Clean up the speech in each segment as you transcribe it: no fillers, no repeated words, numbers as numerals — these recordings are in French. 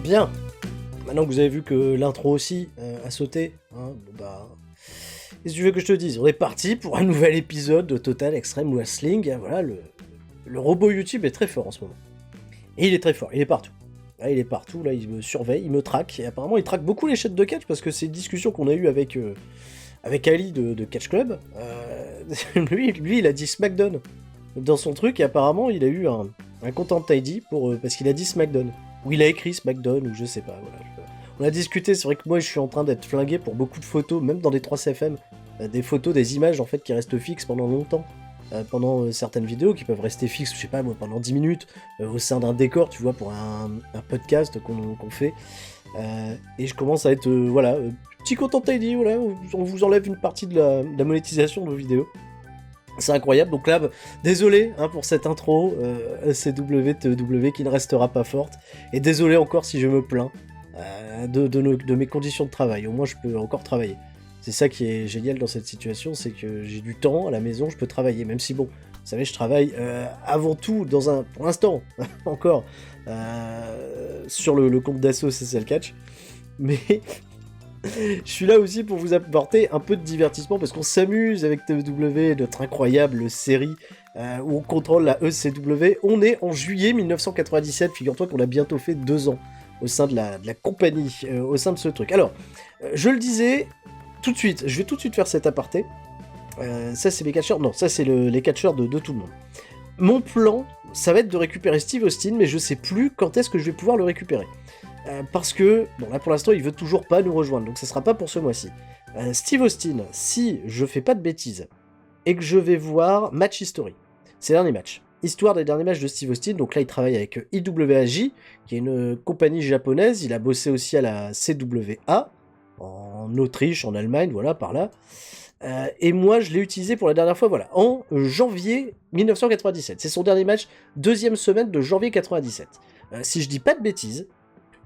Bien. Maintenant que vous avez vu que l'intro aussi a sauté, hein, qu'est-ce que tu veux que je te dise? On est parti pour un nouvel épisode de Total Extreme Wrestling. Voilà, le robot YouTube est très fort en ce moment. Et il est très fort, il est partout. Là, il est partout, là, il me surveille, il me traque. Et apparemment, il traque beaucoup les chaînes de catch parce que c'est une discussion qu'on a eue avec Ali de Catch Club. Lui, il a dit SmackDown dans son truc et apparemment, il a eu un Content ID parce qu'il a dit SmackDown. Ou il a écrit SmackDown, ou je sais pas, voilà. On a discuté, c'est vrai que moi je suis en train d'être flingué pour beaucoup de photos, même dans des 3CFM, des photos, des images en fait qui restent fixes pendant longtemps, pendant certaines vidéos qui peuvent rester fixes, je sais pas moi, pendant 10 minutes, au sein d'un décor, tu vois, pour un podcast qu'on fait. Et je commence à être, petit content ID, voilà, on vous enlève une partie de la monétisation de vos vidéos. C'est incroyable, donc là, désolé pour cette intro, CWTW qui ne restera pas forte, et désolé encore si je me plains de mes conditions de travail, au moins je peux encore travailler. C'est ça qui est génial dans cette situation, c'est que j'ai du temps à la maison, je peux travailler, même si bon, vous savez, je travaille avant tout pour l'instant, encore, sur le compte d'assaut CCL Catch, mais... Je suis là aussi pour vous apporter un peu de divertissement parce qu'on s'amuse avec TW, notre incroyable série où on contrôle la ECW. On est en juillet 1997, figure-toi qu'on a bientôt fait 2 ans au sein de la compagnie, au sein de ce truc. Alors, je le disais tout de suite, je vais tout de suite faire cet aparté. Ça c'est les catcheurs, non, ça c'est les catcheurs de tout le monde. Mon plan, ça va être de récupérer Steve Austin, mais je sais plus quand est-ce que je vais pouvoir le récupérer. Parce que, bon là pour l'instant il veut toujours pas nous rejoindre, donc ça sera pas pour ce mois-ci. Steve Austin, si je fais pas de bêtises, et que je vais voir Match History, c'est le dernier match. Histoire des derniers matchs de Steve Austin, donc là il travaille avec IWAJ, qui est une compagnie japonaise, il a bossé aussi à la CWA, en Autriche, en Allemagne, voilà, par là. Et moi je l'ai utilisé pour la dernière fois, voilà, en janvier 1997. C'est son dernier match, 2e semaine de janvier 97. Si je dis pas de bêtises,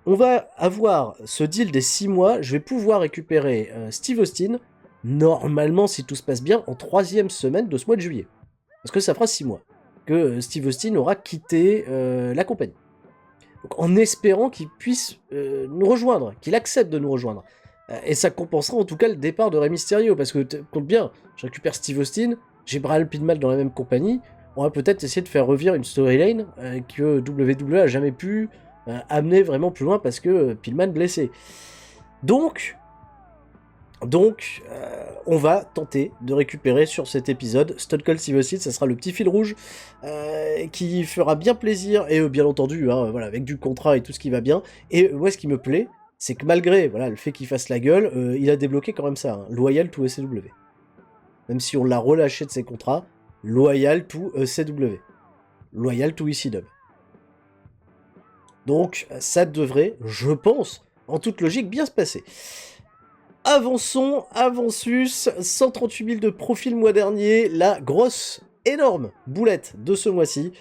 on va avoir ce deal des 6 mois, je vais pouvoir récupérer Steve Austin, normalement si tout se passe bien, en 3e semaine de ce mois de juillet. Parce que ça fera 6 mois que Steve Austin aura quitté la compagnie. Donc, en espérant qu'il puisse nous rejoindre, qu'il accepte de nous rejoindre. Et ça compensera en tout cas le départ de Rey Mysterio, parce que compte bien, je récupère Steve Austin, j'ai Brian Pillman dans la même compagnie, on va peut-être essayer de faire revivre une storyline que WWE a jamais pu... amener vraiment plus loin parce que Pillman blessé. Donc, on va tenter de récupérer sur cet épisode Stone Cold Steve Austin, ça sera le petit fil rouge qui fera bien plaisir, et bien entendu, voilà, avec du contrat et tout ce qui va bien. Et moi, ce qui me plaît, c'est que malgré le fait qu'il fasse la gueule, il a débloqué quand même ça, Loyal to ECW. Même si on l'a relâché de ses contrats, Loyal to ECW. Loyal to ECW. Donc, ça devrait, je pense, en toute logique, bien se passer. Avançons, avansus, 138 000 de profil le mois dernier, la grosse, énorme boulette de ce mois-ci,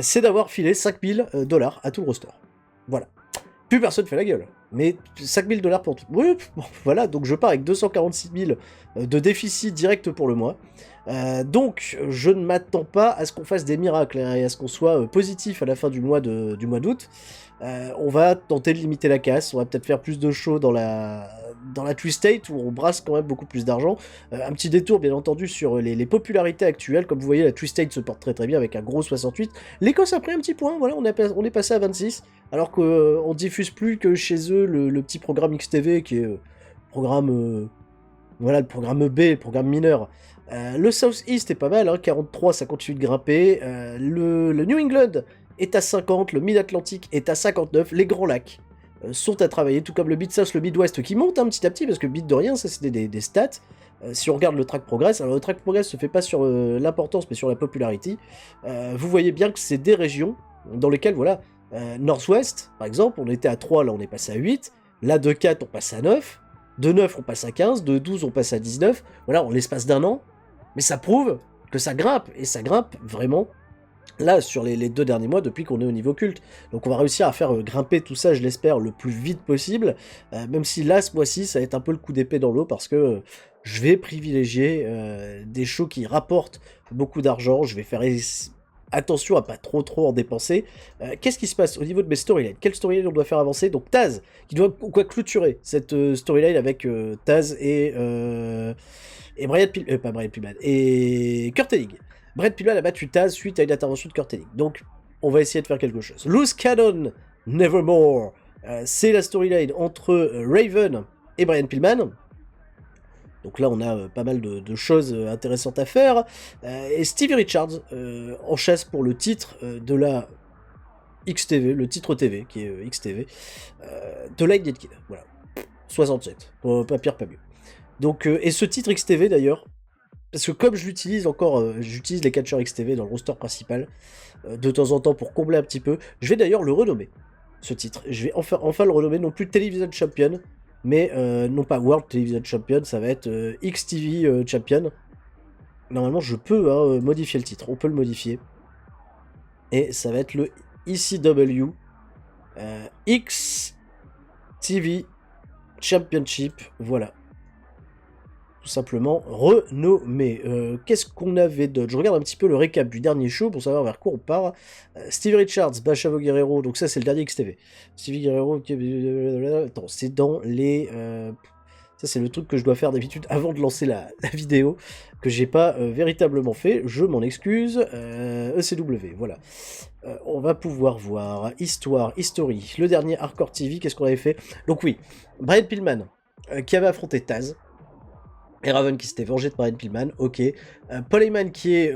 c'est d'avoir filé 5 000 $ à tout le roster. Voilà. Plus personne fait la gueule, mais 5 000 $ pour tout. Oui, bon, voilà, donc je pars avec 246 000 de déficit direct pour le mois. Donc, je ne m'attends pas à ce qu'on fasse des miracles et à ce qu'on soit positif à la fin du mois d'août. On va tenter de limiter la casse, on va peut-être faire plus de shows dans la Twistate où on brasse quand même beaucoup plus d'argent. Un petit détour bien entendu sur les popularités actuelles, comme vous voyez la Twistate se porte très très bien avec un gros 68. L'Écosse a pris un petit point, voilà, on est passé à 26, alors qu'on diffuse plus que chez eux le petit programme XTV qui est le programme B, le programme mineur. Le South East est pas mal, 43, ça continue de grimper. Le New England est à 50, le Mid-Atlantic est à 59, les Grands Lacs sont à travailler, tout comme le Mid-South, le Mid-West qui monte petit à petit, parce que bit de rien, ça c'est des stats. Si on regarde le track progress, alors le track progress se fait pas sur l'importance, mais sur la popularité. Vous voyez bien que c'est des régions dans lesquelles, voilà, Northwest, par exemple, on était à 3, là on est passé à 8, là de 4 on passe à 9, de 9 on passe à 15, de 12 on passe à 19, voilà, en l'espace d'un an, mais ça prouve que ça grimpe, et ça grimpe vraiment, là, sur les 2 derniers mois, depuis qu'on est au niveau culte. Donc on va réussir à faire grimper tout ça, je l'espère, le plus vite possible, même si là, ce mois-ci, ça va être un peu le coup d'épée dans l'eau, parce que je vais privilégier des shows qui rapportent beaucoup d'argent, je vais faire attention à pas trop en dépenser. Qu'est-ce qui se passe au niveau de mes storylines? Quelle storyline on doit faire avancer? Donc Taz, qui doit quoi clôturer cette storyline avec Taz et pas Brian Pillman, et Kurt Hennig. Brian Pillman a battu Taz suite à une intervention de Kurt Hennig. Donc, on va essayer de faire quelque chose. Loose Cannon, Nevermore. C'est la storyline entre Raven et Brian Pillman. Donc là, on a pas mal de choses intéressantes à faire. Et Stevie Richards en chasse pour le titre de la XTV, le titre TV, qui est XTV, de Lightning Kid. Voilà. 67. Pas pire, pas mieux. Donc, et ce titre XTV d'ailleurs, parce que comme je l'utilise encore, j'utilise les catcheurs XTV dans le roster principal, de temps en temps pour combler un petit peu, je vais d'ailleurs le renommer, ce titre. Je vais enfin le renommer, non plus Television Champion, mais non pas World Television Champion, ça va être XTV Champion. Normalement, je peux modifier le titre, on peut le modifier. Et ça va être le ECW XTV Championship, voilà. Tout simplement renommé. Qu'est-ce qu'on avait d'autre? Je regarde un petit peu le récap du dernier show pour savoir vers quoi on part. Steve Richards, Chavo Guerrero, donc ça c'est le dernier XTV. Stevie Guerrero, attends, c'est dans les... Ça c'est le truc que je dois faire d'habitude avant de lancer la vidéo, que j'ai pas véritablement fait, je m'en excuse. ECW, voilà. On va pouvoir voir History, le dernier Hardcore TV, qu'est-ce qu'on avait fait? Donc oui, Brian Pillman, qui avait affronté Taz, et Raven qui s'était vengé de Brian Pillman, ok. Paul Heyman qui est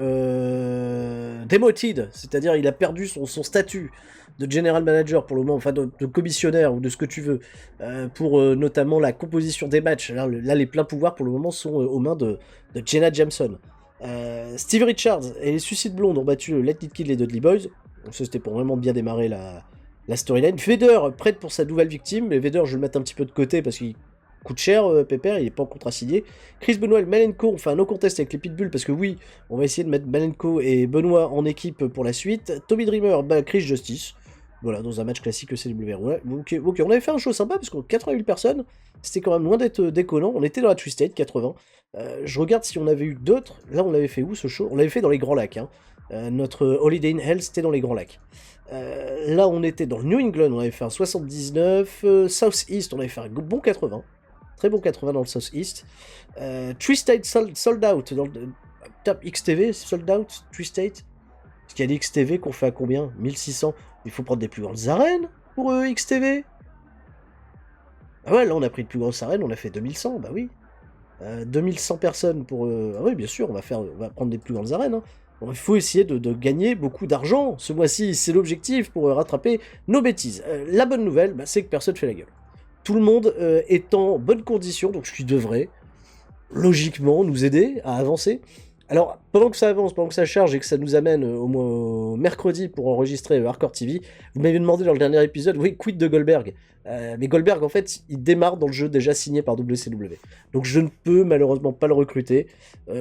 demoted, c'est-à-dire il a perdu son statut de general manager pour le moment, enfin de commissionnaire ou de ce que tu veux, pour notamment la composition des matchs. Là, les pleins pouvoirs pour le moment sont aux mains de Jenna Jameson. Steve Richards et les Suicides Blondes ont battu le Let It Kill les Dudley Boys. Donc ça c'était pour vraiment bien démarrer la storyline. Vader prête pour sa nouvelle victime, mais Vader je vais le mettre un petit peu de côté parce qu'il coûte cher, Pépère, il est pas en contrat signé. Chris Benoit et Malenko ont fait un no contest avec les Pitbulls parce que oui, on va essayer de mettre Malenko et Benoit en équipe pour la suite. Tommy Dreamer bat Chris Justice. Voilà, dans un match classique CW. Ouais, ok, on avait fait un show sympa parce qu'on 88 personnes, c'était quand même loin d'être déconnant. On était dans la Twisted 80. Je regarde si on avait eu d'autres. Là, on l'avait fait où ce show? On l'avait fait dans les Grands Lacs. Hein. Notre Holiday in Hell, c'était dans les Grands Lacs. Là, on était dans le New England, on avait fait un 79. South East, on avait fait un bon 80. Très bon 80 dans le South East. Twisted Sold Out dans le Top XTV, Sold Out, Twisted. Parce qu'il y a des XTV qu'on fait à combien? 1600. Il faut prendre des plus grandes arènes pour XTV. Ah ouais, là on a pris de plus grosses arènes, on a fait 2100, bah oui. 2100 personnes pour... Ah oui, bien sûr, on va prendre des plus grandes arènes. Hein. Bon, il faut essayer de gagner beaucoup d'argent ce mois-ci, c'est l'objectif pour rattraper nos bêtises. La bonne nouvelle, bah, c'est que personne fait la gueule. Tout le monde est en bonne condition, donc ce qui devrait, logiquement, nous aider à avancer. Alors, pendant que ça avance, pendant que ça charge et que ça nous amène au moins au mercredi pour enregistrer Hardcore TV, vous m'avez demandé dans le dernier épisode, oui, quid de Goldberg. Mais Goldberg, en fait, il démarre dans le jeu déjà signé par WCW. Donc je ne peux malheureusement pas le recruter.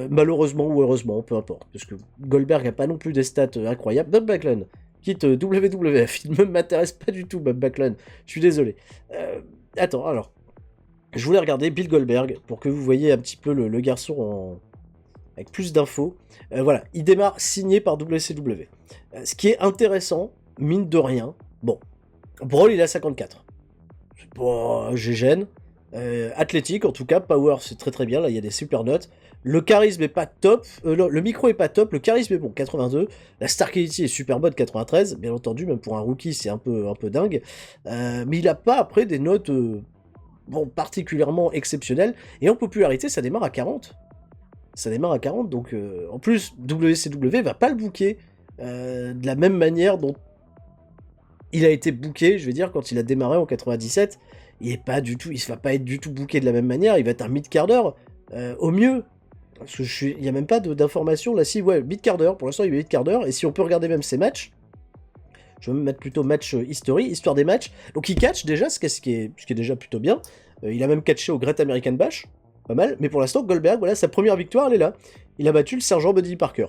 Malheureusement ou heureusement, peu importe. Parce que Goldberg n'a pas non plus des stats incroyables. Bob Backlund quitte WWF. Il ne m'intéresse pas du tout, Bob Backlund. Je suis désolé. Attends, alors. Je voulais regarder Bill Goldberg pour que vous voyez un petit peu le garçon avec plus d'infos. Voilà, il démarre signé par WCW. Ce qui est intéressant, mine de rien, bon, Brawl il a 54. Bon, GGN. Athlétique, en tout cas, Power c'est très très bien, là il y a des super notes. Le charisme est pas top, le micro est pas top, le charisme est bon, 82. La Star Quality est super bonne, 93. Bien entendu, même pour un rookie, c'est un peu dingue. Mais il a pas après des notes bon, particulièrement exceptionnelles. Et en popularité, ça démarre à 40. Ça démarre à 40, donc en plus, WCW va pas le booker de la même manière dont il a été booké, je vais dire, quand il a démarré en 97. Il va pas être du tout booké de la même manière, il va être un mid-carder, au mieux. Parce que il y a même pas d'informations là, si, ouais, mid-carder, pour l'instant il est mid-carder, et si on peut regarder même ses matchs, je vais me mettre plutôt match history, histoire des matchs. Donc il catch déjà, ce qui est déjà plutôt bien. Il a même catché au Great American Bash, pas mal. Mais pour l'instant, Goldberg, voilà, sa première victoire, elle est là. Il a battu le sergent Buddy Parker.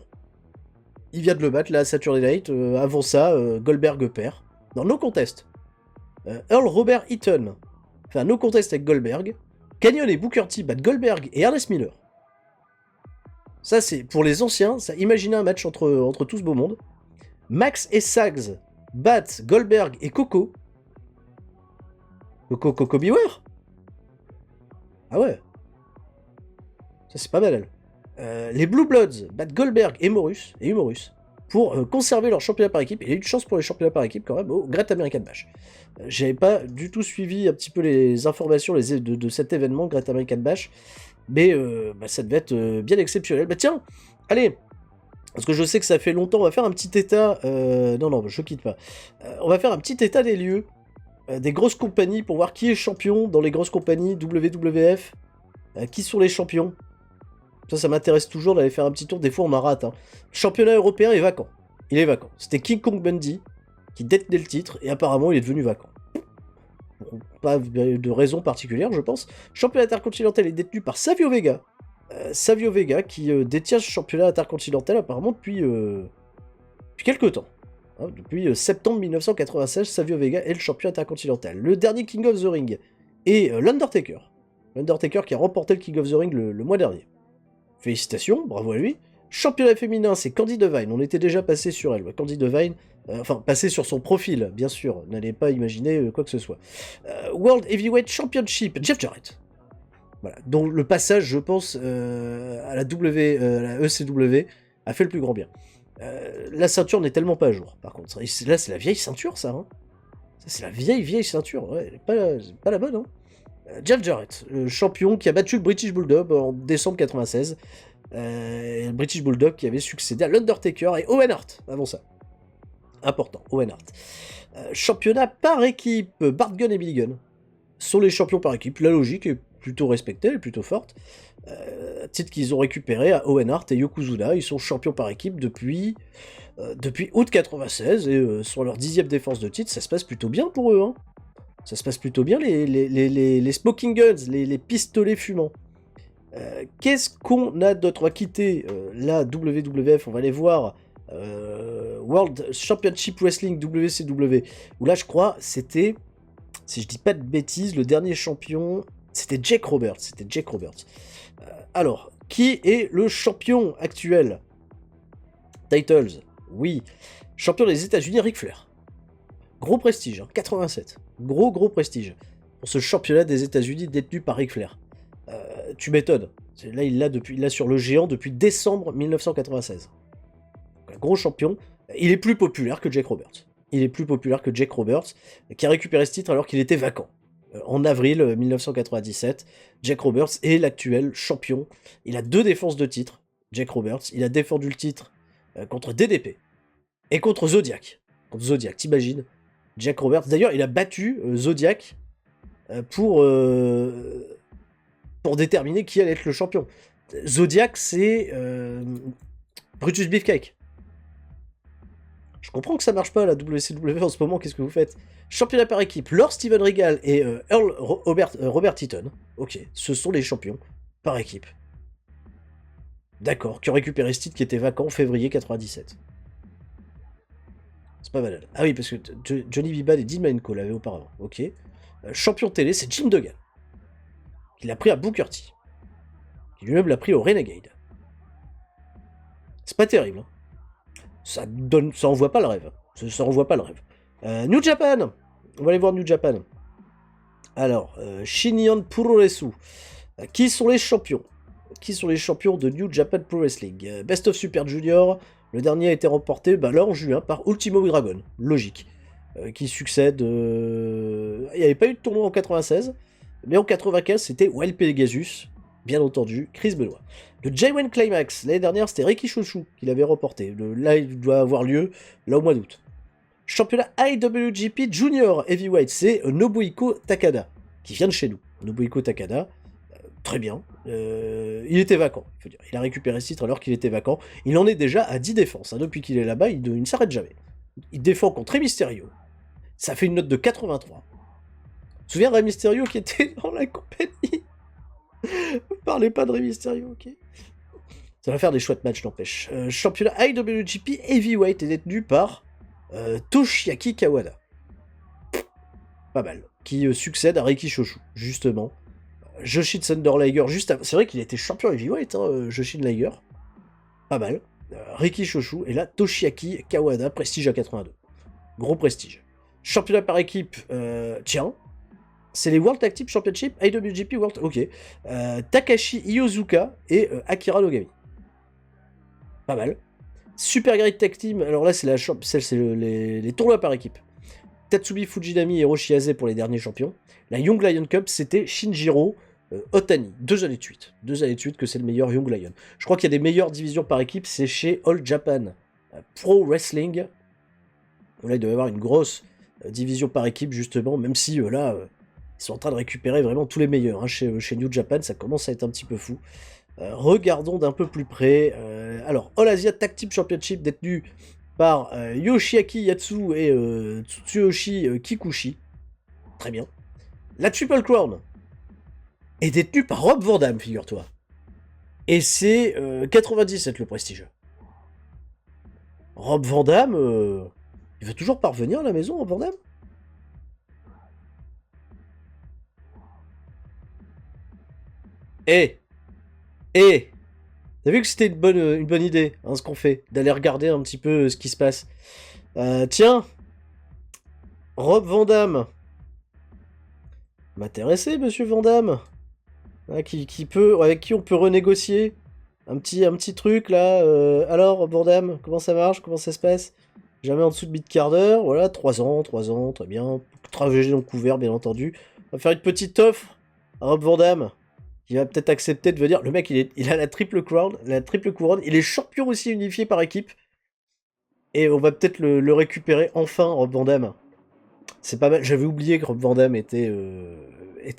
Il vient de le battre là à Saturday Night. Avant ça, Goldberg perd. Dans No Contest. Earl Robert Eaton fait un No Contest avec Goldberg. Canyon et Booker T battent Goldberg et Ernest Miller. Ça, c'est pour les anciens. Ça, imaginez un match entre tout ce beau monde. Max et Sags battent Goldberg et Coco. Coco Beware. Ah ouais. Ça c'est pas mal. Les Blue Bloods battent Goldberg et Humorus pour conserver leur championnat par équipe. Il y a eu de chance pour les championnats par équipe quand même au Great American Bash. J'avais pas du tout suivi un petit peu les informations de cet événement, Great American Bash, mais ça devait être bien exceptionnel. Bah tiens, allez, parce que je sais que ça fait longtemps, on va faire un petit état... non, je quitte pas. On va faire un petit état des lieux des grosses compagnies pour voir qui est champion dans les grosses compagnies WWF, qui sont les champions. Ça m'intéresse toujours d'aller faire un petit tour, des fois on m'arrête. Hein. Le championnat européen est vacant. Il est vacant. C'était King Kong Bundy qui détenait le titre, et apparemment il est devenu vacant. Bon, pas de raison particulière, je pense. Le championnat intercontinental est détenu par Savio Vega. Savio Vega qui détient ce championnat intercontinental apparemment depuis quelques temps. Hein, depuis septembre 1996, Savio Vega est le champion intercontinental. Le dernier King of the Ring est l'Undertaker. L'Undertaker qui a remporté le King of the Ring le mois dernier. Félicitations, bravo à lui. Championnat féminin, c'est Candy Devine. On était déjà passé sur elle. Candy Devine, passé sur son profil, bien sûr. N'allez pas imaginer quoi que ce soit. World Heavyweight Championship, Jeff Jarrett. Voilà, dont le passage, je pense, à la ECW a fait le plus grand bien. La ceinture n'est tellement pas à jour, par contre. Là, c'est la vieille ceinture, ça. Hein. Ça, c'est la vieille ceinture. Ouais, elle n'est pas la bonne, hein. Jeff Jarrett, le champion qui a battu le British Bulldog en décembre 96. Le British Bulldog qui avait succédé à l'Undertaker et Owen Hart avant ça. Important, Owen Hart. Championnat par équipe, Bart Gunn et Billy Gunn sont les champions par équipe. La logique est plutôt respectée, elle est plutôt forte. Titre qu'ils ont récupéré à Owen Hart et Yokozuna. Ils sont champions par équipe depuis août 96 et sur leur 10e défense de titre, ça se passe plutôt bien pour eux. Hein. Ça se passe plutôt bien, les smoking guns, les pistolets fumants. Qu'est-ce qu'on a d'autre? On va quitter la WWF, on va aller voir World Championship Wrestling WCW, où là je crois c'était, si je dis pas de bêtises, le dernier champion, c'était Jake Roberts. Alors, qui est le champion actuel? Titles, oui. Champion des États-Unis, Ric Flair. Gros prestige, hein, 87. Gros prestige. Pour ce championnat des États-Unis détenu par Ric Flair. Tu m'étonnes. Là, il l'a sur le géant depuis décembre 1996. Donc, un gros champion. Il est plus populaire que Jake Roberts. Qui a récupéré ce titre alors qu'il était vacant. En avril 1997, Jake Roberts est l'actuel champion. Il a 2 défenses de titre. Jake Roberts, il a défendu le titre contre DDP et contre Zodiac. T'imagines? Jake Roberts, d'ailleurs, il a battu Zodiac pour déterminer qui allait être le champion. Zodiac, c'est Brutus Beefcake. Je comprends que ça marche pas, la WCW en ce moment, qu'est-ce que vous faites? Championnat par équipe, Lord Steven Regal et Earl Robert Eaton. Ok, ce sont les champions par équipe. D'accord, qui ont récupéré ce titre qui était vacant en février 97. C'est pas mal. Ah oui, parce que Johnny Vibad et Dean Malenko l'avaient auparavant. Ok. Champion télé, c'est Jim Duggan. Qui l'a pris à Booker T. Qui lui-même l'a pris au Renegade. C'est pas terrible. Hein. Ça envoie pas le rêve. New Japan. On va aller voir New Japan. Alors, Shinyan Puroresu. Qui sont les champions de New Japan Pro Wrestling? Best of Super Junior. Le dernier a été remporté là en juin par Ultimo Dragon. Logique. Qui succède... Il n'y avait pas eu de tournoi en 96. Mais en 95, c'était Wild Pegasus. Bien entendu, Chris Benoit. Le J1 Climax, l'année dernière, c'était Ricky Chouchou qui l'avait remporté. Là, il doit avoir lieu là au mois d'août. Championnat IWGP Junior Heavyweight, c'est Nobuhiko Takada, qui vient de chez nous. Nobuhiko Takada, très bien. Il était vacant, il faut dire. Il a récupéré ce titre alors qu'il était vacant. Il en est déjà à 10 défenses. Hein. Depuis qu'il est là-bas, il ne s'arrête jamais. Il défend contre Rey Mysterio. Ça fait une note de 83. Tu te souviens de Rey Mysterio qui était dans la compagnie? Ne parlez pas de Rey Mysterio, ok? Ça va faire des chouettes matchs, n'empêche. Championnat IWGP Heavyweight est détenu par Toshiaki Kawada. Pas mal. Qui succède à Riki Choshu, justement. Joshi Thunder Liger, juste avant. C'est vrai qu'il était champion Heavyweight, hein, Joshi Liger. Pas mal. Riki Choshu, et là, Toshiaki Kawada, prestige à 82. Gros prestige. Championnat par équipe, tiens, c'est les World Tag Team Championship, IWGP World... Ok. Takashi Iozuka et Akira Nogami. Pas mal. Super Great Tag Team, alors là, c'est les tournois par équipe. Tatsumi Fujinami et Hiroshi Ase pour les derniers champions. La Young Lion Cup, c'était Shinjiro Otani. 2 années de suite. 2 années de suite que c'est le meilleur Young Lion. Je crois qu'il y a des meilleures divisions par équipe, c'est chez All Japan Pro Wrestling. Là, il doit y avoir une grosse division par équipe, justement, même si là, ils sont en train de récupérer vraiment tous les meilleurs. Hein. Chez New Japan, ça commence à être un petit peu fou. Regardons d'un peu plus près. Alors, All Asia Tag Team Championship détenu par Yoshiaki Yatsu et Tsuyoshi Kikuchi. Très bien. La Triple Crown est détenue par Rob Van Dam, figure-toi. Et c'est 97 le prestige. Rob Van Dam, il veut toujours parvenir à la maison, Rob Van Dam? Eh T'as vu que c'était une bonne idée, hein, ce qu'on fait, d'aller regarder un petit peu ce qui se passe. Tiens, Rob Van Dam. M'intéresser, monsieur Van Dam. Hein, avec qui on peut renégocier un petit truc, là. Alors, Rob Van Dam, comment ça marche? Comment ça se passe? Jamais en dessous de mid-quart d'heure. Voilà, 3 ans, très bien. Travailler dans le couvert, bien entendu. On va faire une petite offre à Rob Van Dam. Il va peut-être accepter de venir. Le mec, il a la triple couronne. Il est champion aussi unifié par équipe. Et on va peut-être le récupérer enfin, Rob Van Dam. C'est pas mal. J'avais oublié que Rob Van Dam était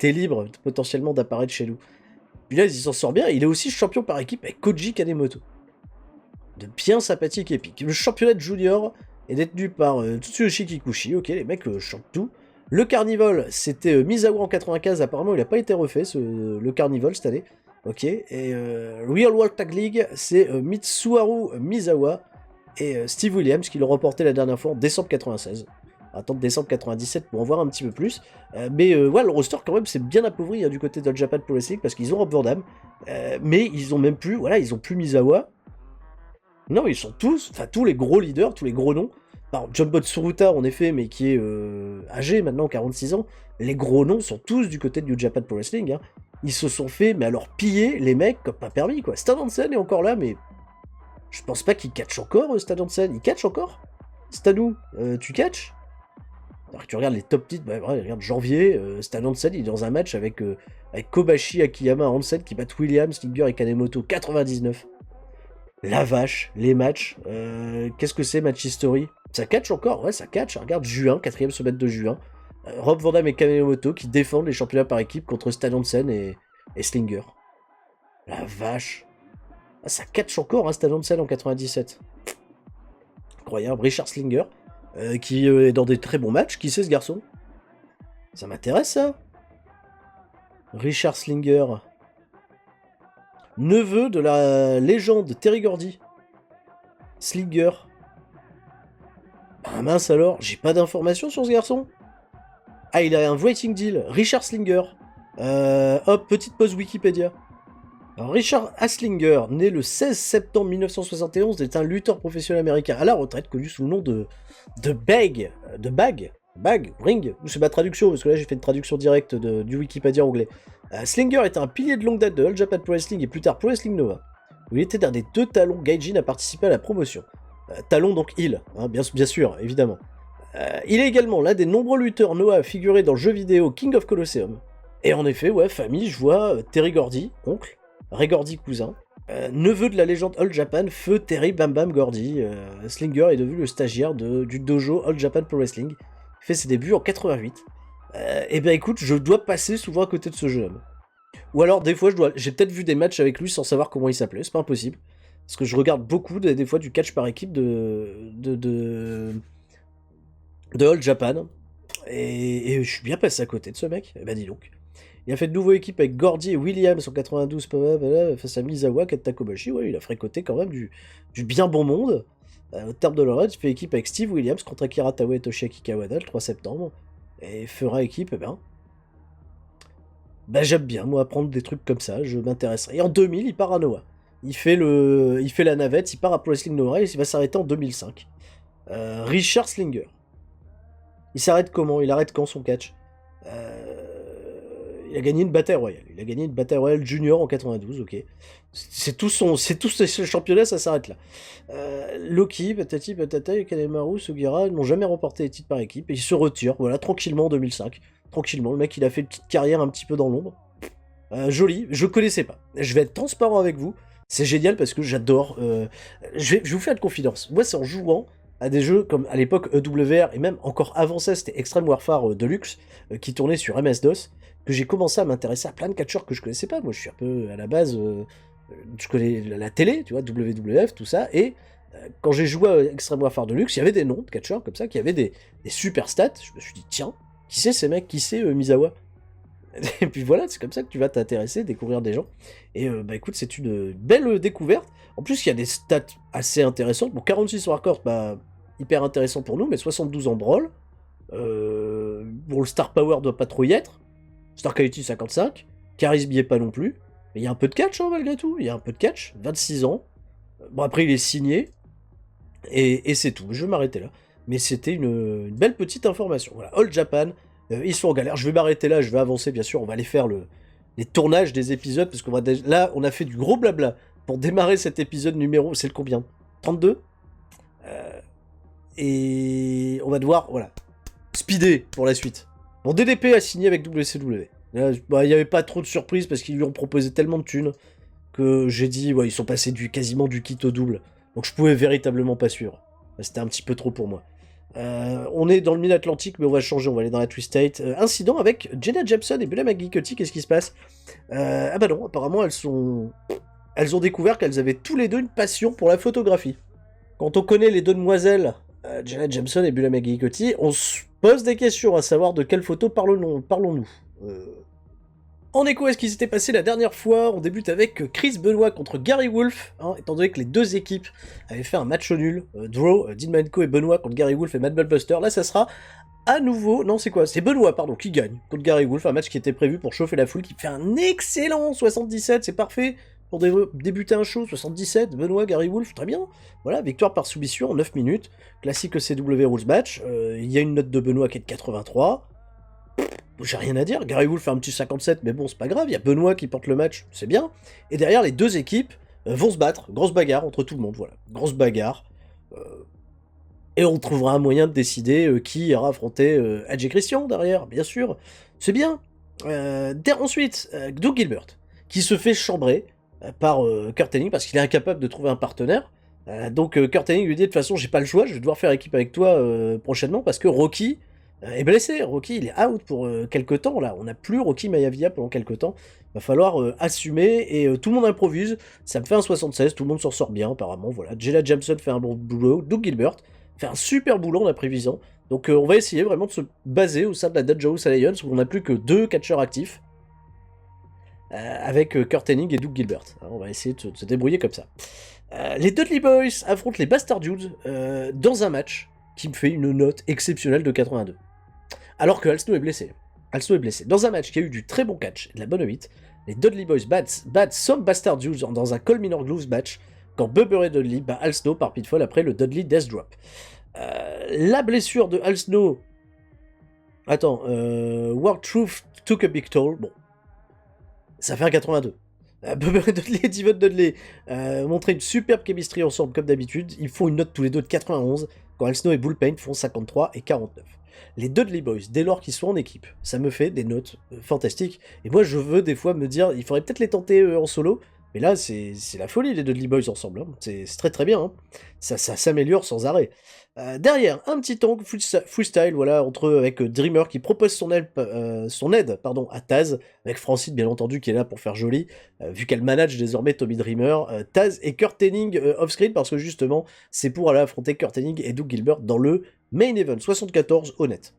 libre potentiellement d'apparaître chez nous. Puis là, il s'en sort bien. Il est aussi champion par équipe avec Koji Kanemoto. De bien sympathique et épique. Le championnat de junior est détenu par Tsuyoshi Kikuchi. Ok, les mecs chantent tout. Le Carnival, c'était Misawa en 95. Apparemment, il n'a pas été refait, le Carnival, cette année. Ok. Et Real World Tag League, c'est Mitsuharu Misawa et Steve Williams qui l'ont remporté la dernière fois en décembre 96. Attendre décembre 97 pour en voir un petit peu plus. Mais ouais, le roster, quand même, c'est bien appauvri hein, du côté de Japan Pro Wrestling parce qu'ils ont Rob Van Dam. Mais ils ont même plus, voilà, ils ont plus Misawa. Non, ils sont tous, enfin tous les gros leaders, tous les gros noms. Alors, Jumbo Tsuruta, en effet, mais qui est âgé maintenant, 46 ans. Les gros noms sont tous du côté de New Japan Pro Wrestling. Hein. Ils se sont fait, mais alors piller les mecs comme pas permis, quoi. Stan Hansen est encore là, mais je pense pas qu'il catch encore, Stan Hansen. Il catch encore Stanou, tu catch? Alors que tu regardes les top titres, bah, regarde janvier, Stan Hansen, il est dans un match avec Kobashi, Akiyama, Hansen qui battent Williams, Linger et Kanemoto, 99. La vache, les matchs, qu'est-ce que c'est Match History? Ça catch encore? Ouais, ça catch. Regarde, juin, 4ème semaine de juin. Rob Van Dam et Kanemoto qui défendent les championnats par équipe contre Stan Hansen et Slinger. La vache. Ah, ça catch encore, hein, Stan Hansen en 97. Incroyable. Richard Slinger, qui est dans des très bons matchs. Qui c'est ce garçon? Ça m'intéresse, ça. Richard Slinger. Neveu de la légende Terry Gordy. Slinger. Ah mince alors, j'ai pas d'informations sur ce garçon. Ah, il a un waiting deal. Richard Slinger. Hop, petite pause Wikipédia. Alors, Richard Aslinger, né le 16 septembre 1971, est un lutteur professionnel américain à la retraite, connu sous le nom de Bag, Ring, c'est ma traduction, parce que là j'ai fait une traduction directe du Wikipédia anglais. Slinger est un pilier de longue date de All Japan Pro Wrestling et plus tard Pro Wrestling Nova, où il était l'un des 2 talons Gaijin à participer à la promotion. Talon donc heel, hein, bien sûr, évidemment. Il est également l'un des nombreux lutteurs Noah à figurer dans le jeu vidéo King of Colosseum. Et en effet, ouais, famille, je vois Terry Gordy, oncle, Ray Gordy cousin, neveu de la légende All Japan, feu Terry Bam Bam Gordy. Slinger est devenu le stagiaire du dojo All Japan Pro Wrestling. Il fait ses débuts en 88. Et ben écoute, je dois passer souvent à côté de ce jeune homme. Ou alors des fois, j'ai peut-être vu des matchs avec lui sans savoir comment il s'appelait, c'est pas impossible. Parce que je regarde beaucoup des fois du catch par équipe de All Japan. Et je suis bien passé à côté de ce mec. Eh ben dis donc. Il a fait de nouveau équipe avec Gordy et Williams en 92 face à Misawa, Kenta Kobashi. Ouais, il a fréquenté quand même du bien bon monde. Au terme de leur run, il fait équipe avec Steve Williams contre Akira Taue et Toshiaki Kawada le 3 septembre. Et fera équipe, eh ben... Bah j'aime bien, moi, apprendre des trucs comme ça, je m'intéresserai. Et en 2000, il part à Noah. il fait la navette, il part à Pro Wrestling No Rise, il va s'arrêter en 2005. Richard Slinger. Il s'arrête comment? Il arrête quand son catch? Il a gagné une bataille royale. Il a gagné une bataille royale junior en 92, ok. C'est tout ce championnat, ça s'arrête là. Loki, patati patata, et Kanemaru, Sugira n'ont jamais remporté les titres par équipe et il se retire, voilà, tranquillement en 2005. Tranquillement, le mec il a fait une petite carrière un petit peu dans l'ombre. Joli, je connaissais pas. Je vais être transparent avec vous. C'est génial parce que j'adore. Je vais vous faire une confidence. Moi, c'est en jouant à des jeux comme à l'époque EWR et même encore avant ça, c'était Extreme Warfare Deluxe qui tournait sur MS-DOS que j'ai commencé à m'intéresser à plein de catcheurs que je connaissais pas. Moi, je suis un peu à la base. Je connais la télé, tu vois, WWF, tout ça. Et quand j'ai joué à Extreme Warfare Deluxe, il y avait des noms de catcheurs comme ça qui avaient des super stats. Je me suis dit, tiens, qui c'est ces mecs? Qui c'est Misawa? Et puis voilà, c'est comme ça que tu vas t'intéresser, découvrir des gens. Et bah écoute, c'est une belle découverte. En plus, il y a des stats assez intéressantes. Bon, 46 en hardcore, bah hyper intéressant pour nous, mais 72 en brawl. Bon, le Star Power doit pas trop y être. Star Quality 55. Charisme y est pas non plus. Mais il y a un peu de catch, hein, malgré tout. Il y a un peu de catch. 26 ans. Bon, après, il est signé. Et c'est tout. Je vais m'arrêter là. Mais c'était une belle petite information. Voilà, All Japan. Ils sont en galère. Je vais m'arrêter là, je vais avancer, bien sûr. On va aller faire les tournages des épisodes, parce qu'on va là, on a fait du gros blabla pour démarrer cet épisode numéro. C'est le combien? 32. Et on va devoir, voilà, speeder pour la suite. Bon, DDP a signé avec WCW. Là, bah, il n'y avait pas trop de surprises parce qu'ils lui ont proposé tellement de thunes que j'ai dit, ouais, ils sont passés quasiment du kit au double. Donc je pouvais véritablement pas suivre. C'était un petit peu trop pour moi. On est dans le Mid-Atlantique, mais on va changer, on va aller dans la Twist-State. Incident avec Jenna Jameson et Bella McGee-Cutty, qu'est-ce qui se passe? Ah bah non, apparemment elles ont découvert qu'elles avaient tous les deux une passion pour la photographie. Quand on connaît les deux demoiselles, Jenna Jameson et Bella McGee-Cutty, on se pose des questions à savoir de quelle photo parlons-nous. En écho à ce qui s'était passé la dernière fois, on débute avec Chris Benoit contre Gary Wolf, hein, étant donné que les deux équipes avaient fait un match nul, draw, Dean Malenko et Benoit contre Gary Wolf et Mad Buster. Là ça sera à nouveau, non c'est quoi? C'est Benoit, pardon, qui gagne contre Gary Wolf, un match qui était prévu pour chauffer la foule, qui fait un excellent 77, c'est parfait pour débuter un show, 77, Benoit, Gary Wolf, très bien. Voilà, victoire par soumission en 9 minutes, classique CW Rules match, il y a une note de Benoit qui est de 83, j'ai rien à dire, Gary Wolf fait un petit 57, mais bon, c'est pas grave, il y a Benoit qui porte le match, c'est bien. Et derrière, les deux équipes vont se battre, grosse bagarre entre tout le monde, voilà, grosse bagarre. Et on trouvera un moyen de décider qui ira affronter Edge et Christian derrière, bien sûr, c'est bien. Ensuite, Doug Gilbert, qui se fait chambrer par Kurt Hennig parce qu'il est incapable de trouver un partenaire. Donc Kurt Hennig lui dit de toute façon, j'ai pas le choix, je vais devoir faire équipe avec toi prochainement parce que Rocky est blessé. Rocky, il est out pour quelques temps, là. On n'a plus Rocky Maivia pendant quelques temps. Va falloir assumer, et tout le monde improvise. Ça me fait un 76, tout le monde s'en sort bien, apparemment. Voilà, Jenna Jameson fait un bon boulot. Doug Gilbert fait un super boulot en imprévisant. Donc on va essayer vraiment de se baser au sein de la Dangerous Alliance, où on n'a plus que 2 catcheurs actifs. Avec Kurt Hennig et Doug Gilbert. Alors, on va essayer de se débrouiller comme ça. Les Dudley Boys affrontent les Bastard Dudes dans un match qui me fait une note exceptionnelle de 82. Alors que Al Snow est blessé. Al Snow est blessé. Dans un match qui a eu du très bon catch et de la bonne 8, les Dudley Boys battent some Bastard Dudes dans un Cole Minor Gloves match quand Bubber et Dudley bat Al Snow par pitfall après le Dudley Death Drop. La blessure de Al Snow... Attends, World Truth took a big toll. Bon, ça fait un 82. Bubber et Dudley et Devon Dudley montraient une superbe chemistry ensemble comme d'habitude. Ils font une note tous les deux de 91, quand Al Snow et Bullpaint font 53 et 49. Les Dudley Boys, dès lors qu'ils sont en équipe, ça me fait des notes fantastiques. Et moi, je veux des fois me dire, il faudrait peut-être les tenter en solo. Mais là, c'est la folie, les Dudley Boys ensemble. Hein. C'est très très bien. Hein. Ça s'améliore sans arrêt. Derrière, un petit tank freestyle, voilà, entre eux, avec Dreamer qui propose son aide à Taz, avec Francine, bien entendu, qui est là pour faire joli, vu qu'elle manage désormais Tommy Dreamer, Taz et Kurt Hennig off-screen, parce que justement, c'est pour aller affronter Kurt Hennig et Doug Gilbert dans le Main Event 74 honnête.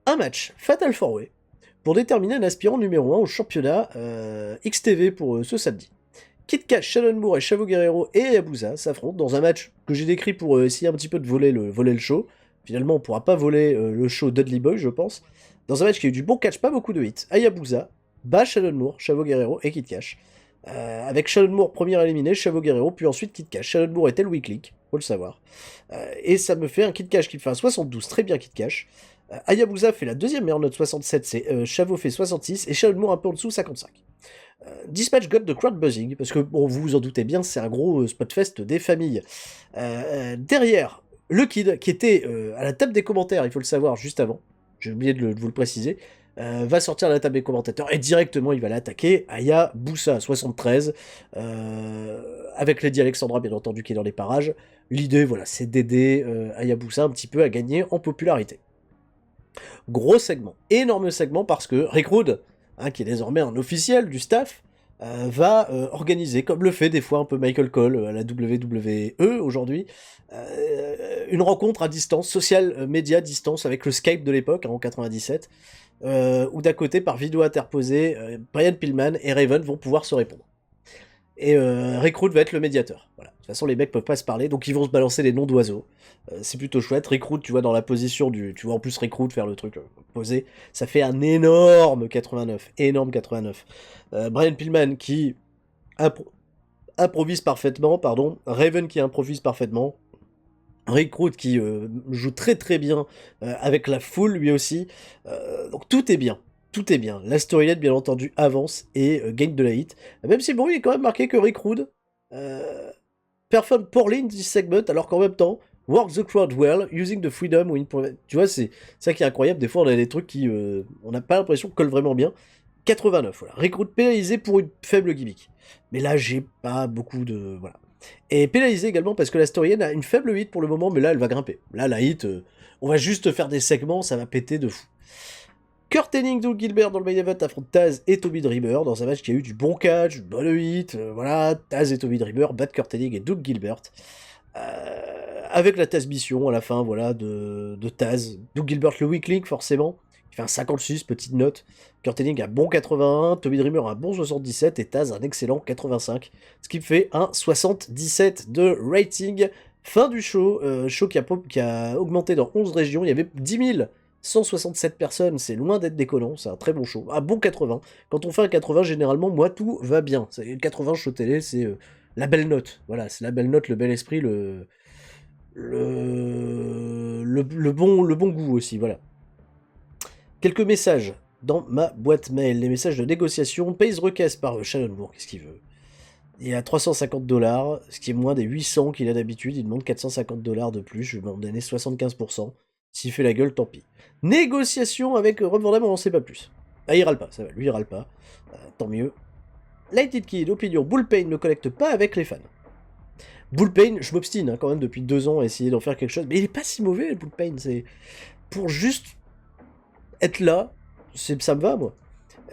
Un match Fatal 4-Way pour déterminer un aspirant numéro 1 au championnat XTV pour ce samedi. Kid Cash, Shannon Moore et Chavo Guerrero et Hayabusa s'affrontent dans un match que j'ai décrit pour essayer un petit peu de voler le show. Finalement, on pourra pas voler le show Dudley Boy, je pense. Dans un match qui a eu du bon catch, pas beaucoup de hits. Hayabusa bat Shannon Moore, Chavo Guerrero et Kid Cash. avec Shannon Moore premier éliminé, Chavo Guerrero, puis ensuite Kid Cash. Shannon Moore était le weak link, faut le savoir. Et ça me fait un Kid Cash qui me fait un 72, très bien Kid Cash. Hayabusa fait la deuxième meilleure note, 67, c'est Chavo fait 66, et Shannon Moore un peu en dessous, 55. Dispatch got de crowd buzzing, parce que bon, vous vous en doutez bien, c'est un gros spotfest des familles. Derrière, le Kid, qui était à la table des commentaires, il faut le savoir, juste avant, j'ai oublié de vous le préciser, va sortir à la table des commentateurs, et directement il va l'attaquer, Hayabusa, 73, avec Lady Alexandra, bien entendu, qui est dans les parages. L'idée, voilà, c'est d'aider Hayabusa un petit peu à gagner en popularité. Gros segment, énorme segment, parce que Rick Rude, qui est désormais un officiel du staff, va organiser, comme le fait des fois un peu Michael Cole à la WWE aujourd'hui, une rencontre à distance, social média à distance, avec le Skype de l'époque, en 97, où d'un côté, par vidéo interposée, Brian Pillman et Raven vont pouvoir se répondre. Et Rick Rude va être le médiateur. Voilà. De toute façon, les mecs peuvent pas se parler, donc ils vont se balancer des noms d'oiseaux. C'est plutôt chouette. Rick Rude, tu vois, dans la position du... Tu vois en plus Rick Rude faire le truc posé. Ça fait un énorme 89. Énorme 89. Brian Pillman qui improvise parfaitement, pardon. Raven qui improvise parfaitement. Rick Rude qui joue très très bien avec la foule lui aussi. Donc tout est bien. Tout est bien. La storyline, bien entendu, avance et gagne de la hit. Même si, bon, il est quand même marqué que Rick Rude performe poorly in this segment, alors qu'en même temps, work the crowd well, using the freedom win. Tu vois, c'est ça qui est incroyable. Des fois, on a des trucs qui, on n'a pas l'impression collent vraiment bien. 89, voilà. Rick Rude pénalisé pour une faible gimmick. Mais là, j'ai pas beaucoup de... Voilà. Et pénalisé également parce que la storyline a une faible hit pour le moment, mais là, elle va grimper. Là, la hit, on va juste faire des segments, ça va péter de fou. Kurt Hennig, Doug Gilbert dans le main event affrontent Taz et Tommy Dreamer dans un match qui a eu du bon catch, une bonne hit, voilà, Taz et Tommy Dreamer battent Kurt Hennig et Doug Gilbert. Avec la Taz mission à la fin, voilà, de Taz. Doug Gilbert le weak link, forcément, il fait un 56, petite note. Kurt Hennig un bon 81, Tommy Dreamer un bon 77 et Taz un excellent 85. Ce qui me fait un 77 de rating. Fin du show, show qui a augmenté dans 11 régions, il y avait 10 000 167 personnes, c'est loin d'être déconnant, c'est un très bon show. Un bon 80. Quand on fait un 80, généralement, moi, tout va bien. 80 show télé, c'est la belle note. Voilà, c'est la belle note, le bel esprit, le bon goût aussi, voilà. Quelques messages dans ma boîte mail. Les messages de négociation. Pays request par Shannon Moore, qu'est-ce qu'il veut? Il est à 350 $, ce qui est moins des 800 qu'il a d'habitude. Il demande 450 $ de plus, je vais m'en donner 75%. S'il fait la gueule, tant pis. Négociation avec Rob Van Dam, on n'en sait pas plus. Ah, il râle pas, ça va, lui il râle pas. Tant mieux. Lighted Kid, opinion, Bullpain ne connecte pas avec les fans. Bullpain, je m'obstine quand même depuis 2 ans à essayer d'en faire quelque chose, mais il est pas si mauvais, Bullpain, c'est... Pour juste être là, ça me va, moi.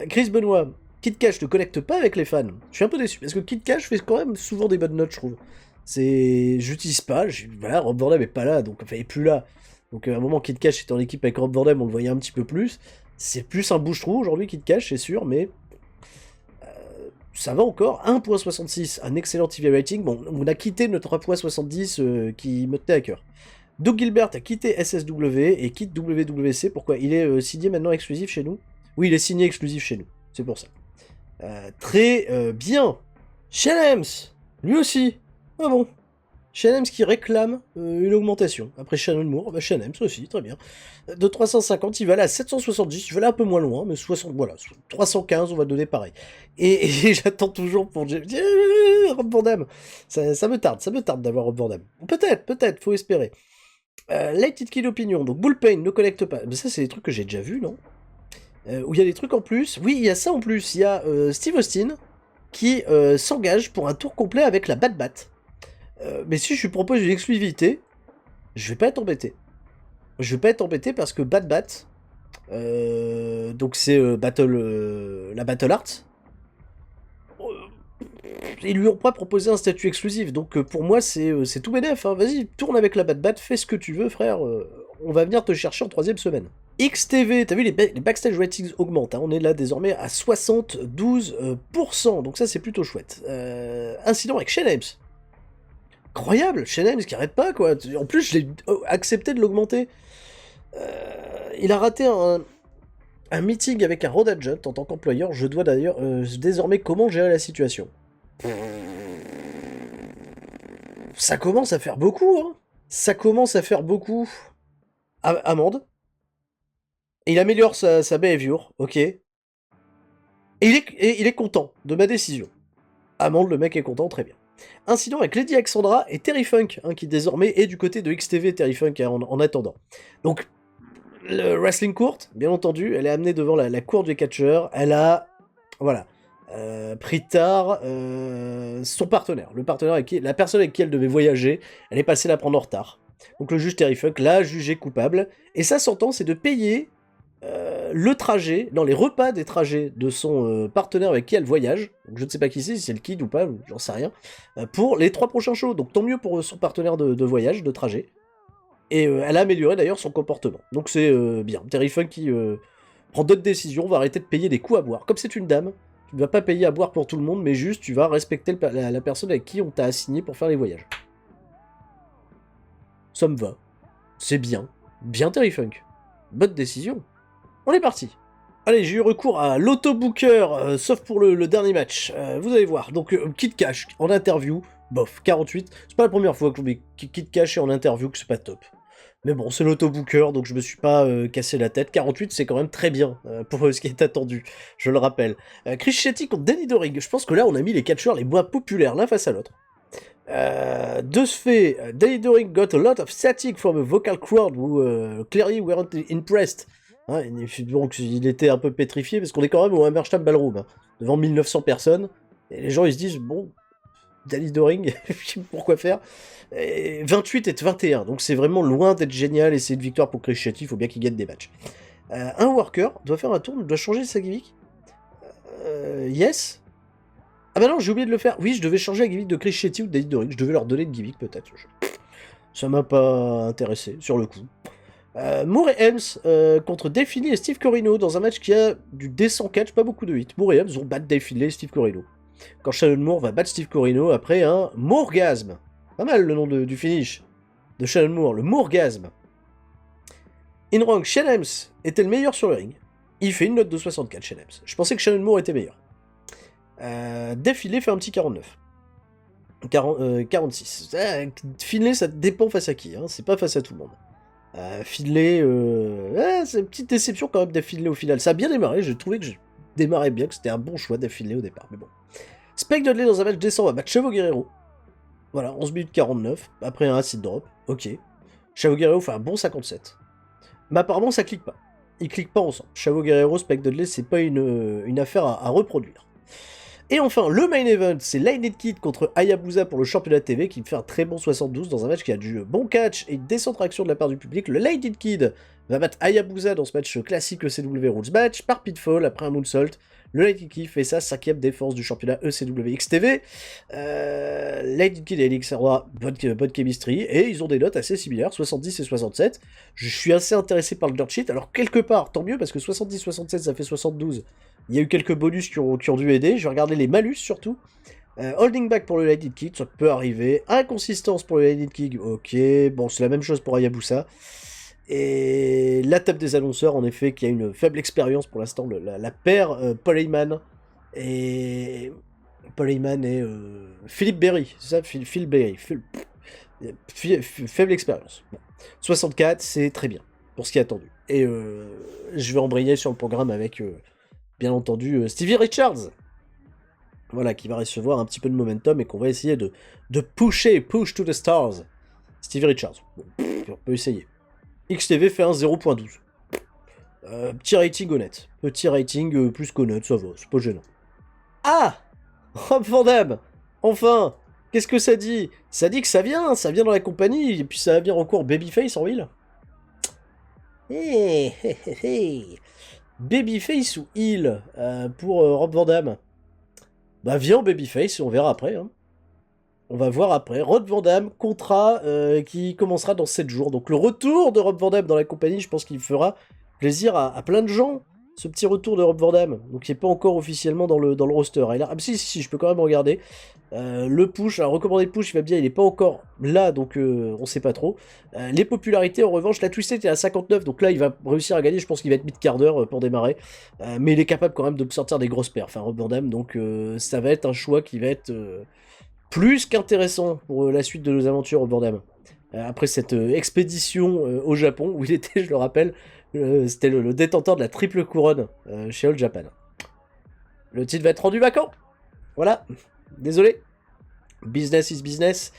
Chris Benoit, Kid Cash ne connecte pas avec les fans. Je suis un peu déçu, parce que Kid Cash fait quand même souvent des bonnes notes, je trouve. J'utilise pas, voilà, Rob Van Dam est pas là, donc enfin, il est plus là. Donc à un moment, Kid Cash était en équipe avec Rob Van Dam, on le voyait un petit peu plus. C'est plus un bouche-trou aujourd'hui, Kid Cash, c'est sûr, mais ça va encore. 1.66, un excellent TV rating. Bon, on a quitté notre 3.70 qui me tenait à cœur. Doug Gilbert a quitté SSW et quitte WWC. Pourquoi? Il est signé maintenant exclusif chez nous? Oui, il est signé exclusif chez nous, c'est pour ça. Très bien. Shane lui aussi. Ah bon. Shane qui réclame une augmentation. Après Shannon Moore, Shane aussi, très bien. De 350, il va aller à 770, il va aller un peu moins loin, mais 60, voilà, 315, on va donner pareil. Et j'attends toujours pour Rob Van Dam. Ça me tarde d'avoir Rob Van Dam. Peut-être, faut espérer. Lighted Kid Opinion, donc Bullpain ne connecte pas. Mais ça, c'est des trucs que j'ai déjà vus, non? Où il y a des trucs en plus. Oui, il y a ça en plus. Il y a Steve Austin qui s'engage pour un tour complet avec la Bad Bat. Mais si je lui propose une exclusivité, je vais pas être embêté. Je vais pas être embêté parce que Bad Bat, donc c'est la Battle Art, ils lui ont pas proposé un statut exclusif, donc pour moi c'est tout bénef, hein. Vas-y, tourne avec la Bad Bat, fais ce que tu veux frère, on va venir te chercher en 3ème semaine. XTV, t'as vu les backstage ratings augmentent, hein. On est là désormmais à 72%, donc ça c'est plutôt chouette. Incident avec Shane Helms. Incroyable, Shane Helms qui arrête pas quoi. En plus, je l'ai accepté de l'augmenter. Il a raté un meeting avec un road agent en tant qu'employeur. Je dois d'ailleurs désormais comment gérer la situation. Ça commence à faire beaucoup, hein. Ça commence à faire beaucoup. Amende. Et il améliore sa behavior, ok. Et il est content de ma décision. Amende, le mec est content, très bien. Incident avec Lady Alexandra et Terry Funk, hein, qui désormais est du côté de XTV Terry Funk hein, en attendant. Donc, le wrestling court, bien entendu, elle est amenée devant la cour des catcheurs, elle a, voilà, pris tard son partenaire, la personne avec qui elle devait voyager, elle est passée la prendre en retard. Donc le juge Terry Funk l'a jugé coupable, et sa sentence c'est de payer le trajet, dans les repas des trajets de son partenaire avec qui elle voyage, donc je ne sais pas qui c'est, si c'est le kid ou pas, j'en sais rien, pour les 3 prochains shows, donc tant mieux pour son partenaire de voyage, de trajet. Et elle a amélioré d'ailleurs son comportement. Donc c'est bien. Terry Funk qui prend d'autres décisions, va arrêter de payer des coups à boire. Comme c'est une dame, tu ne vas pas payer à boire pour tout le monde, mais juste tu vas respecter la personne avec qui on t'a assigné pour faire les voyages. Ça me va. C'est bien. Bien Terry Funk. Bonne décision. On est parti. Allez, j'ai eu recours à l'autobooker, sauf pour le dernier match. Vous allez voir. Donc, Kid Cash en interview, bof, 48. C'est pas la première fois que je mets Kid Cash en interview que c'est pas top. Mais bon, c'est l'autobooker, donc je me suis pas cassé la tête. 48, c'est quand même très bien pour ce qui est attendu, je le rappelle. Chris Shetty contre Danny Doring. Je pense que là, on a mis les catcheurs les moins populaires l'un face à l'autre. De ce fait, Danny Doring got a lot of static from a vocal crowd who clearly weren't impressed. Hein, donc il était un peu pétrifié parce qu'on est quand même au Hammerstein Ballroom, hein, devant 1900 personnes. Et les gens ils se disent, bon, Danny Doring, pourquoi faire et 28 et 21, donc c'est vraiment loin d'être génial et c'est une victoire pour Chris Shetty, il faut bien qu'il gagne des matchs. Un worker doit faire un tour, doit changer sa gimmick. Yes. Ah bah non, j'ai oublié de le faire. Oui, je devais changer la gimmick de Chris Shetty ou de Danny Doring, je devais leur donner une gimmick peut-être. Ça m'a pas intéressé, sur le coup. Moore et Helms contre Dave Finlay et Steve Corino dans un match qui a du décent catch, pas beaucoup de hits. Moore et Helms vont battre Dave Finlay et Steve Corino. Quand Shannon Moore va battre Steve Corino après un Moorgasme. Pas mal le nom du finish de Shannon Moore, le Moorgasme. In-Rank, Shane Helms était le meilleur sur le ring. Il fait une note de 64, Shane Helms. Je pensais que Shannon Moore était meilleur. Dave Finlay fait un petit 49. 46. Finlay, ça dépend face à qui, hein. C'est pas face à tout le monde. Finlay, c'est une petite déception quand même Dave Finlay au final. Ça a bien démarré, j'ai trouvé que je démarrais bien, que c'était un bon choix Dave Finlay au départ, mais bon. Spike Dudley dans un match décent va battre Chavo Guerrero. Voilà, 11 minutes 49, après un acid drop, ok. Chavo Guerrero fait un bon 57. Mais apparemment ça clique pas. Ils cliquent pas ensemble. Chavo Guerrero, Spike Dudley, c'est pas une affaire à reproduire. Et enfin, le main event, c'est Lightning Kid contre Hayabusa pour le championnat TV, qui me fait un très bon 72 dans un match qui a du bon catch et une décente réaction de la part du public. Le Lightning Kid va battre Hayabusa dans ce match classique ECW Rules match par pinfall après un moonsault. Le Lightning Kid fait sa 5e défense du championnat ECW XTV. Lightning Kid et Elixir Roy, bonne chemistry, et ils ont des notes assez similaires, 70 et 67. Je suis assez intéressé par le dirt sheet, alors quelque part, tant mieux, parce que 70-67, ça fait 72. Il y a eu quelques bonus qui ont dû aider. Je vais regarder les malus surtout. Holding back pour le Lightning Kid, ça peut arriver. Inconsistance pour le Lightning Kid, ok. Bon, c'est la même chose pour Hayabusa. Et la table des annonceurs, en effet, qui a une faible expérience pour l'instant. La paire Paul Heyman et Philippe Berry. C'est ça, Phil Berry. Faible expérience. Bon. 64, c'est très bien pour ce qui est attendu. Et je vais embrayer sur le programme avec... bien entendu, Stevie Richards, voilà, qui va recevoir un petit peu de momentum et qu'on va essayer de push to the stars. Stevie Richards, bon, on peut essayer. XTV fait un 0.12. Petit rating honnête. Petit rating plus qu'honnête, ça va, c'est pas gênant. Ah, Rob Van Dam, enfin, qu'est-ce que ça dit? Ça dit que ça vient dans la compagnie, et puis ça va venir encore Babyface en ville. Babyface ou Heel pour Rob Van Dam? Bah viens en Babyface et on verra après. Hein. On va voir après. Rob Van Dam, contrat qui commencera dans 7 jours. Donc le retour de Rob Van Dam dans la compagnie, je pense qu'il fera plaisir à plein de gens. ce petit retour de Rob Van Dam, donc qui est pas encore officiellement dans le roster. Et là, ah, si, je peux quand même regarder. Le push, alors recommandé push, il va me dire, il est pas encore là, donc on sait pas trop. Les popularités, en revanche, la Twisted est à 59, donc là, il va réussir à gagner, je pense qu'il va être mid-quart d'heure pour démarrer. Mais il est capable quand même de sortir des grosses perfs, Rob Van Dam, donc ça va être un choix qui va être plus qu'intéressant pour la suite de nos aventures, Rob Van Dam. Après cette expédition au Japon, où il était, je le rappelle, c'était le détenteur de la triple couronne chez All Japan. Le titre va être rendu vacant. Voilà. Désolé. Business is business.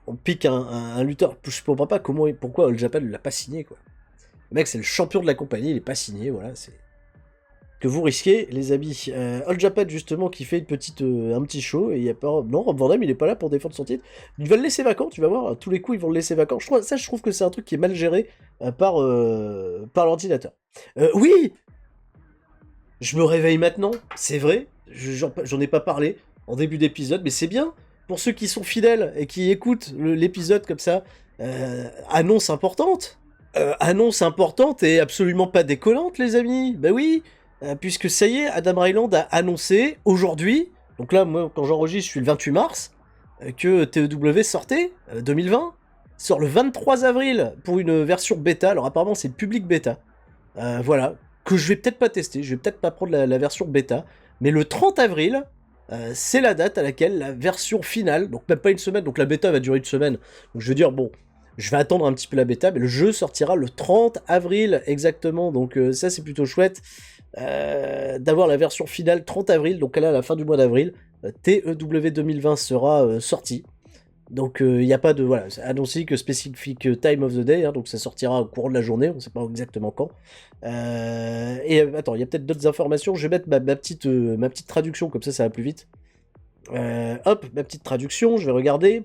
On pique un lutteur. Je comprends pas pourquoi All Japan ne l'a pas signé, quoi. Le mec, c'est le champion de la compagnie, il est pas signé, voilà. C'est que vous risquez, les amis. All Japan, justement, qui fait un petit show, et il y a pas... Non, Rob Van Dam, il est pas là pour défendre son titre. Il va le laisser vacant, tu vas voir, à tous les coups, ils vont le laisser vacant. Je trouve que c'est un truc qui est mal géré par l'ordinateur. Oui, je me réveille maintenant, c'est vrai, j'en ai pas parlé en début d'épisode, mais c'est bien, pour ceux qui sont fidèles et qui écoutent l'épisode comme ça, annonce importante. Annonce importante et absolument pas décollante, les amis. Bah oui, puisque ça y est, Adam Ryland a annoncé aujourd'hui, donc là, moi, quand j'enregistre, je suis le 28 mars, que TEW sortait, 2020, sort le 23 avril pour une version bêta. Alors apparemment, c'est le public bêta. Voilà, que je vais peut-être pas tester, je vais peut-être pas prendre la version bêta, mais le 30 avril, c'est la date à laquelle la version finale, donc même pas une semaine, donc la bêta va durer une semaine, donc je veux dire, bon, je vais attendre un petit peu la bêta, mais le jeu sortira le 30 avril exactement, donc ça c'est plutôt chouette, d'avoir la version finale 30 avril, donc là à la fin du mois d'avril, TEW 2020 sera sorti. Donc il n'y a pas de... Voilà, c'est annoncé que Specific Time of the Day, hein, donc ça sortira au courant de la journée, on ne sait pas exactement quand. Attends, il y a peut-être d'autres informations, je vais mettre ma petite traduction, comme ça va plus vite. Hop, ma petite traduction, je vais regarder.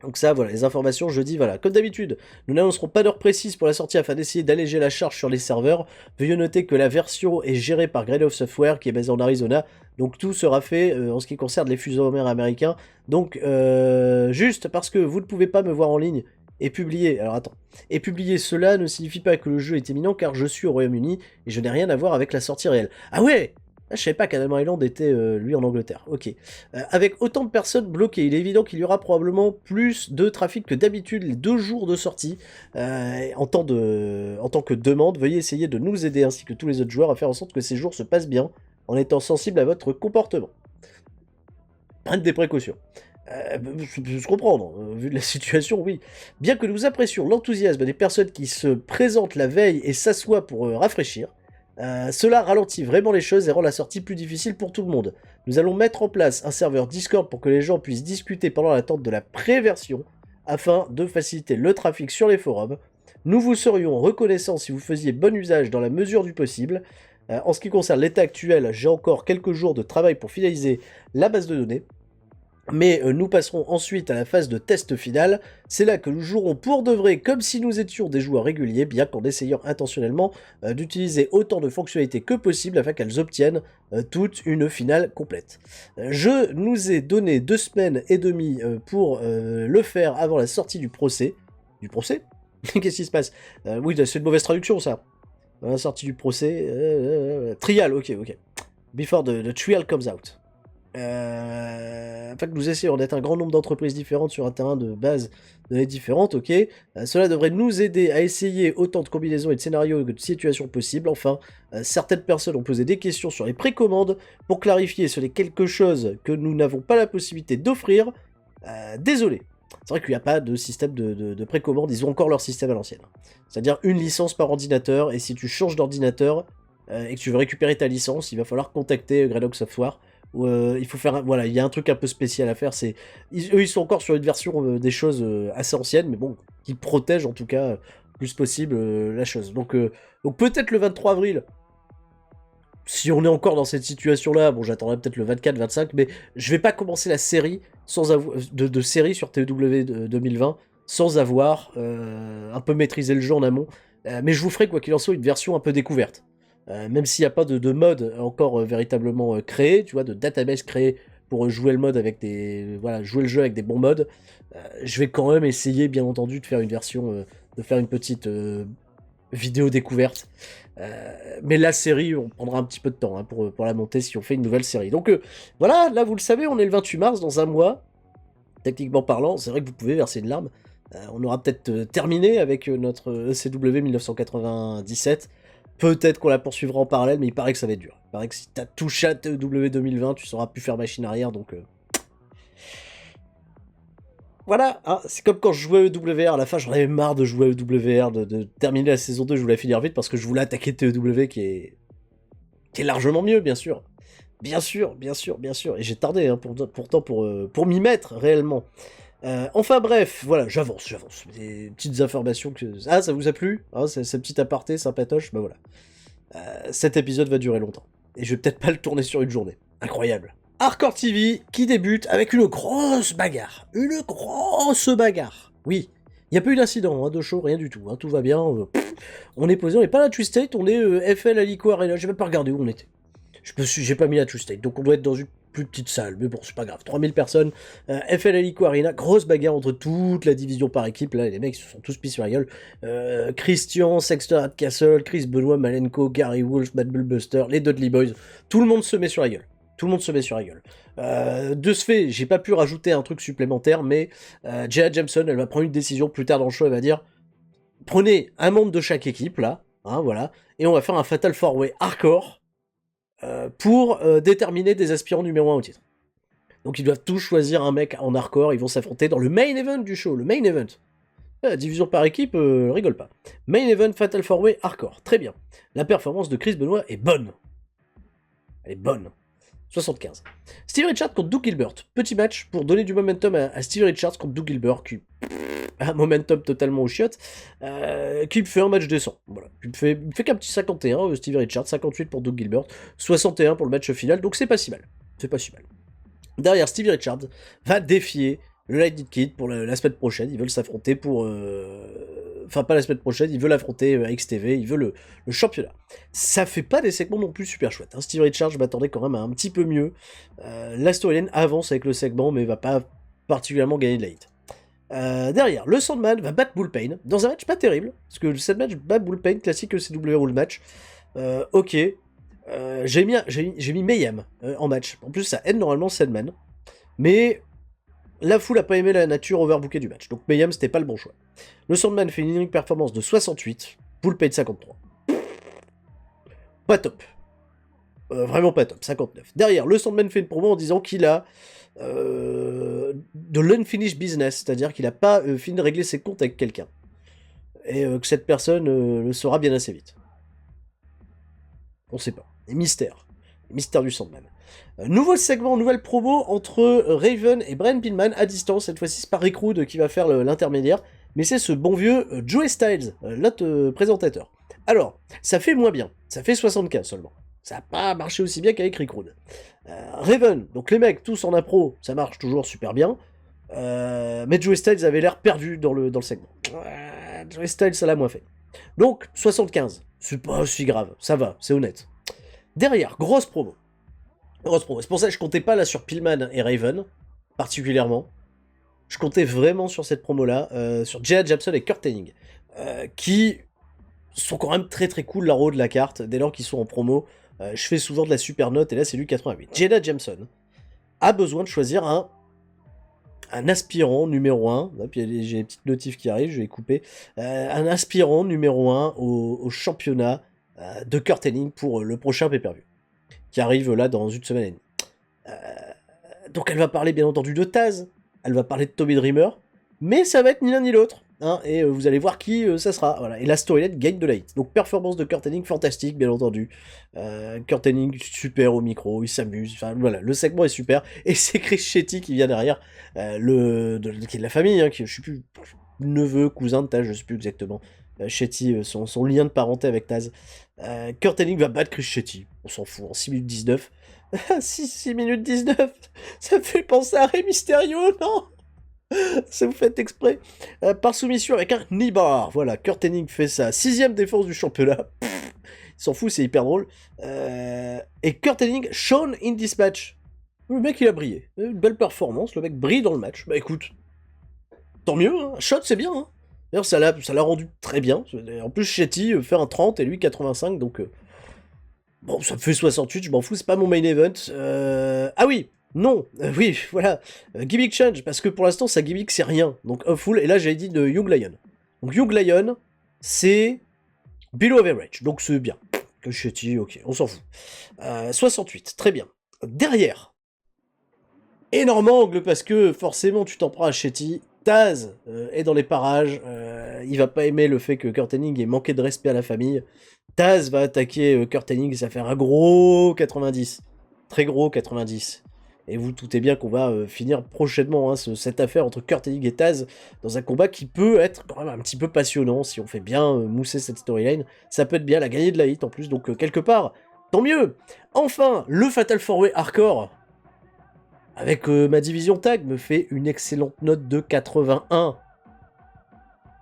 Donc ça, voilà, les informations, je dis, voilà, comme d'habitude, nous n'annoncerons pas d'heure précise pour la sortie afin d'essayer d'alléger la charge sur les serveurs. Veuillez noter que la version est gérée par Grade of Software, qui est basée en Arizona, donc tout sera fait en ce qui concerne les fuseaux horaires américains. Donc, juste parce que vous ne pouvez pas me voir en ligne et publier, alors attends, et publier cela ne signifie pas que le jeu est imminent, car je suis au Royaume-Uni et je n'ai rien à voir avec la sortie réelle. Ah ouais! Ah, je savais pas qu'Adam Island était, lui, en Angleterre. Ok. Avec autant de personnes bloquées, il est évident qu'il y aura probablement plus de trafic que d'habitude les 2 jours de sortie. En tant que demande, veuillez essayer de nous aider, ainsi que tous les autres joueurs, à faire en sorte que ces jours se passent bien, en étant sensible à votre comportement. Prenez des précautions. Je comprends, vu de la situation, oui. Bien que nous apprécions l'enthousiasme des personnes qui se présentent la veille et s'assoient pour rafraîchir, cela ralentit vraiment les choses et rend la sortie plus difficile pour tout le monde. Nous allons mettre en place un serveur Discord pour que les gens puissent discuter pendant l'attente de la pré-version, afin de faciliter le trafic sur les forums. Nous vous serions reconnaissants si vous faisiez bon usage dans la mesure du possible. En ce qui concerne l'état actuel, j'ai encore quelques jours de travail pour finaliser la base de données. Mais nous passerons ensuite à la phase de test final, c'est là que nous jouerons pour de vrai comme si nous étions des joueurs réguliers, bien qu'en essayant intentionnellement d'utiliser autant de fonctionnalités que possible afin qu'elles obtiennent toute une finale complète. Je nous ai donné 2 semaines et demie pour le faire avant la sortie du procès. Du procès? Qu'est-ce qui se passe? Oui, c'est une mauvaise traduction ça. La sortie du procès... trial, ok. Before the trial comes out. Afin que nous essayions d'être un grand nombre d'entreprises différentes sur un terrain de base de données différentes, ok. Cela devrait nous aider à essayer autant de combinaisons et de scénarios que de situations possibles. Enfin, certaines personnes ont posé des questions sur les précommandes. Pour clarifier, ce n'est quelque chose que nous n'avons pas la possibilité d'offrir. Désolé. C'est vrai qu'il n'y a pas de système de précommande, ils ont encore leur système à l'ancienne. C'est-à-dire une licence par ordinateur, et si tu changes d'ordinateur et que tu veux récupérer ta licence, il va falloir contacter Greylock Software. Il faut faire, voilà, il y a un truc un peu spécial à faire. Eux, ils sont encore sur une version des choses assez anciennes, mais bon, qui protège en tout cas le plus possible la chose. Donc peut-être le 23 avril, si on est encore dans cette situation-là, bon, j'attendrai peut-être le 24, 25, mais je vais pas commencer la série sans avoir de série sur TEW 2020 sans avoir un peu maîtrisé le jeu en amont. Mais je vous ferai quoi qu'il en soit une version un peu découverte. Même s'il n'y a pas de mode encore véritablement créé, tu vois, de database créé pour jouer le mode avec jouer le jeu avec des bons modes, je vais quand même essayer, bien entendu, de faire une version, de faire une petite vidéo découverte. Mais la série, on prendra un petit peu de temps hein, pour la monter si on fait une nouvelle série. Donc voilà, là vous le savez, on est le 28 mars, dans un mois. Techniquement parlant, c'est vrai que vous pouvez verser une larme. On aura peut-être terminé avec notre ECW 1997. Peut-être qu'on la poursuivra en parallèle, mais il paraît que ça va être dur. Il paraît que si t'as tout chat EW 2020, tu sauras plus faire machine arrière, donc... Voilà, hein, c'est comme quand je jouais à EWR, à la fin j'en avais marre de jouer à EWR, de terminer la saison 2, je voulais finir vite parce que je voulais attaquer TEW qui est largement mieux, bien sûr. Bien sûr, bien sûr, bien sûr. Et j'ai tardé, hein, pourtant, pour m'y mettre, réellement. Enfin bref, voilà, j'avance. Des petites informations que... Ah, ça vous a plu hein, ce petit aparté sympatoche, bah voilà. Cet épisode va durer longtemps. Et je vais peut-être pas le tourner sur une journée. Incroyable. Hardcore TV qui débute avec une grosse bagarre. Une grosse bagarre. Oui, il n'y a pas eu d'incident, hein, de show, rien du tout. Hein, tout va bien. On est posé, on n'est pas à la Twisted, on est FL Alico Arena. J'ai même pas regardé où on était. J'ai pas mis la Twisted, donc on doit être dans une plus petite salle, mais bon, c'est pas grave. 3000 personnes, FL Alico Arena, grosse bagarre entre toute la division par équipe. Là, les mecs se sont tous pis sur la gueule. Christian, Sexter Castle, Chris Benoit, Malenko, Gary Wolf, Mad Bullbuster, les Dudley Boys, tout le monde se met sur la gueule. Tout le monde se met sur la gueule. De ce fait, j'ai pas pu rajouter un truc supplémentaire, mais Jaya Jameson, elle va prendre une décision plus tard dans le show, elle va dire prenez un membre de chaque équipe, là, hein, voilà, et on va faire un Fatal 4-Way hardcore pour déterminer des aspirants numéro 1 au titre. Donc ils doivent tous choisir un mec en hardcore, ils vont s'affronter dans le main event du show, le main event. La division par équipe, rigole pas. Main event Fatal 4-Way hardcore, très bien. La performance de Chris Benoit est bonne. Elle est bonne. 75. Steve Richards contre Doug Gilbert. Petit match pour donner du momentum à Steve Richards contre Doug Gilbert, qui a un momentum totalement au chiottes, qui me fait un match décent. Voilà. Il me fait qu'un petit 51, Steve Richards, 58 pour Doug Gilbert, 61 pour le match final, donc c'est pas si mal. C'est pas si mal. Derrière, Steve Richards va défier le Lightning Kid pour la semaine prochaine. Ils veulent s'affronter pour... Enfin, pas la semaine prochaine, ils veulent affronter XTV, ils veulent le championnat. Ça fait pas des segments non plus super chouettes. Hein. Steve Richards, je m'attendais quand même à un petit peu mieux. La storyline avance avec le segment, mais va pas particulièrement gagner de la hit. Derrière, le Sandman va battre Bullpain dans un match pas terrible, parce que cette match bat Bullpain, classique ECW Rule match. Ok. J'ai mis Mayhem en match. En plus, ça aide normalement Sandman. Mais la foule a pas aimé la nature overbookée du match. Donc Mayhem, c'était pas le bon choix. Le Sandman fait une unique performance de 68. Bullpain 53. Pas top. Vraiment pas top. 59. Derrière, le Sandman fait une promo en disant qu'il a de l'unfinished business. C'est-à-dire qu'il a pas fini de régler ses comptes avec quelqu'un. Et que cette personne le saura bien assez vite. On sait pas. Les mystères. Les mystères du Sandman. Nouveau segment, nouvelle promo entre Raven et Brian Pillman à distance. Cette fois-ci, c'est pas Rick Rude qui va faire l'intermédiaire, mais c'est ce bon vieux Joey Styles, l'autre présentateur. Alors, ça fait moins bien. Ça fait 75 seulement. Ça n'a pas marché aussi bien qu'avec Rick Rude. Raven, donc les mecs tous en impro, ça marche toujours super bien. Mais Joey Styles avait l'air perdu dans le segment. Joey Styles, ça l'a moins fait. Donc, 75. C'est pas aussi grave. Ça va, c'est honnête. Derrière, grosse promo. Grosse promo. C'est pour ça que je comptais pas là sur Pillman et Raven, particulièrement. Je comptais vraiment sur cette promo-là, sur Jaya Jameson et Kurt Hennig, qui sont quand même très très cool la haut de la carte, dès lors qu'ils sont en promo. Je fais souvent de la super note, et là c'est lui 88. Jaya Jameson a besoin de choisir un aspirant numéro 1, puis j'ai des petites notifs qui arrivent, je vais couper, un aspirant numéro 1 au championnat de Kurt Hennig pour le prochain pay-per-view, qui arrive là dans une semaine et demie. Donc elle va parler bien entendu de Taz, elle va parler de Tommy Dreamer, mais ça va être ni l'un ni l'autre, hein, et vous allez voir qui ça sera. Voilà. Et la storyline gagne de la hit. Donc performance de Kurt Hennig fantastique, bien entendu. Kurt Hennig super au micro, il s'amuse, enfin voilà, le segment est super, et c'est Chris Shetty qui vient derrière, qui est de la famille, hein, qui je sais plus, neveu, cousin de Taz, je sais plus exactement. Shetty, son lien de parenté avec Taz. Kurt Hennig va battre Chris Shetty, on s'en fout, en 6 minutes 19. 6 minutes 19, ça me fait penser à Rey Mysterio, non? Ça vous fait exprès. Par soumission avec un knee bar. Voilà, Kurt Hennig fait sa 6ème défense du championnat. Il s'en fout, c'est hyper drôle. Et Kurt Hennig, shone in this match. Le mec, il a brillé. Une belle performance, le mec brille dans le match. Bah écoute, tant mieux, hein. Shot, c'est bien, hein. D'ailleurs, ça l'a rendu très bien. En plus, Shetty fait un 30 et lui 85, donc... bon, ça me fait 68, je m'en fous, c'est pas mon main event. Ah oui, non, oui, voilà. Gimmick change, parce que pour l'instant, sa gimmick, c'est rien. Donc, full, et là, j'avais dit de Young Lion. Donc, Young Lion, c'est below average, donc c'est bien. Que Shetty, ok, on s'en fout. 68, très bien. Derrière, énorme angle, parce que forcément, tu t'en prends à Shetty. Taz est dans les parages, il va pas aimer le fait que Kurt Hennig ait manqué de respect à la famille. Taz va attaquer Kurt Hennig, ça va faire un gros 90. Très gros 90. Et vous doutez bien qu'on va finir prochainement hein, cette affaire entre Kurt Hennig et Taz dans un combat qui peut être quand même un petit peu passionnant si on fait bien mousser cette storyline. Ça peut être bien, la gagner de la hit en plus, donc quelque part, tant mieux. Enfin, le Fatal 4-Way Hardcore avec ma division tag me fait une excellente note de 81.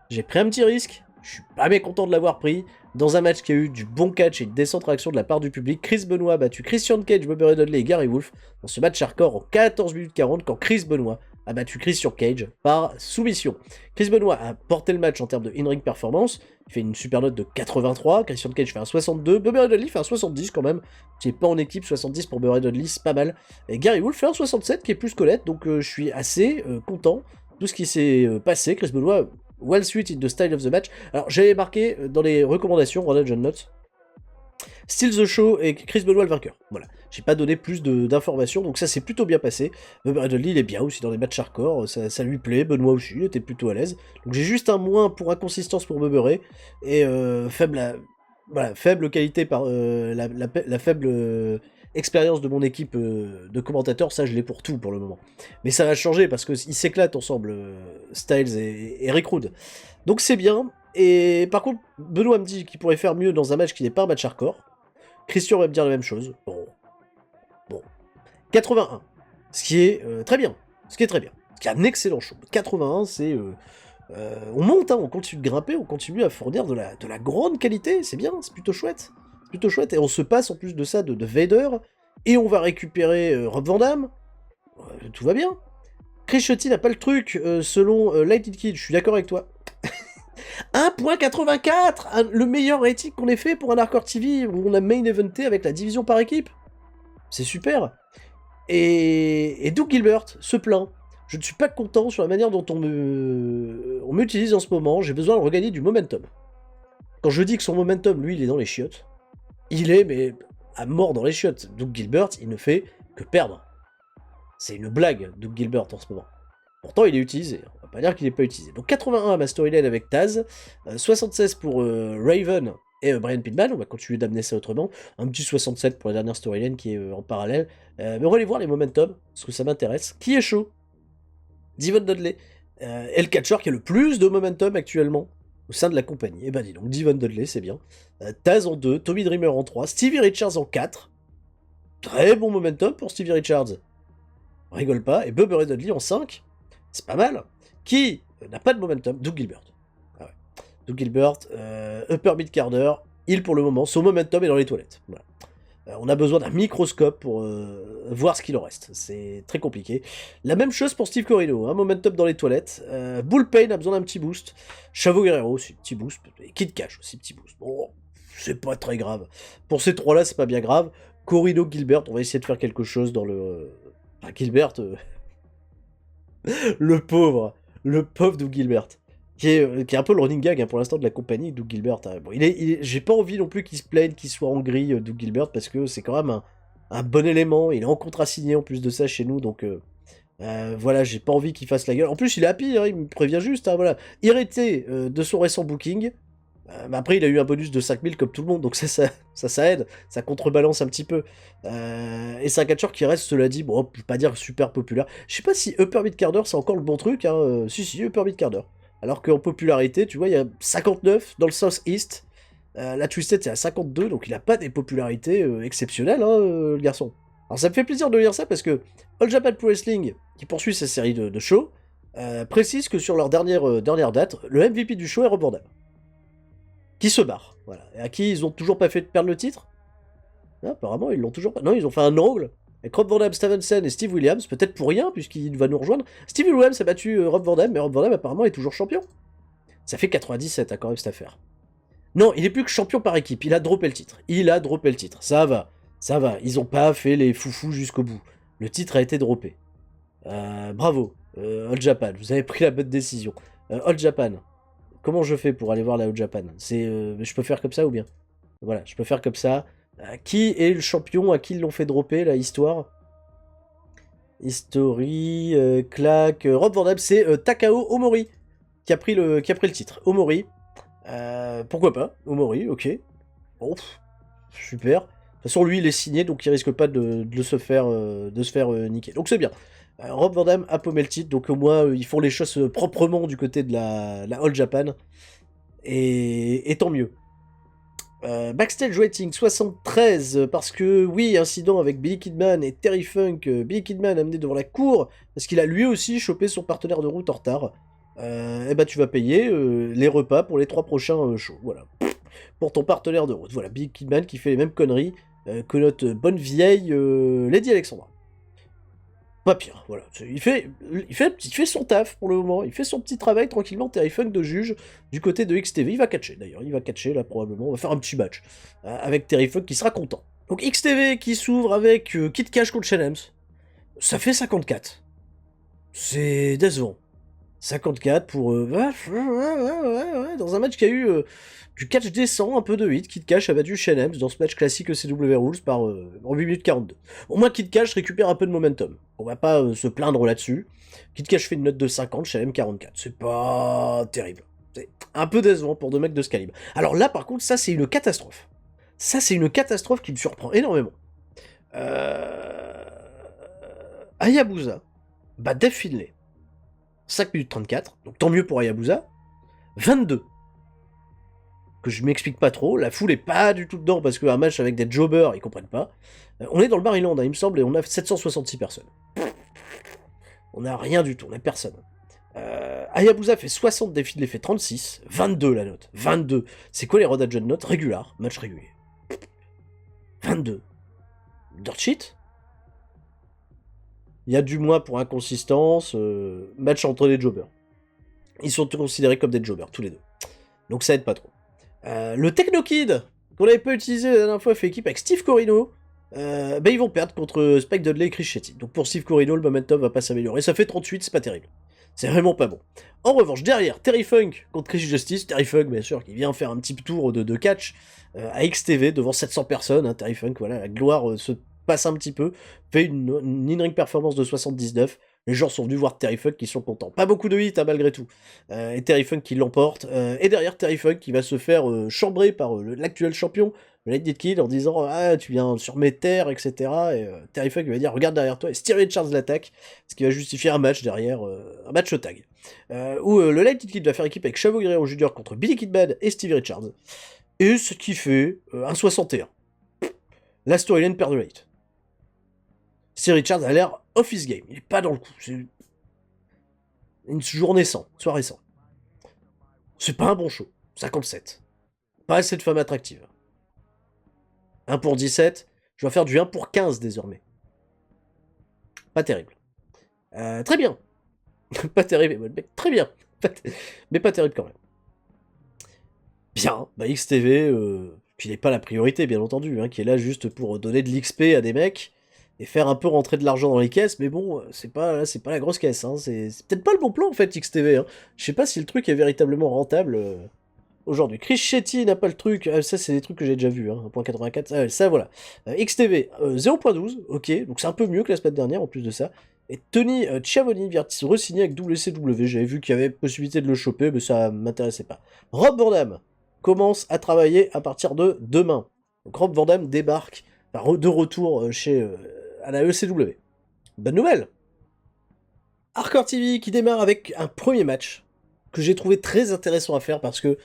J'ai pris un petit risque, je suis pas mécontent de l'avoir pris. Dans un match qui a eu du bon catch et une décente réaction de la part du public, Chris Benoit a battu Christian Cage, Bubba Ray Dudley et Gary Wolf dans ce match hardcore en 14 minutes 40 quand Chris Benoit a battu Christian Cage par soumission. Chris Benoit a porté le match en termes de in-ring performance, il fait une super note de 83, Christian Cage fait un 62, Bubba Ray Dudley fait un 70 quand même, qui est pas en équipe, 70 pour Bubba Ray Dudley, c'est pas mal, et Gary Wolf fait un 67 qui est plus Colette, donc je suis assez content de tout ce qui s'est passé. Chris Benoit well suited in the style of the match. Alors j'avais marqué dans les recommandations, Ronald John Notes, Still the Show et Chris Benoit le vainqueur. Voilà, j'ai pas donné plus d'informations, donc ça s'est plutôt bien passé. Bubba Dudley il est bien aussi dans les matchs hardcore, ça lui plaît, Benoit aussi, il était plutôt à l'aise. Donc j'ai juste un moins pour inconsistance pour Bubba Ray, et faible qualité par la faible expérience de mon équipe de commentateurs, ça je l'ai pour tout pour le moment. Mais ça va changer parce qu'ils s'éclatent ensemble, Styles et Rick Rude. Donc c'est bien. Et par contre, Benoît me dit qu'il pourrait faire mieux dans un match qui n'est pas un match hardcore. Christian va me dire la même chose. Bon. 81. Ce qui est très bien. Ce qui est très bien. Ce qui est un excellent show. 81, c'est... on monte, hein, on continue de grimper, on continue à fournir de la grande qualité. C'est bien, c'est plutôt chouette. Plutôt chouette, et on se passe en plus de ça de Vader, et on va récupérer Rob Van Dam, tout va bien. Chris Shetty n'a pas le truc, selon Lighted Kid, je suis d'accord avec toi. 1.84, le meilleur rating qu'on ait fait pour un Hardcore TV, où on a main eventé avec la division par équipe. C'est super. Et Doug Gilbert se plaint. Je ne suis pas content sur la manière dont on m'utilise en ce moment, j'ai besoin de regagner du momentum. Quand je dis que son momentum, lui, il est dans les chiottes, il est, mais à mort dans les chiottes. Doug Gilbert, il ne fait que perdre. C'est une blague, Doug Gilbert, en ce moment. Pourtant, il est utilisé. On va pas dire qu'il n'est pas utilisé. Donc 81 à ma storyline avec Taz, 76 pour Raven et Brian Pillman. On va continuer d'amener ça autrement. Un petit 67 pour la dernière storyline qui est en parallèle. Mais on va aller voir les momentum, parce que ça m'intéresse. Qui est chaud? Devon Dudley. Et le catcheur qui a le plus de momentum actuellement au sein de la compagnie. Et ben dis donc, Devon Dudley, c'est bien. Taz en 2, Tommy Dreamer en 3, Stevie Richards en 4. Très bon momentum pour Stevie Richards. On rigole pas. Et Bubba Ray Dudley en 5. C'est pas mal. Qui n'a pas de momentum? Doug Gilbert. Ah ouais. Doug Gilbert, upper mid carder, il pour le moment, son momentum est dans les toilettes. Voilà. On a besoin d'un microscope pour voir ce qu'il en reste. C'est très compliqué. La même chose pour Steve Corino, hein, momentum dans les toilettes. Bullpain a besoin d'un petit boost. Chavo Guerrero aussi, petit boost. Et Kid Cash aussi, petit boost. Bon, c'est pas très grave. Pour ces trois-là, c'est pas bien grave. Corino, Gilbert, on va essayer de faire quelque chose dans le... Gilbert... le pauvre Doug Gilbert. Qui est un peu le running gag hein, pour l'instant de la compagnie, Doug Gilbert. Hein. Bon, j'ai pas envie non plus qu'il se plaigne, qu'il soit en grille, Doug Gilbert, parce que c'est quand même un bon élément. Il est en contrat signé en plus de ça chez nous, donc voilà, j'ai pas envie qu'il fasse la gueule. En plus, il est happy, hein, il me prévient juste, hein, voilà. Irrité de son récent booking. Mais après, il a eu un bonus de 5000 comme tout le monde, donc ça aide, ça contrebalance un petit peu. Et c'est un catcheur qui reste, cela dit, bon, je vais pas dire super populaire. Je sais pas si Upper Mid Carder, c'est encore le bon truc, hein. Si, Upper Mid Carder. Alors qu'en popularité, tu vois, il y a 59 dans le South-East. La Twisted, c'est à 52, donc il a pas des popularités exceptionnelles, hein, le garçon. Alors ça me fait plaisir de lire ça, parce que All Japan Pro Wrestling, qui poursuit sa série de shows, précise que sur leur dernière date, le MVP du show est Rob Van Dam. Qui se barre, voilà. Et à qui ils ont toujours pas fait perdre le titre? Apparemment, ils l'ont toujours pas. Non, ils ont fait un angle avec Rob Van Dam, Stevenson et Steve Williams, peut-être pour rien, puisqu'il va nous rejoindre. Steve Williams a battu Rob Van Dam, mais Rob Van Dam apparemment est toujours champion. Ça fait 97 quand même cette affaire. Non, il est plus que champion par équipe, il a droppé le titre. Il a droppé le titre, ça va. Ça va, ils ont pas fait les foufous jusqu'au bout. Le titre a été droppé. Bravo, All Japan, vous avez pris la bonne décision. All Japan, comment je fais pour aller voir la All Japan? Je peux faire comme ça ou bien? Voilà, je peux faire comme ça. Qui est le champion? À qui ils l'ont fait dropper, la histoire? History, claque... Rob Van Dam, c'est Takao Omori qui a pris le titre. Omori. Pourquoi pas? Omori, ok. Bon, super. De toute façon, lui, il est signé, donc il risque pas de se faire niquer. Donc c'est bien. Rob Van Dam a paumé le titre, donc au moins, ils font les choses proprement du côté de la All Japan. Et tant mieux. Backstage rating 73, parce que oui, incident avec Billy Kidman et Terry Funk. Billy Kidman amené devant la cour, parce qu'il a lui aussi chopé son partenaire de route en retard. Et bah tu vas payer les repas pour les 3 prochains shows, voilà. Pour ton partenaire de route. Voilà, Billy Kidman qui fait les mêmes conneries que notre bonne vieille Lady Alexandra. Pas pire, voilà. Il fait son taf pour le moment, il fait son petit travail tranquillement, Terry Funk de juge du côté de XTV. Il va catcher d'ailleurs, il va catcher là probablement, on va faire un petit match avec Terry Funk qui sera content. Donc XTV qui s'ouvre avec Kid Cash contre Shane ça fait 54. C'est décevant. 54 pour... dans un match qui a eu du catch décent, un peu de hit. Kid Cash a battu Shane dans ce match classique ECW Rules en 8 minutes 42. Au moins Kid Cash récupère un peu de momentum. On va pas se plaindre là-dessus. Kid Cash fait une note de 50, Shane 44. C'est pas terrible. C'est un peu décevant pour 2 mecs de ce calibre. Alors là, par contre, ça c'est une catastrophe. Ça c'est une catastrophe qui me surprend énormément. Hayabusa bat Dave Finlay. 5 minutes 34, donc tant mieux pour Hayabusa. 22. Que je m'explique pas trop, la foule est pas du tout dedans parce qu'un match avec des jobbers, ils comprennent pas. On est dans le Maryland, hein, il me semble, et on a 766 personnes. On a rien du tout, on a personne. Hayabusa fait 60, Finlay fait 36, 22 la note. 22. C'est quoi les Road Agent notes? Régular, match régulier. 22. Dirt sheet? Il y a du moins pour inconsistance, match entre les jobbers. Ils sont considérés comme des jobbers, tous les deux. Donc ça aide pas trop. Le Techno Kid, qu'on n'avait pas utilisé la dernière fois, fait équipe avec Steve Corino. Ils vont perdre contre Spike Dudley et Chris Shetty. Donc pour Steve Corino, le momentum va pas s'améliorer. Ça fait 38, c'est pas terrible. C'est vraiment pas bon. En revanche, derrière, Terry Funk contre Chris Justice. Terry Funk, bien sûr, qui vient faire un petit tour de catch à XTV devant 700 personnes. Hein, Terry Funk, voilà, la gloire se passe un petit peu, fait une in-ring performance de 79. Les gens sont venus voir Terry Funk qui sont contents. Pas beaucoup de hits, hein, malgré tout. Et Terry Funk qui l'emporte. Et derrière, Terry Funk qui va se faire chambrer par l'actuel champion, le Lightning Kid, en disant ah, tu viens sur mes terres, etc. Et Terry Funk va dire regarde derrière toi. Et Stevie Richards l'attaque, ce qui va justifier un match derrière, un match au tag. Où le Lightning Kid va faire équipe avec Chavo Guerrero Jr. contre Billy Kidman et Stevie Richards. Et ce qui fait un 61. La storyline perd de late. Stevie Richards a l'air off his game. Il est pas dans le coup. C'est une journée sans, soirée sans. C'est pas un bon show. 57. Pas assez de femmes attractives. 1 pour 17. Je vais faire du 1 pour 15 désormais. Pas terrible. Très bien. Pas terrible, mais très bien. Mais pas terrible quand même. Bien. Bah XTV, qui n'est pas la priorité, bien entendu, hein, qui est là juste pour donner de l'XP à des mecs et faire un peu rentrer de l'argent dans les caisses, mais bon, c'est pas la grosse caisse, hein. C'est peut-être pas le bon plan en fait, XTV. Hein. Je sais pas si le truc est véritablement rentable aujourd'hui. Chris Shetty n'a pas le truc, ça c'est des trucs que j'ai déjà vus, hein. 1.84, ça voilà. XTV, 0.12, ok, donc c'est un peu mieux que la semaine dernière en plus de ça. Et Tony Schiavone vient se re-signer avec WCW, j'avais vu qu'il y avait possibilité de le choper, mais ça m'intéressait pas. Rob Van Dam commence à travailler à partir de demain. Donc Rob Van Dam débarque de retour à la ECW. Bonne nouvelle. Hardcore TV qui démarre avec un premier match que j'ai trouvé très intéressant à faire parce que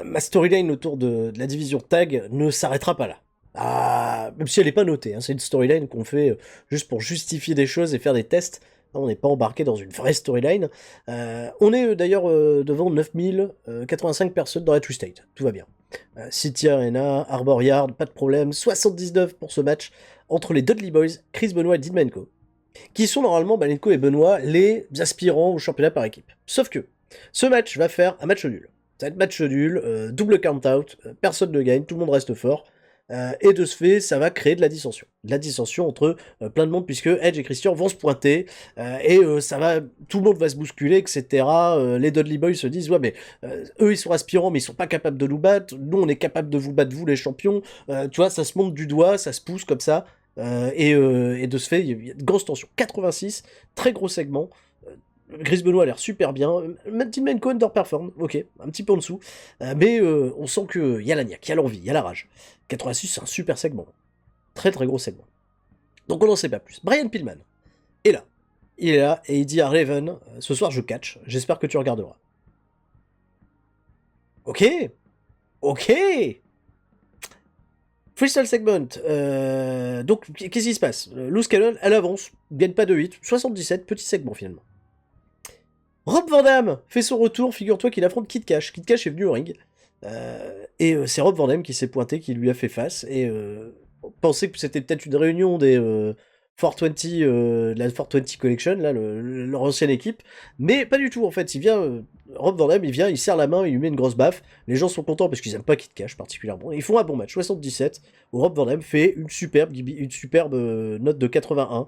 ma storyline autour de la division tag ne s'arrêtera pas là. Même si elle n'est pas notée, hein, c'est une storyline qu'on fait juste pour justifier des choses et faire des tests. On n'est pas embarqué dans une vraie storyline. On est d'ailleurs devant 9085 personnes dans la Tri-State. Tout va bien. City Arena, Arbor Yard, pas de problème. 79 pour ce match entre les Dudley Boys, Chris Benoit et Dean Malenko, qui sont normalement, Malenko et Benoit, les aspirants au championnat par équipe. Sauf que, Ce match va faire un match nul. Ça va être match nul, double count-out, personne ne gagne, tout le monde reste fort. Et de ce fait, ça va créer de la dissension. De la dissension entre plein de monde, puisque Edge et Christian vont se pointer, ça va, tout le monde va se bousculer, etc. Les Dudley Boys se disent, ouais, mais eux, ils sont aspirants, mais ils sont pas capables de nous battre. Nous, on est capable de vous battre, vous, les champions. Tu vois, ça se monte du doigt, ça se pousse comme ça. Et de ce fait, il y a de grosses tensions. 86, très gros segment. Chris Benoit a l'air super bien. Tim Maine Cohen performe, ok, un petit peu en dessous. Mais on sent qu'il y a la niaque, il y a l'envie, il y a la rage. 86, c'est un super segment. Très très gros segment. Donc on n'en sait pas plus. Brian Pillman est là. Il est là et il dit à Raven, ce soir je catch, j'espère que tu regarderas. Ok. Ok. Freestyle segment. Donc qu'est-ce qui se passe? Loose Cannon, elle avance, gagne pas de 8, 77, petit segment finalement. Rob Van Dam fait son retour, figure-toi qu'il affronte Kid Cash. Kid Cash est venu au ring. C'est Rob Van Dam qui s'est pointé, qui lui a fait face. Et on pensait que c'était peut-être une réunion des 420, de la 420 Collection, là, leur ancienne équipe. Mais pas du tout, en fait. Rob Van Dam, il vient, il serre la main, il lui met une grosse baffe. Les gens sont contents parce qu'ils aiment pas Kid Cash particulièrement. Ils font un bon match, 77, où Rob Van Dam fait une superbe note de 81.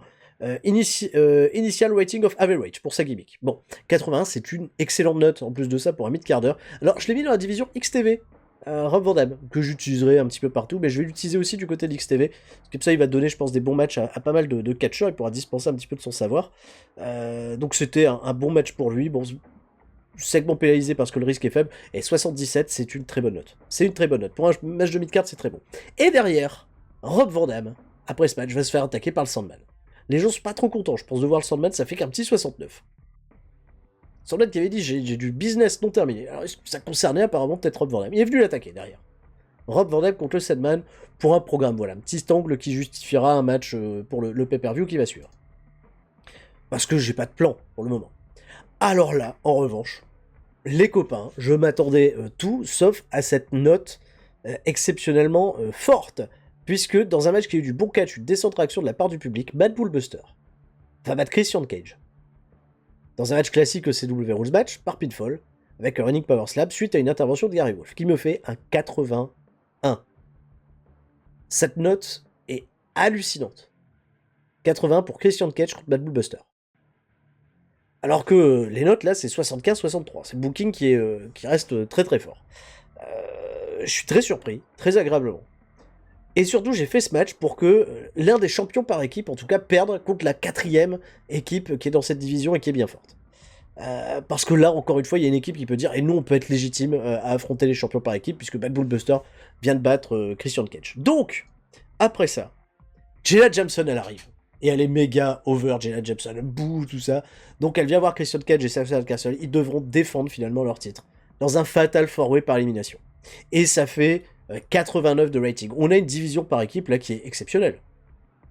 Initial Rating of Average pour sa gimmick. Bon, 81, c'est une excellente note en plus de ça pour un mid-quart d'heure. Alors, je l'ai mis dans la division XTV, Rob Van Dam, que j'utiliserai un petit peu partout, mais je vais l'utiliser aussi du côté de l'XTV. Comme ça, il va donner, je pense, des bons matchs à pas mal de catcheurs, il pourra dispenser un petit peu de son savoir. Donc, c'était un bon match pour lui. Bon, segment pénalisé parce que le risque est faible, et 77, c'est une très bonne note. C'est une très bonne note. Pour un match de mid-card, c'est très bon. Et derrière, Rob Van Dam, après ce match, va se faire attaquer par le Sandman. Les gens sont pas trop contents, je pense, de voir le Sandman, ça fait qu'un petit 69. Sandman qui avait dit j'ai du business non terminé. Alors ça concernait apparemment peut-être Rob Van Dam. Il est venu l'attaquer derrière. Rob Van Dam contre le Sandman pour un programme, voilà, un petit angle qui justifiera un match pour le pay-per-view qui va suivre. Parce que j'ai pas de plan pour le moment. Alors là, en revanche, les copains, je m'attendais tout sauf à cette note exceptionnellement forte. Puisque dans un match qui a eu du bon catch, une décente réaction de la part du public, Bad Bull Buster va battre Christian Cage. Dans un match classique ECW Rules Match, par pinfall, avec un running power slap suite à une intervention de Gary Wolf, qui me fait un 81. Cette note est hallucinante. 81 pour Christian Cage contre Bad Bull Buster. Alors que les notes là, c'est 75-63. C'est le booking qui reste très très fort. Je suis très surpris, très agréablement. Et surtout, j'ai fait ce match pour que l'un des champions par équipe, en tout cas, perde contre la 4e équipe qui est dans cette division et qui est bien forte. Parce que là, encore une fois, il y a une équipe qui peut dire, et nous, on peut être légitime à affronter les champions par équipe, puisque Bad Bull Buster vient de battre Christian Cage. Donc, après ça, Jenna Jameson, elle arrive. Et elle est méga over, Jenna Jameson, bouh, tout ça. Donc, elle vient voir Christian Cage et Seth Castle. Ils devront défendre finalement leur titre dans un fatal four-way par élimination. Et ça fait 89 de rating. On a une division par équipe là qui est exceptionnelle.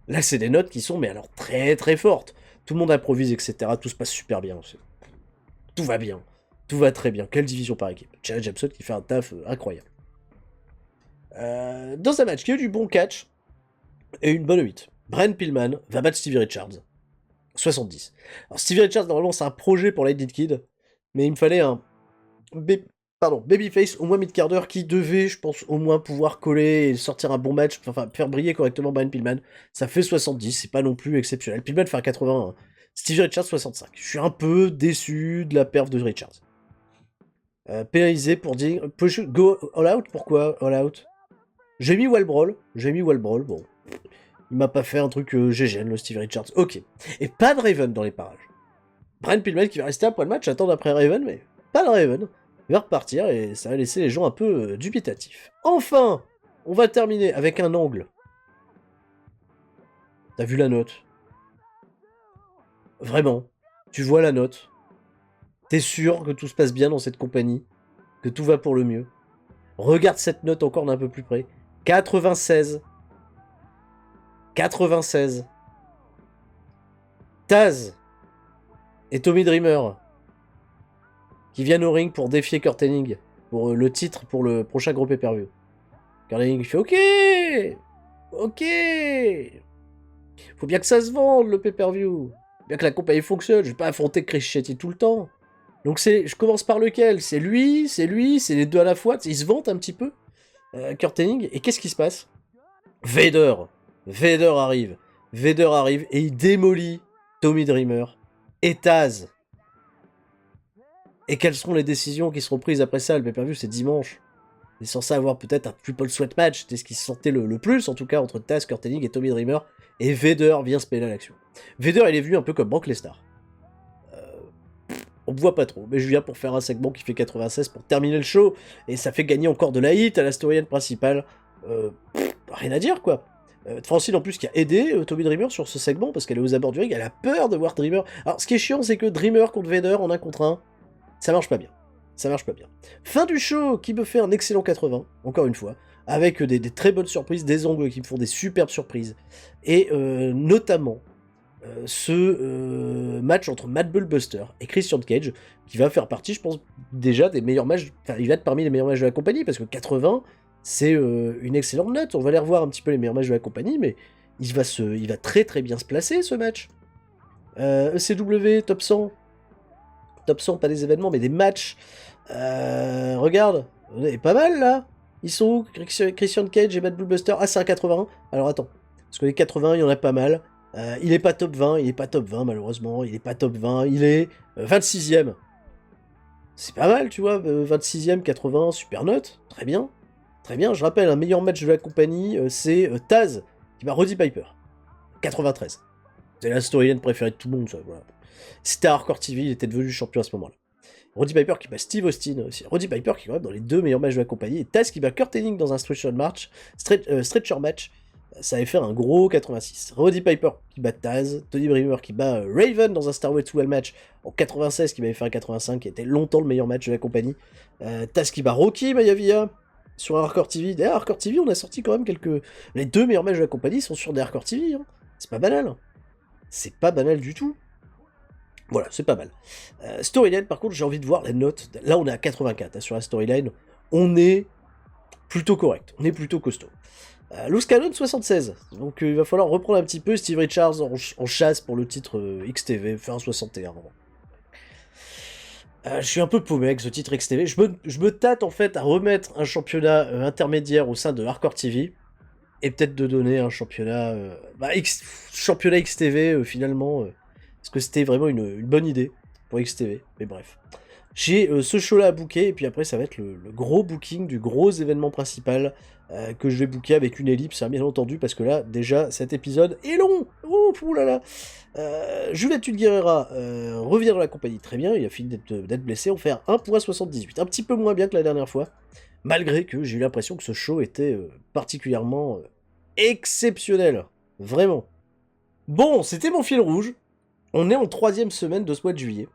Là, c'est des notes qui sont, mais alors très très fortes. Tout le monde improvise, etc. Tout se passe super bien. Tout va bien. Tout va très bien. Quelle division par équipe. Jenna Jameson qui fait un taf incroyable. Dans un match qui a eu du bon catch et une bonne 8, Brian Pillman va battre Stevie Richards. 70. Alors Stevie Richards, normalement, c'est un projet pour Lightning Kid, mais il me fallait un Babyface au moins mid-quart d'heure qui devait, je pense, au moins pouvoir coller et sortir un bon match, enfin faire briller correctement Brian Pillman. Ça fait 70, c'est pas non plus exceptionnel. Pillman fait un 81. Stevie Richards 65. Je suis un peu déçu de la perf de Richards. Pénalisé pour dire go all out, pourquoi all out? J'ai mis Wall Brawl, bon. Il m'a pas fait un truc GGN, le Stevie Richards. Ok. Et pas de Raven dans les parages. Brian Pillman qui va rester après le match, attendre après Raven, mais pas de Raven. Il va repartir et ça va laisser les gens un peu dubitatifs. Enfin, on va terminer avec un angle. T'as vu la note? Vraiment, tu vois la note. T'es sûr que tout se passe bien dans cette compagnie? Que tout va pour le mieux? Regarde cette note encore d'un peu plus près. 96. 96. Taz et Tommy Dreamer qui viennent au ring pour défier Kurt Hennig pour le titre pour le prochain gros pay-per-view. Kurt Hennig fait ok, faut bien que ça se vende le pay-per-view, bien que la compagnie fonctionne. Je vais pas affronter Chris Shetty tout le temps. Donc je commence par lequel? C'est lui, c'est les deux à la fois. Ils se vantent un petit peu, Kurt Hennig. Et qu'est-ce qui se passe? Vader arrive. Vader arrive et il démolit Tommy Dreamer et Taz. Et quelles seront les décisions qui seront prises après ça? Le pay-per-view, c'est dimanche. Il est censé avoir peut-être un triple sweat match. C'était ce qui se sentait le plus, en tout cas, entre Taz, Kurt Hennig et Tommy Dreamer. Et Vader vient se mêler à l'action. Vader, il est vu un peu comme Brock Lesnar. On me voit pas trop, mais je viens pour faire un segment qui fait 96 pour terminer le show, et ça fait gagner encore de la hit à la storyline principale. Rien à dire, quoi. Francine, en plus, qui a aidé Tommy Dreamer sur ce segment, parce qu'elle est aux abords du ring, elle a peur de voir Dreamer. Alors, ce qui est chiant, c'est que Dreamer contre Vader en 1 contre 1, ça marche pas bien. Ça marche pas bien. Fin du show, qui me fait un excellent 80, encore une fois, avec des très bonnes surprises, des ongles qui me font des superbes surprises, et notamment ce match entre Matt Bullbuster et Christian Cage, qui va faire partie, je pense, déjà des meilleurs matchs, enfin, il va être parmi les meilleurs matchs de la compagnie, parce que 80, c'est une excellente note. On va aller revoir un petit peu les meilleurs matchs de la compagnie, mais il va très très bien se placer, ce match. ECW, top 100, pas des événements, mais des matchs. Regarde, on est pas mal, là. Ils sont où, Christian Cage et Matt Bullbuster? Ah, c'est un 81. Alors, attends, parce que les 80, il y en a pas mal. Il est pas top 20, malheureusement, il est pas top 20, il est 26ème. C'est pas mal, tu vois, 26ème, 80, super note, très bien. Très bien, je rappelle, un meilleur match de la compagnie, c'est Taz qui bat Roddy Piper. 93. C'est la storyline préférée de tout le monde, ça, voilà. C'était à Hardcore TV, il était devenu champion à ce moment-là. Roddy Piper qui bat Steve Austin aussi. Roddy Piper qui est quand même dans les 2 meilleurs matchs de la compagnie. Et Taz qui bat Kurt Hennig dans un stretcher match. Ça avait fait un gros 86. Roddy Piper qui bat Taz, Tony Dreamer qui bat Raven dans un Starway Well match en 96 qui m'avait fait un 85, qui était longtemps le meilleur match de la compagnie. Taz qui bat Rocky Maivia sur Hardcore TV. D'ailleurs, Hardcore TV, on a sorti quand même les 2 meilleurs matchs de la compagnie sont sur des Hardcore TV. Hein. C'est pas banal. C'est pas banal du tout. Voilà, c'est pas mal. Storyline, par contre, j'ai envie de voir la note. Là, on est à 84 hein, sur la storyline. On est plutôt correct. On est plutôt costaud. Loose Cannon 76, donc il va falloir reprendre un petit peu. Steve Richards en chasse pour le titre XTV, fait un 61. Je suis un peu paumé avec ce titre XTV. Je me tâte en fait à remettre un championnat intermédiaire au sein de Hardcore TV, et peut-être de donner un championnat, championnat XTV finalement, parce que c'était vraiment une bonne idée pour XTV, mais bref. J'ai ce show-là à booker, et puis après ça va être le gros booking du gros événement principal que je vais booker avec une ellipse, hein, bien entendu, parce que là, déjà, cet épisode est long. Ouh là là. Juventud Guerrera revient dans la compagnie très bien, il a fini d'être blessé, on fait un 1.78, un petit peu moins bien que la dernière fois, malgré que j'ai eu l'impression que ce show était particulièrement exceptionnel, vraiment. Bon, c'était mon fil rouge, on est en 3e semaine de ce mois de juillet.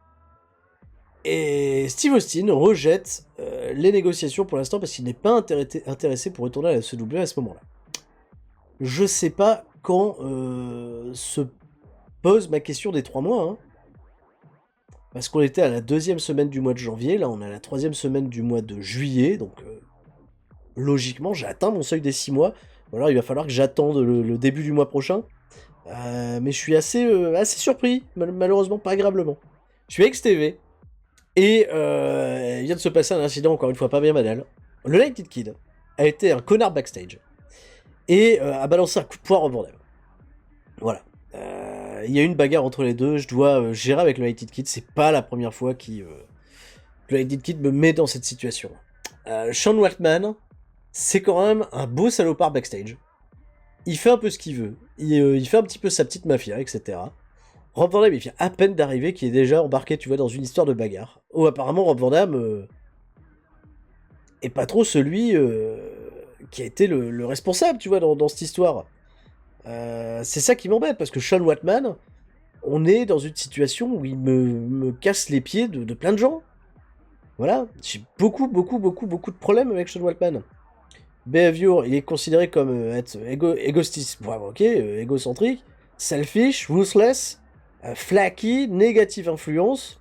Et Steve Austin rejette les négociations pour l'instant parce qu'il n'est pas intéressé pour retourner à la CW à ce moment-là. Je sais pas quand se pose ma question des 3 mois. Hein. Parce qu'on était à la 2e semaine du mois de janvier, là on est à la 3e semaine du mois de juillet, donc logiquement j'ai atteint mon seuil des 6 mois. Alors il va falloir que j'attende le début du mois prochain. Mais je suis assez surpris, malheureusement pas agréablement. Je suis ex-TV. Et il vient de se passer un incident, encore une fois, pas bien banal. Le Lighted Kid a été un connard backstage. Et a balancé un coup de poing en bordel. Voilà. Il y a eu une bagarre entre les deux. Je dois gérer avec le Lighted Kid. C'est pas la première fois que le Lighted Kid me met dans cette situation. Sean Waltman, c'est quand même un beau salopard backstage. Il fait un peu ce qu'il veut. Il fait un petit peu sa petite mafia, etc. Rob Van Dam, il vient à peine d'arriver, qui est déjà embarqué, tu vois, dans une histoire de bagarre. Oh, apparemment, Rob Van Dam est pas trop celui qui a été le responsable, tu vois, dans cette histoire. C'est ça qui m'embête, parce que Sean Waltman, on est dans une situation où il me casse les pieds de plein de gens. Voilà, j'ai beaucoup de problèmes avec Sean Waltman. Behavior, il est considéré comme être égocentrique, égocentrique, selfish, ruthless, flaky, négative influence.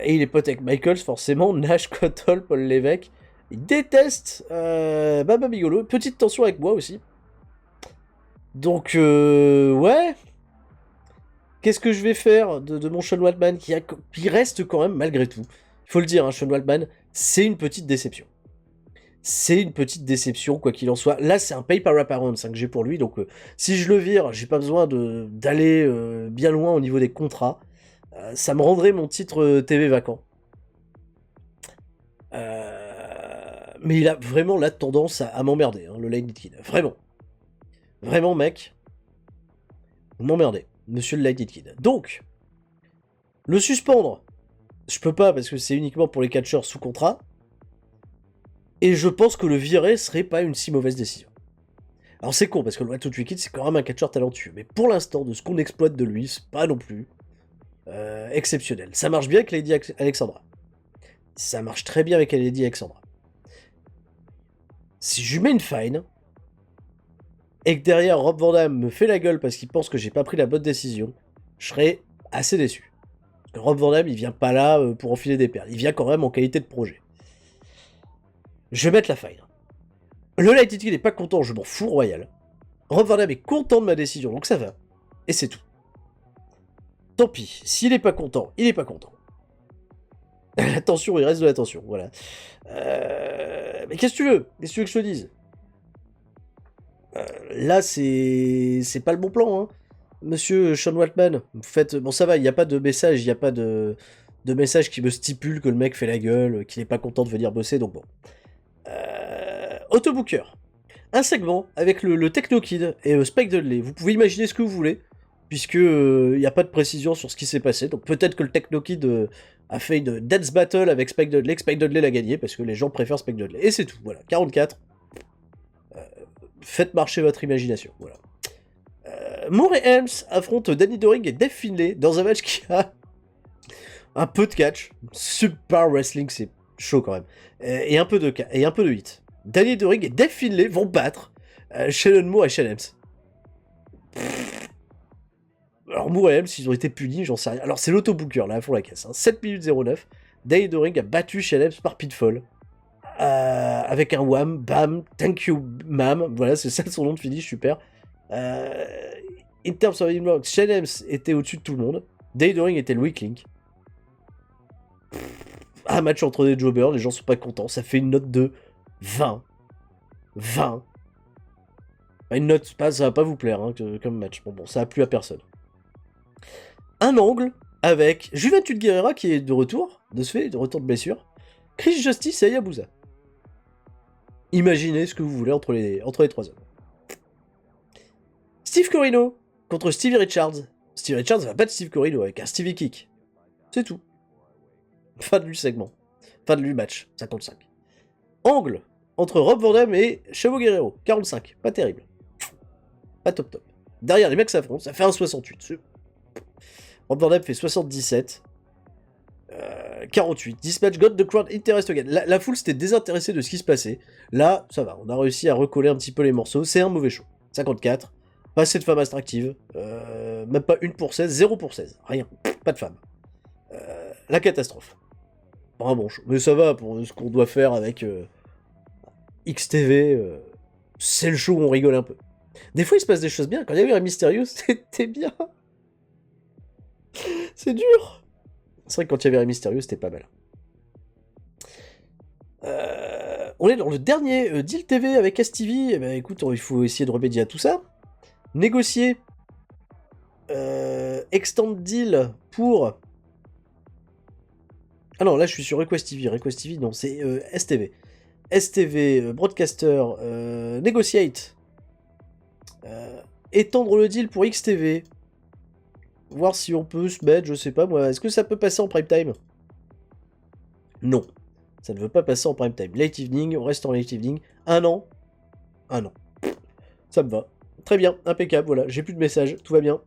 Et il est pote avec Michaels, forcément, Nash, Cottle, Paul Lévesque. Il déteste Baba Bigolo. Petite tension avec moi aussi. Donc, ouais. Qu'est-ce que je vais faire de mon Sean Waltman qui reste quand même, malgré tout, il faut le dire, hein, Sean Waltman, c'est une petite déception. C'est une petite déception, quoi qu'il en soit. Là, c'est un pay par apparent 5G pour lui, donc si je le vire, j'ai pas besoin d'aller bien loin au niveau des contrats. Ça me rendrait mon titre TV vacant. Mais il a vraiment la tendance à m'emmerder, hein, le Lightning Kid. Vraiment. Vraiment, mec. Vous m'emmerdez, monsieur le Lightning Kid. Donc, le suspendre, je peux pas parce que c'est uniquement pour les catcheurs sous contrat. Et je pense que le virer serait pas une si mauvaise décision. Alors c'est con parce que le Wild Kid c'est quand même un catcheur talentueux. Mais pour l'instant, de ce qu'on exploite de lui, c'est pas non plus exceptionnel. Ça marche bien avec Lady Alexandra. Ça marche très bien avec Lady Alexandra. Si je lui mets une fine, et que derrière Rob Van Dam me fait la gueule parce qu'il pense que j'ai pas pris la bonne décision, je serais assez déçu. Parce que Rob Van Dam, il vient pas là pour enfiler des perles. Il vient quand même en qualité de projet. Je vais mettre la fine. Le Lightning Kid n'est pas content, je m'en fous royal. Rob Van Dam est content de ma décision, donc ça va. Et c'est tout. Tant pis, s'il est pas content, il est pas content. L'attention, il reste de l'attention, voilà. Mais qu'est-ce que tu veux? Qu'est-ce que tu veux que je te dise? Là, c'est pas le bon plan, hein. Monsieur Sean Waltman, vous faites... Bon, ça va, il n'y a pas de message, il n'y a pas de message qui me stipule que le mec fait la gueule, qu'il n'est pas content de venir bosser, donc bon. Autobooker. Un segment avec le Techno Kid et Spike Dudley. Vous pouvez imaginer ce que vous voulez, puisque il n'y a pas de précision sur ce qui s'est passé. Donc peut-être que le Techno Kid a fait une dance battle avec Spike Dudley, que Spike Dudley l'a gagné, parce que les gens préfèrent Spike Dudley. Et c'est tout, voilà. 44. Faites marcher votre imagination, voilà. Moore et Helms affrontent Danny Doring et Dave Finlay dans un match qui a un peu de catch. Super Wrestling, c'est chaud quand même. Et un peu de hit. Danny Doring et Dave Finlay vont battre Shannon Moore et Sean Helms. Alors Moore et Helms, ils ont été punis, j'en sais rien. Alors c'est l'autobooker là, à fond la caisse. Hein. 7 minutes 09. Danny Doring a battu Sean Helms par pinfall. Avec un wham, bam, thank you, mam. Voilà, c'est ça son nom de finish, super. In terms of inbox, Sean Helms était au-dessus de tout le monde. Danny Doring était le weak link. Un match entre des jobbers, les gens sont pas contents. Ça fait une note de 20. 20. Une note, ça va pas vous plaire hein, comme match. Bon, ça a plu à personne. Un angle avec Juventud Guerrera qui est de retour, de retour de blessure. Chris Justice et Hayabusa. Imaginez ce que vous voulez entre les trois hommes. Steve Corino contre Stevie Richards. Stevie Richards va battre Steve Corino avec un Stevie Kick. C'est tout. Fin de lui segment. Fin de lui match. 55. Angle entre Rob Van Dam et Chavo Guerrero. 45. Pas terrible. Pas top. Derrière, les mecs s'affrontent. Ça fait un 68. Rob Van Dam fait 77. 48. Dispatch got the crowd interest again. La foule s'était désintéressée de ce qui se passait. Là, ça va. On a réussi à recoller un petit peu les morceaux. C'est un mauvais show. 54. Pas assez de femmes attractives. Même pas 1 pour 16. 0 pour 16. Rien. Pas de femmes. La catastrophe. Pas un bon show. Mais ça va pour ce qu'on doit faire avec XTV. C'est le show où on rigole un peu. Des fois, il se passe des choses bien. Quand il y avait un Mysterio, c'était bien. C'est dur. C'est vrai que quand il y avait un Mysterio, c'était pas mal. On est dans le dernier deal TV avec STV. Eh ben, écoute, il faut essayer de remédier à tout ça. Négocier extend deal pour... Ah non, là je suis sur Request TV. Request TV, non, c'est STV. STV, Broadcaster, Negotiate. Étendre le deal pour XTV. Voir si on peut se mettre, je sais pas moi. Est-ce que ça peut passer en prime time? Non. Ça ne veut pas passer en prime time. Late evening, on reste en late evening. Un an. Ça me va. Très bien, impeccable, voilà. J'ai plus de messages, tout va bien.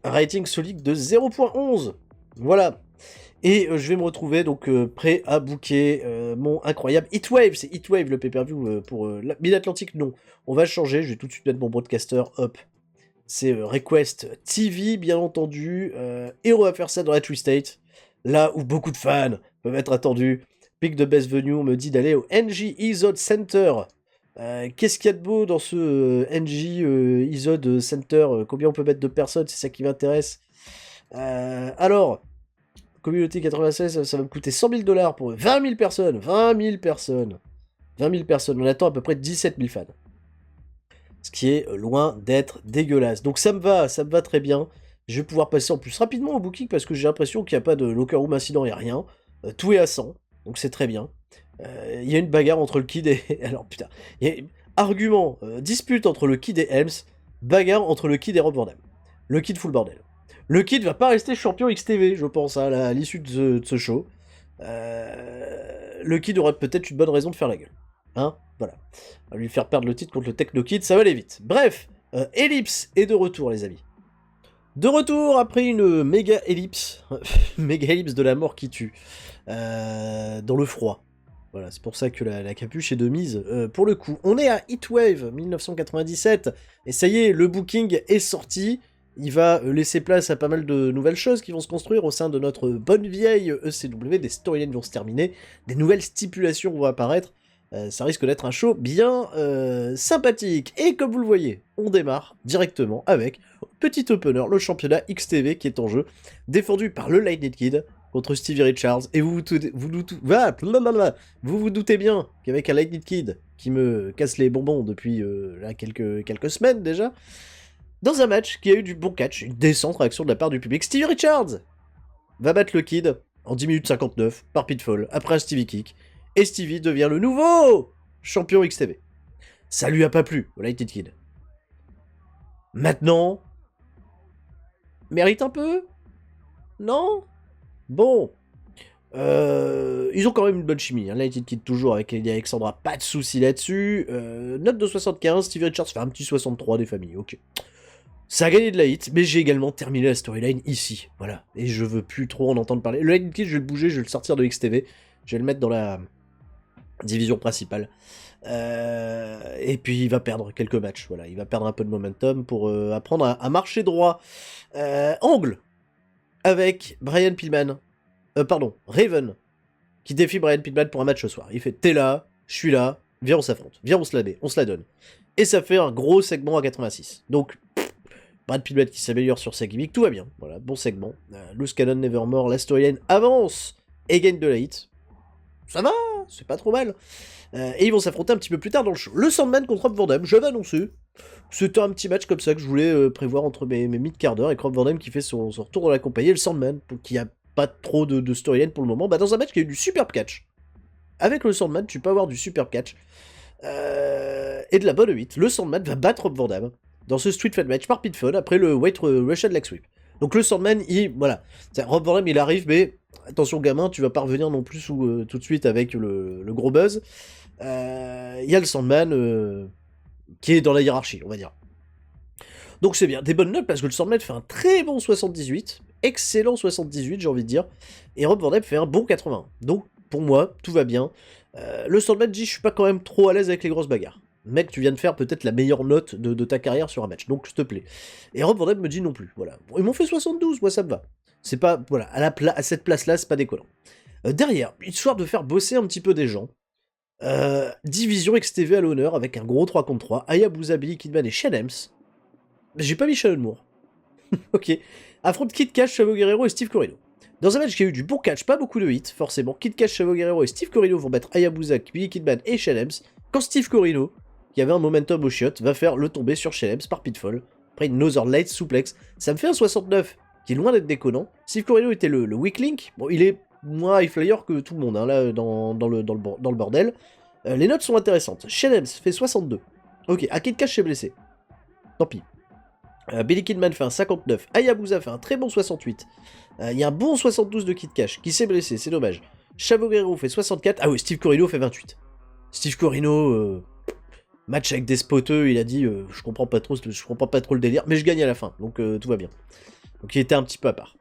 Un rating solide de 0.11. Voilà. Et je vais me retrouver donc prêt à booker mon incroyable Heatwave. C'est Heatwave le pay-per-view pour Mid-Atlantic, non. On va changer, je vais tout de suite mettre mon broadcaster, hop. C'est Request TV, bien entendu. Et on va faire ça dans la Tri-State. Là où beaucoup de fans peuvent être attendus. Pick the best venue, on me dit d'aller au NG Izod Center Qu'est-ce qu'il y a de beau dans ce NJ Isod Center? Combien on peut mettre de personnes? C'est ça qui m'intéresse. Alors, Communauté 96, ça va me coûter 100 000 $ pour 20 000 personnes. 20 000 personnes. 20 000 personnes. On attend à peu près 17 000 fans. Ce qui est loin d'être dégueulasse. Donc ça me va très bien. Je vais pouvoir passer en plus rapidement au booking parce que j'ai l'impression qu'il n'y a pas de locker room incident et rien. Tout est à 100, donc c'est très bien. Il y a une bagarre entre le Kid et... Alors putain, il y a... Argument, dispute entre le Kid et Helms, bagarre entre le Kid et Rob Van Dam. Le Kid fout le bordel. Le Kid va pas rester champion XTV, je pense, hein, à l'issue de ce show. Le Kid aurait peut-être une bonne raison de faire la gueule. Hein, voilà. On va lui faire perdre le titre contre le Techno Kid, ça va aller vite. Bref, Ellipse est de retour, les amis. De retour après une méga ellipse, méga ellipse de la mort qui tue, dans le froid. Voilà, c'est pour ça que la capuche est de mise. Pour le coup, on est à Heatwave 1997, et ça y est, le booking est sorti. Il va laisser place à pas mal de nouvelles choses qui vont se construire au sein de notre bonne vieille ECW, des storylines vont se terminer, des nouvelles stipulations vont apparaître. Ça risque d'être un show bien sympathique. Et comme vous le voyez, on démarre directement avec petit opener, le championnat XTV qui est en jeu, défendu par le Lightning Kid contre Stevie Richards. Et vous vous doutez bien qu'avec un Lightning Kid qui me casse les bonbons depuis là, quelques semaines déjà, dans un match qui a eu du bon catch, une décente réaction de la part du public, Stevie Richards va battre le Kid en 10 minutes 59 par Pitfall après un Stevie Kick. Et Stevie devient le nouveau champion XTV. Ça lui a pas plu au Lightning Kid. Maintenant, mérite un peu? Non? Bon. Ils ont quand même une bonne chimie. Hein. Lightning Kid toujours avec Lady Alexandra, pas de soucis là-dessus. Note de 75, Stevie Richards fait un petit 63 des familles, ok. Ça a gagné de la hit, mais j'ai également terminé la storyline ici. Voilà. Et je veux plus trop en entendre parler. Le Lightning Kid, je vais le bouger, je vais le sortir de XTV. Je vais le mettre dans la division principale. Et puis il va perdre quelques matchs. Voilà, il va perdre un peu de momentum pour apprendre à marcher droit. Angle avec Brian Pillman. Raven qui défie Brian Pillman pour un match ce soir. Il fait t'es là, je suis là, viens on s'affronte, viens on se la donne. Et ça fait un gros segment à 86. Donc Brian Pillman qui s'améliore sur sa gimmick, tout va bien. Voilà, bon segment. Loose Cannon Nevermore, la storyline avance et gagne de la hit. Ça va, c'est pas trop mal. Et ils vont s'affronter un petit peu plus tard dans le show. Le Sandman contre Rob Van Dam, j'avais annoncé. C'était un petit match comme ça que je voulais prévoir entre mes mid-carders, et Rob Van Dam qui fait son retour dans la compagnie, et le Sandman, qui a pas trop de storyline pour le moment, dans un match qui a eu du superbe catch. Avec le Sandman, tu peux avoir du superbe catch. Et de la bonne 8. Le Sandman va battre Rob Van Dam dans ce Street Fight match par Pitfall après le White Russian Leg Sweep. Donc le Sandman, voilà. Rob Van Dam, il arrive, mais attention gamin, tu vas pas revenir non plus tout de suite avec le gros buzz. Il y a le Sandman qui est dans la hiérarchie, on va dire. Donc c'est bien, des bonnes notes parce que le Sandman fait un très bon 78, excellent 78 j'ai envie de dire, et Rob Van Dam fait un bon 81. Donc pour moi, tout va bien. Le Sandman dit je suis pas quand même trop à l'aise avec les grosses bagarres. Mec, tu viens de faire peut-être la meilleure note de ta carrière sur un match, donc s'il te plaît. Et Rob Van Dam me dit non plus, voilà. Bon, ils m'ont fait 72, moi ça me va. C'est pas, voilà, à cette place-là, c'est pas déconnant. Derrière, histoire de faire bosser un petit peu des gens, division XTV à l'honneur avec un gros 3 contre 3, Hayabusa, Billy Kidman et Shane Helms. J'ai pas mis Shannon Moore. Ok. Affronte Kid Cash, Chavo Guerrero et Steve Corino. Dans un match qui a eu du bon catch, pas beaucoup de hits, forcément, Kid Cash, Chavo Guerrero et Steve Corino vont battre Hayabusa, Billy Kidman et Shane Helms, quand Steve Corino, qui avait un momentum au shot, va faire le tomber sur Shane Helms par Pitfall, après une Northern Light suplex. Ça me fait un 69, qui est loin d'être déconnant. Steve Corino était le weak link, bon, il est moins high flyer que tout le monde, hein, là, dans le bordel. Les notes sont intéressantes. Shane Helms fait 62. Ok, Kid Cash est blessé. Tant pis. Billy Kidman fait un 59. Hayabusa fait un très bon 68. Il y a un bon 72 de Kid Cash qui s'est blessé, c'est dommage. Chavo Guerrero fait 64. Ah oui, Steve Corino fait 28. Steve Corino, match avec des spotteux, il a dit je comprends pas trop le délire, mais je gagne à la fin, donc tout va bien. Donc il était un petit peu à part.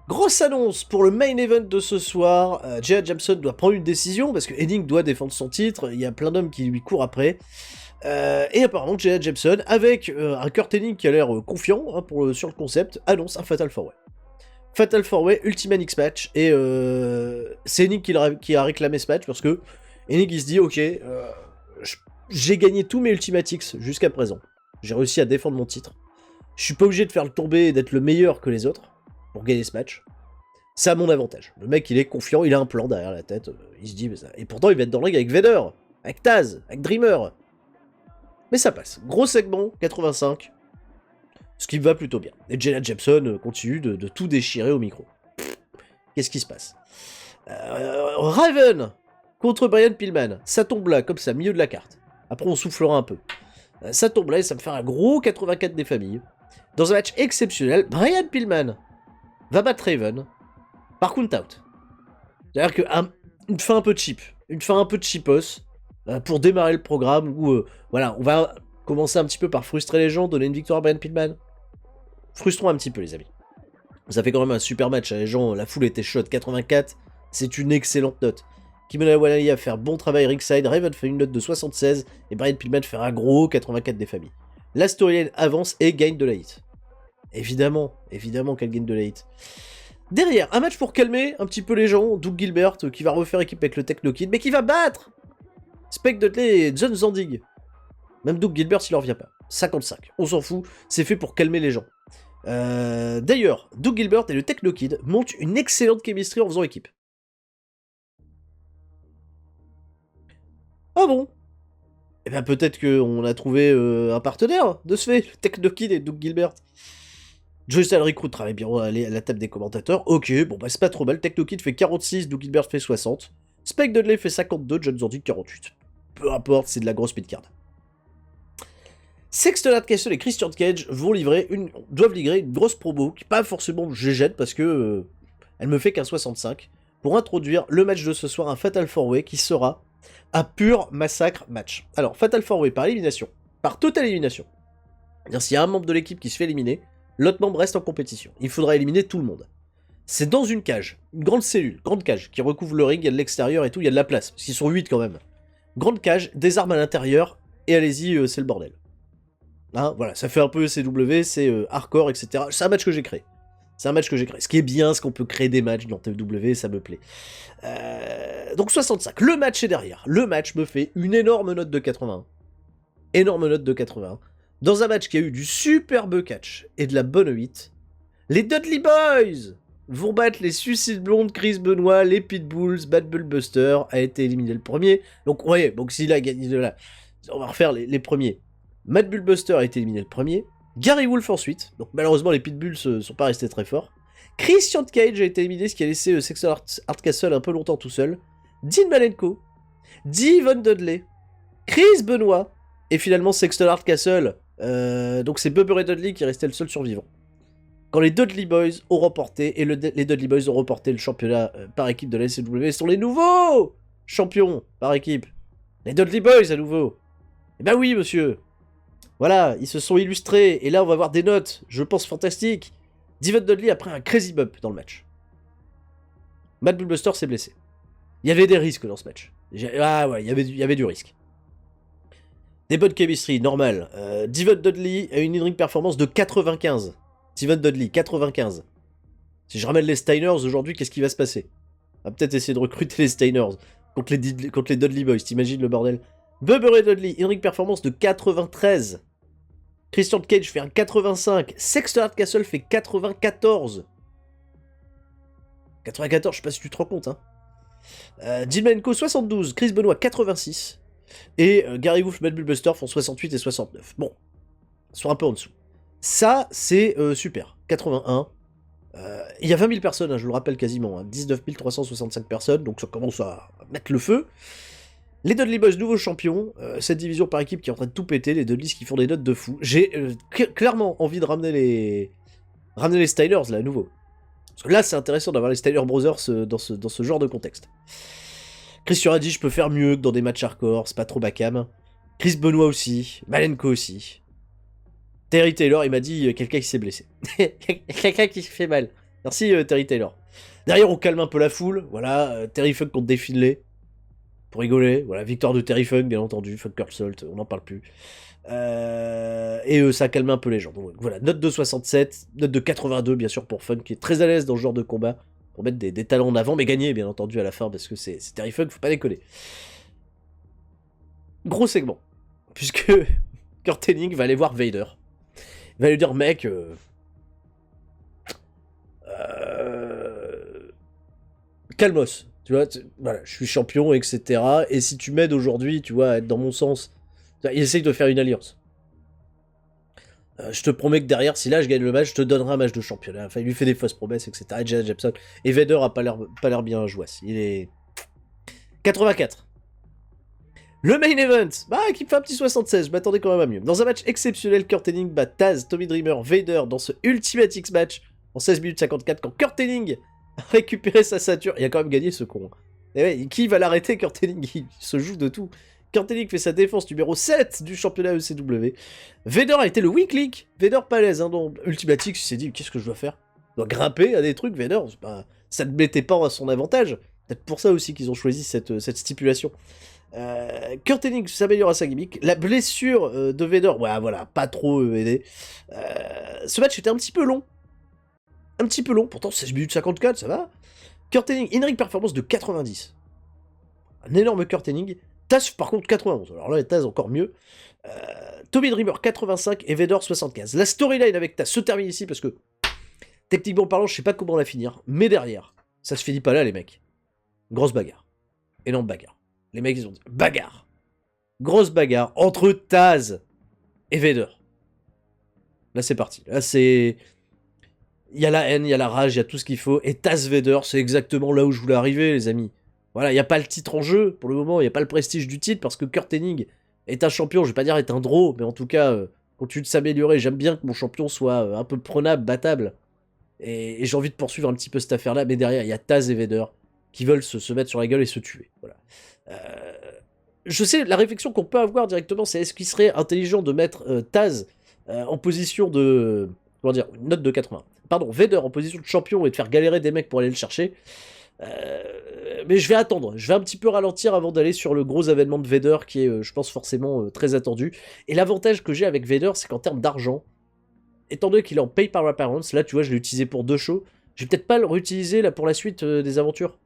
Grosse annonce pour le main event de ce soir. J.A. Jameson doit prendre une décision parce que Hennig doit défendre son titre. Il y a plein d'hommes qui lui courent après. Et apparemment, J.A. Jameson, avec un Kurt Hennig qui a l'air confiant hein, sur le concept, annonce un Fatal 4-Way. Fatal 4-Way, Ultimate X match. Et c'est Hennig qui a réclamé ce match parce que Hennig il se dit ok, j'ai gagné tous mes Ultimatics jusqu'à présent. J'ai réussi à défendre mon titre. Je suis pas obligé de faire le tomber et d'être le meilleur que les autres pour gagner ce match. C'est à mon avantage. Le mec, il est confiant, il a un plan derrière la tête. Il se dit, mais ça... Et pourtant, il va être dans le ring avec Vader, avec Taz, avec Dreamer. Mais ça passe. Gros segment, 85. Ce qui me va plutôt bien. Et Jenna Jameson continue de tout déchirer au micro. Qu'est-ce qui se passe Raven contre Brian Pillman. Ça tombe là, comme ça, milieu de la carte. Après, on soufflera un peu. Ça tombe là et ça me fait un gros 84 des familles. Dans un match exceptionnel, Brian Pillman va battre Raven par count-out. C'est-à-dire qu'une fin un peu cheap, une fin un peu cheapos, pour démarrer le programme où, voilà, on va commencer un petit peu par frustrer les gens, donner une victoire à Brian Pillman. Frustrons un petit peu, les amis. Ça fait quand même un super match, les gens, la foule était chaude, 84, c'est une excellente note. Kimona Walali a fait un bon travail ringside, Raven fait une note de 76, et Brian Pillman fait un gros 84 des familles. La storyline avance et gagne de la hit. Évidemment qu'elle gagne de la hit. Derrière, un match pour calmer un petit peu les gens, Doug Gilbert qui va refaire équipe avec le Techno Kid, mais qui va battre Spike Dudley et John Zandig. Même Doug Gilbert s'il en revient pas. 55, on s'en fout, c'est fait pour calmer les gens. D'ailleurs, Doug Gilbert et le Techno Kid montent une excellente chemistry en faisant équipe. Ah bon? Eh bien peut-être qu'on a trouvé un partenaire de ce fait, le Techno Kid et Doug Gilbert. Joey Styles Recruit travaille bien à la table des commentateurs. Ok, bon bah c'est pas trop mal. Techno Kid fait 46, Doug Gilbert fait 60. Spike Dudley fait 52, John Zordy 48. Peu importe, c'est de la grosse midcard. Sexton Hardcastle et Christian Cage doivent livrer une grosse promo qui pas forcément je jette parce que elle me fait qu'un 65 pour introduire le match de ce soir, un Fatal 4-Way qui sera un pur massacre match. Alors, Fatal 4-Way par élimination, par totale élimination. C'est-à-dire, s'il y a un membre de l'équipe qui se fait éliminer, l'autre membre reste en compétition. Il faudra éliminer tout le monde. C'est dans une cage, une grande cellule, grande cage, qui recouvre le ring, il y a de l'extérieur et tout, il y a de la place, parce qu'ils sont 8 quand même. Grande cage, des armes à l'intérieur, et allez-y, c'est le bordel. Hein, voilà, ça fait un peu CW, c'est hardcore, etc. C'est un match que j'ai créé. Ce qui est bien, c'est qu'on peut créer des matchs dans TW, ça me plaît. Donc 65, le match est derrière. Le match me fait une énorme note de 81. Énorme note de 81. Dans un match qui a eu du superbe catch et de la bonne hit, les Dudley Boys vont battre les Suicide Blondes, Chris Benoit, les Pitbulls, Bad Bull Buster a été éliminé le premier. Donc ouais, donc s'il a gagné de là, on va refaire les premiers. Mad Bull Buster a été éliminé le premier. Gary Wolf ensuite. Donc malheureusement les Pitbulls sont pas restés très forts. Christian Cage a été éliminé, ce qui a laissé Sexton Hardcastle un peu longtemps tout seul. Dean Malenko, Devon Dudley, Chris Benoit, et finalement Sexton Hardcastle. Donc c'est Bubba Ray Dudley qui restait le seul survivant. Quand les Dudley Boys ont remporté, et les Dudley Boys ont remporté le championnat par équipe de la SCW, sont les nouveaux champions par équipe. Les Dudley Boys à nouveau. Eh ben oui monsieur. Voilà, ils se sont illustrés, et là on va voir des notes, je pense fantastiques. Devon Dudley a pris un crazy bump dans le match. Mad Bull Buster s'est blessé. Il y avait des risques dans ce match. Ah ouais, il y avait du risque. Des bonnes chemistry, normal. Devon Dudley a une in-ring performance de 95. Devon Dudley, 95. Si je ramène les Steiners aujourd'hui, qu'est-ce qui va se passer? On va peut-être essayer de recruter les Steiners contre les Dudley Boys, t'imagines le bordel? Bubba Ray Dudley, in-ring performance de 93. Christian Cage fait un 85. Sexton Hardcastle fait 94. 94, je sais pas si tu te rends compte, hein. Jimmenko 72, Chris Benoit 86. Et Gary Wolf, Mad Bull Buster font 68 et 69. Bon, ils sont un peu en dessous. Ça, c'est super. 81. Il y a 20 000 personnes, hein, je le rappelle quasiment. Hein, 19 365 personnes, donc ça commence à mettre le feu. Les Dudley Boys, nouveaux champions, cette division par équipe qui est en train de tout péter, les Dudleys qui font des notes de fou. J'ai clairement envie de ramener les Stylers là à nouveau. Parce que là c'est intéressant d'avoir les Styler Brothers dans ce genre de contexte. Christian a dit je peux faire mieux que dans des matchs hardcore, c'est pas trop bacam. Chris Benoit aussi, Malenko aussi. Terry Taylor il m'a dit quelqu'un qui s'est blessé. Quelqu'un qui se fait mal. Merci Terry Taylor. Derrière on calme un peu la foule, voilà, Terry Funk contre Dave Finlay. Pour rigoler, voilà, victoire de Terry Funk, bien entendu, Funk Curl Salt, on n'en parle plus. Et ça a calmé un peu les gens. Donc voilà, note de 67, note de 82, bien sûr, pour Funk, qui est très à l'aise dans ce genre de combat, pour mettre des talents en avant, mais gagner, bien entendu, à la fin, parce que c'est Terry Funk, faut pas déconner. Gros segment. puisque Kurt Hennig va aller voir Vader. Il va lui dire, mec, calmos, tu vois, voilà, je suis champion, etc. Et si tu m'aides aujourd'hui, tu vois, à être dans mon sens, il essaye de faire une alliance. Je te promets que derrière, si là je gagne le match, je te donnerai un match de championnat. Enfin, il lui fait des fausses promesses, etc. Et Janet Jameson. Et Vader a pas l'air bien joué. Il est 84. Le main event, qui fait un petit 76, je m'attendais quand même à mieux. Dans un match exceptionnel, Kurt Hennig bat Taz, Tommy Dreamer, Vader dans ce Ultimate X match en 16 minutes 54 quand Kurt Hennig a récupéré sa ceinture. Il a quand même gagné ce con. Et ouais, qui va l'arrêter, Kurt Hennig? Il se joue de tout. Kurt Hennig fait sa défense numéro 7 du championnat ECW. Vader a été le weak link. Vader pas à l'aise, hein, dans Ultimate X, il s'est dit, qu'est-ce que je dois faire? Je dois grimper à des trucs, Vader, ça ne mettait pas à son avantage. Peut-être pour ça aussi qu'ils ont choisi cette stipulation. Kurt Hennig s'améliore à sa gimmick. La blessure de Vader, ouais, voilà, pas trop aidé. Ce match était un petit peu long. Un petit peu long, pourtant 16 minutes 54, ça va. Kurt Hennig, in-ring performance de 90. Un énorme Kurt Hennig. Taz, par contre, 91. Alors là, Taz, encore mieux. Tommy Dreamer, 85 et Vader, 75. La storyline avec Taz se termine ici parce que, techniquement parlant, je sais pas comment la finir. Mais derrière, ça se finit pas là, les mecs. Grosse bagarre. Énorme bagarre. Les mecs, ils ont dit bagarre. Grosse bagarre entre Taz et Vader. Là, c'est parti. Là, c'est... Il y a la haine, il y a la rage, il y a tout ce qu'il faut. Et Taz Vader, c'est exactement là où je voulais arriver, les amis. Voilà, il n'y a pas le titre en jeu, pour le moment. Il n'y a pas le prestige du titre, parce que Kurt Hennig est un champion. Je vais pas dire est un draw, mais en tout cas, continue de s'améliorer. J'aime bien que mon champion soit un peu prenable, battable. Et j'ai envie de poursuivre un petit peu cette affaire-là. Mais derrière, il y a Taz et Vader qui veulent se mettre sur la gueule et se tuer. Voilà. Je sais, la réflexion qu'on peut avoir directement, c'est est-ce qu'il serait intelligent de mettre Taz en position de... Comment dire? Une note de 80. Pardon, Vader en position de champion et de faire galérer des mecs pour aller le chercher. Mais je vais attendre. Je vais un petit peu ralentir avant d'aller sur le gros événement de Vader qui est, je pense, forcément très attendu. Et l'avantage que j'ai avec Vader, c'est qu'en termes d'argent, étant donné qu'il est en pay par appearance, là, tu vois, je l'ai utilisé pour 2 shows. Je vais peut-être pas le réutiliser là pour la suite des aventures.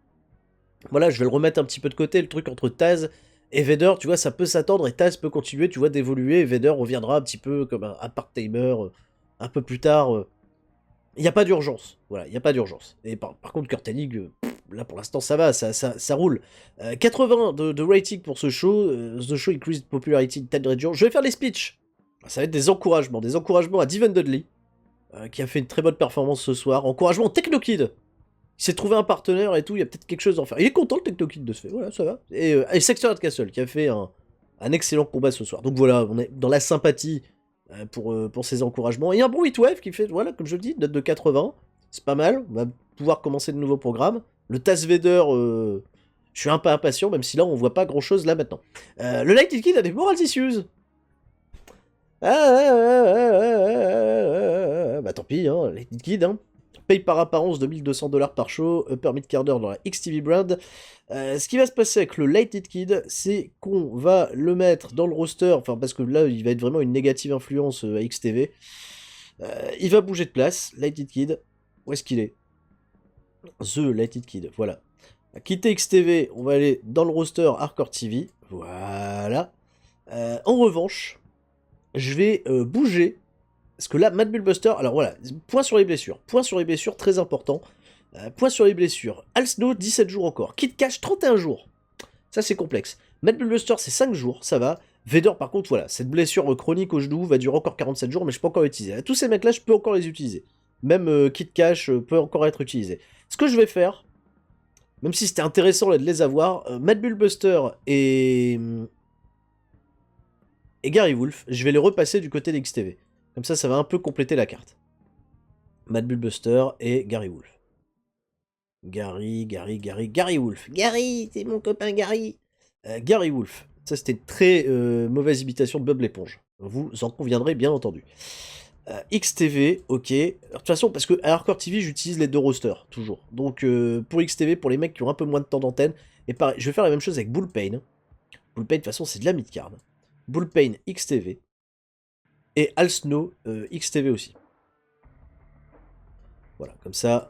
Voilà, je vais le remettre un petit peu de côté, le truc entre Taz et Vader, tu vois, ça peut s'attendre et Taz peut continuer, tu vois, d'évoluer et Vader reviendra un petit peu comme un part-timer un peu plus tard. Il n'y a pas d'urgence, voilà, il n'y a pas d'urgence. Et par contre, Kurt Hennig, là pour l'instant ça va, ça roule. 80 de rating pour ce show, The Show Increased Popularity in 10 Regions. Je vais faire les speeches. Ça va être des encouragements à Devon Dudley, qui a fait une très bonne performance ce soir. Encouragement au Technokid. Il s'est trouvé un partenaire et tout, il y a peut-être quelque chose à en faire. Il est content le Technokid de se faire, voilà, ça va. Et Sexter Castle qui a fait un excellent combat ce soir. Donc voilà, on est dans la sympathie pour ces encouragements. Et un bon Heatwave qui fait, voilà, comme je le dis, note de 80. C'est pas mal, on va pouvoir commencer de nouveaux programmes. Le Taz Vader, je suis un peu impatient, même si là on voit pas grand chose là maintenant. Le Lightning Kid a des moral issues. Bah tant pis, hein, Lightning Kid, hein. Paye par apparence de 1200$ par show, upper mid-carder dans la XTV brand. Ce qui va se passer avec le Lightning Kid, c'est qu'on va le mettre dans le roster, enfin parce que là il va être vraiment une négative influence à XTV. Il va bouger de place, Lightning Kid. Où est-ce qu'il est? The Lightning Kid, voilà. Quitter XTV, on va aller dans le roster Hardcore TV. Voilà. En revanche, je vais bouger. Parce que là, Mad Bull Buster, alors voilà, point sur les blessures. Point sur les blessures, très important. Point sur les blessures. Al Snow, 17 jours encore. Kid Cash, 31 jours. Ça, c'est complexe. Mad Bull Buster, c'est 5 jours, ça va. Vader, par contre, voilà, cette blessure chronique au genou va durer encore 47 jours, mais je peux encore l'utiliser. Tous ces mecs-là, je peux encore les utiliser. Même Kid Cash peut encore être utilisé. Ce que je vais faire, même si c'était intéressant là, de les avoir, Mad Bull Buster et Gary Wolf, je vais les repasser du côté d'XTV. Comme ça va un peu compléter la carte. Mad Bull Buster et Gary Wolf. Gary Wolf. Gary, c'est mon copain Gary. Gary Wolf. Ça, c'était une très mauvaise imitation de Bob l'éponge. Vous en conviendrez, bien entendu. XTV, ok. Alors, de toute façon, parce que à Hardcore TV, j'utilise les 2 rosters, toujours. Donc, pour XTV, pour les mecs qui ont un peu moins de temps d'antenne, et pareil, je vais faire la même chose avec Bullpain. Bullpain, de toute façon, c'est de la mid-card. Bullpain, XTV. Et Al Snow, XTV aussi. Voilà, comme ça,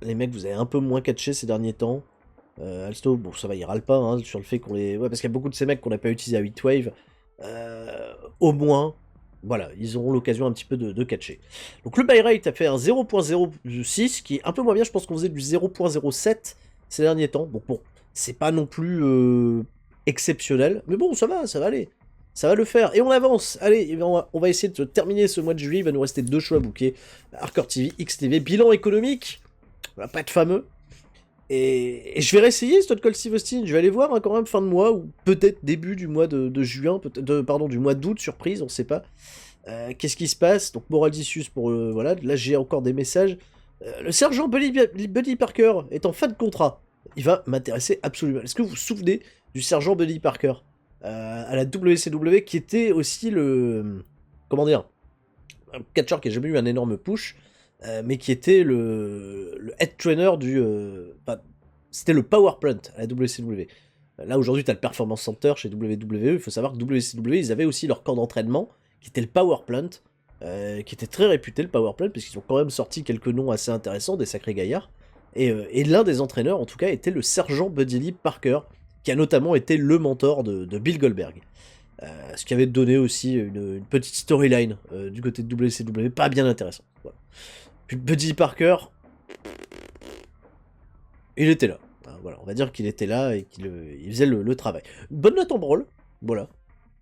les mecs, vous avez un peu moins catché ces derniers temps. Al Snow, bon, ça va, il râle pas hein, sur le fait qu'on les... Ouais, parce qu'il y a beaucoup de ces mecs qu'on n'a pas utilisé à Heatwave. au moins, voilà, ils auront l'occasion un petit peu de catcher. Donc le buy rate a fait un 0.06, qui est un peu moins bien, je pense qu'on faisait du 0.07 ces derniers temps. Bon, c'est pas non plus exceptionnel, mais bon, ça va aller. Ça va le faire. Et on avance. Allez, on va essayer de terminer ce mois de juillet. Il va nous rester 2 shows à booker. Hardcore TV, XTV, bilan économique. Voilà, pas de fameux. Et je vais réessayer Stone Cold Steve Austin. Je vais aller voir quand même fin de mois, ou peut-être début du mois de juin, pardon, du mois d'août, surprise, on sait pas. Qu'est-ce qui se passe? Donc Moraldicius pour... voilà, là j'ai encore des messages. Le sergent Buddy Parker est en fin de contrat. Il va m'intéresser absolument. Est-ce que vous vous souvenez du sergent Buddy Parker à la WCW, qui était aussi le... Comment dire? Un catcheur qui n'a jamais eu un énorme push, mais qui était le head trainer du... c'était le Power Plant à la WCW. Là aujourd'hui tu as le Performance Center chez WWE, il faut savoir que WCW ils avaient aussi leur camp d'entraînement, qui était le Power Plant, qui était très réputé le Power Plant, parce qu'ils ont quand même sorti quelques noms assez intéressants, des sacrés gaillards, et l'un des entraîneurs en tout cas était le sergent Buddy Lee Parker, qui a notamment été le mentor de Bill Goldberg. Ce qui avait donné aussi une petite storyline du côté de WCW, pas bien intéressant. Voilà. Puis Buddy Parker, il était là. Voilà, on va dire qu'il était là et qu'il faisait le travail. Bonne note en brawl, voilà.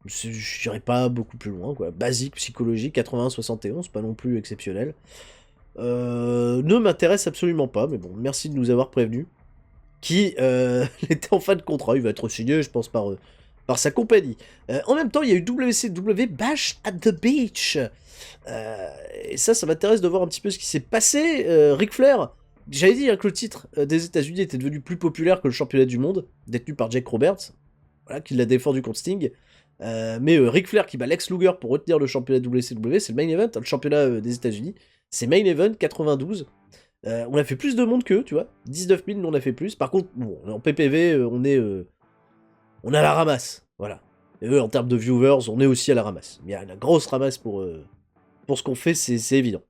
Je dirais pas beaucoup plus loin, quoi. Basique, psychologique, 81-71, pas non plus exceptionnel. Ne m'intéresse absolument pas, mais bon, merci de nous avoir prévenus. Qui était en fin de contrat, il va être signé, je pense, par sa compagnie. En même temps, il y a eu WCW Bash at the Beach. Et ça m'intéresse de voir un petit peu ce qui s'est passé. Ric Flair, j'avais dit hein, que le titre des États-Unis était devenu plus populaire que le championnat du monde, détenu par Jake Roberts, voilà, qui l'a défendu contre Sting. Mais Ric Flair qui bat Lex Luger pour retenir le championnat WCW, c'est le main event, hein, le championnat des États-Unis. C'est main event 92. On a fait plus de monde qu'eux, tu vois. 19 000, nous on a fait plus. Par contre, bon, en PPV, on est à la ramasse, voilà. Et eux, en termes de viewers, on est aussi à la ramasse. Il y a une grosse ramasse pour ce qu'on fait, c'est évident.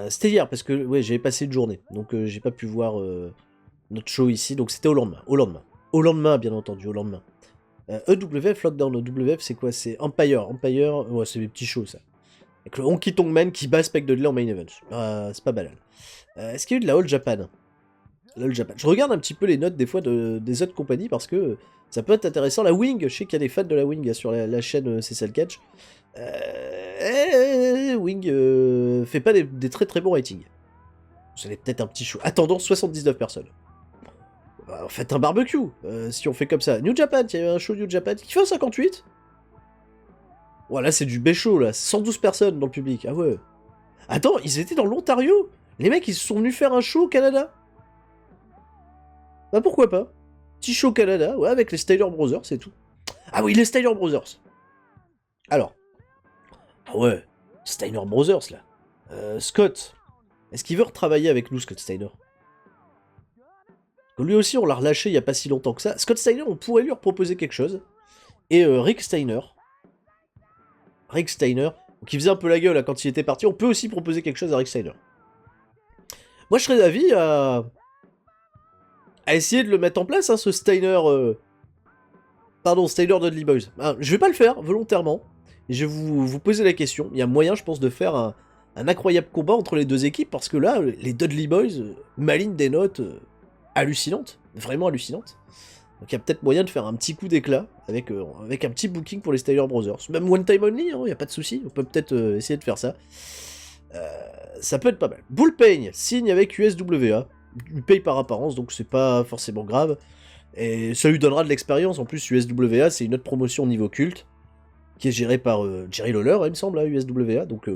C'était hier, parce que ouais, j'avais passé une journée, donc j'ai pas pu voir notre show ici, donc c'était au lendemain. Au lendemain, bien entendu, au lendemain. EWF, Lockdown, EWF, c'est quoi? C'est Empire, ouais, c'est des petits shows, ça. Avec le Honky Tonk Man qui bat Spike Dudley en main event. C'est pas banal. Est-ce qu'il y a eu de la All Japan? Je regarde un petit peu les notes des fois des autres compagnies parce que ça peut être intéressant. La Wing, je sais qu'il y a des fans de la Wing sur la chaîne CSL Catch. Wing fait pas des très très bons ratings. Vous avez peut-être un petit show. Attendons, 79 personnes. Bah, faites un barbecue si on fait comme ça. New Japan, il y a eu un show New Japan qui fait un 58. Voilà, c'est du bécho là. 112 personnes dans le public. Ah ouais. Attends, ils étaient dans l'Ontario. Les mecs, ils sont venus faire un show au Canada. Bah pourquoi pas. Petit show Canada, ouais, avec les Steiner Brothers, c'est tout. Ah oui, les Steiner Brothers. Alors. Ah ouais, Steiner Brothers, là. Scott. Est-ce qu'il veut retravailler avec nous, Scott Steiner? Lui aussi, on l'a relâché il y a pas si longtemps que ça. Scott Steiner, on pourrait lui proposer quelque chose. Et Rick Steiner, qui faisait un peu la gueule là, quand il était parti, on peut aussi proposer quelque chose à Rick Steiner. Moi, je serais d'avis à essayer de le mettre en place, hein, ce Steiner... Pardon, Steiner Dudley Boys. Ah, je vais pas le faire, volontairement. Je vais vous poser la question. Il y a moyen, je pense, de faire un incroyable combat entre les deux équipes, parce que là, les Dudley Boys m'alignent des notes hallucinantes, vraiment hallucinantes. Donc il y a peut-être moyen de faire un petit coup d'éclat avec un petit booking pour les Steiner Brothers. Même one time only, il n'y a pas de souci. On peut peut-être essayer de faire ça. Ça peut être pas mal. Bullpen signe avec USWA. Il paye par apparence, donc c'est pas forcément grave. Et ça lui donnera de l'expérience. En plus, USWA, c'est une autre promotion niveau culte, qui est gérée par Jerry Lawler, il me semble, à USWA. Donc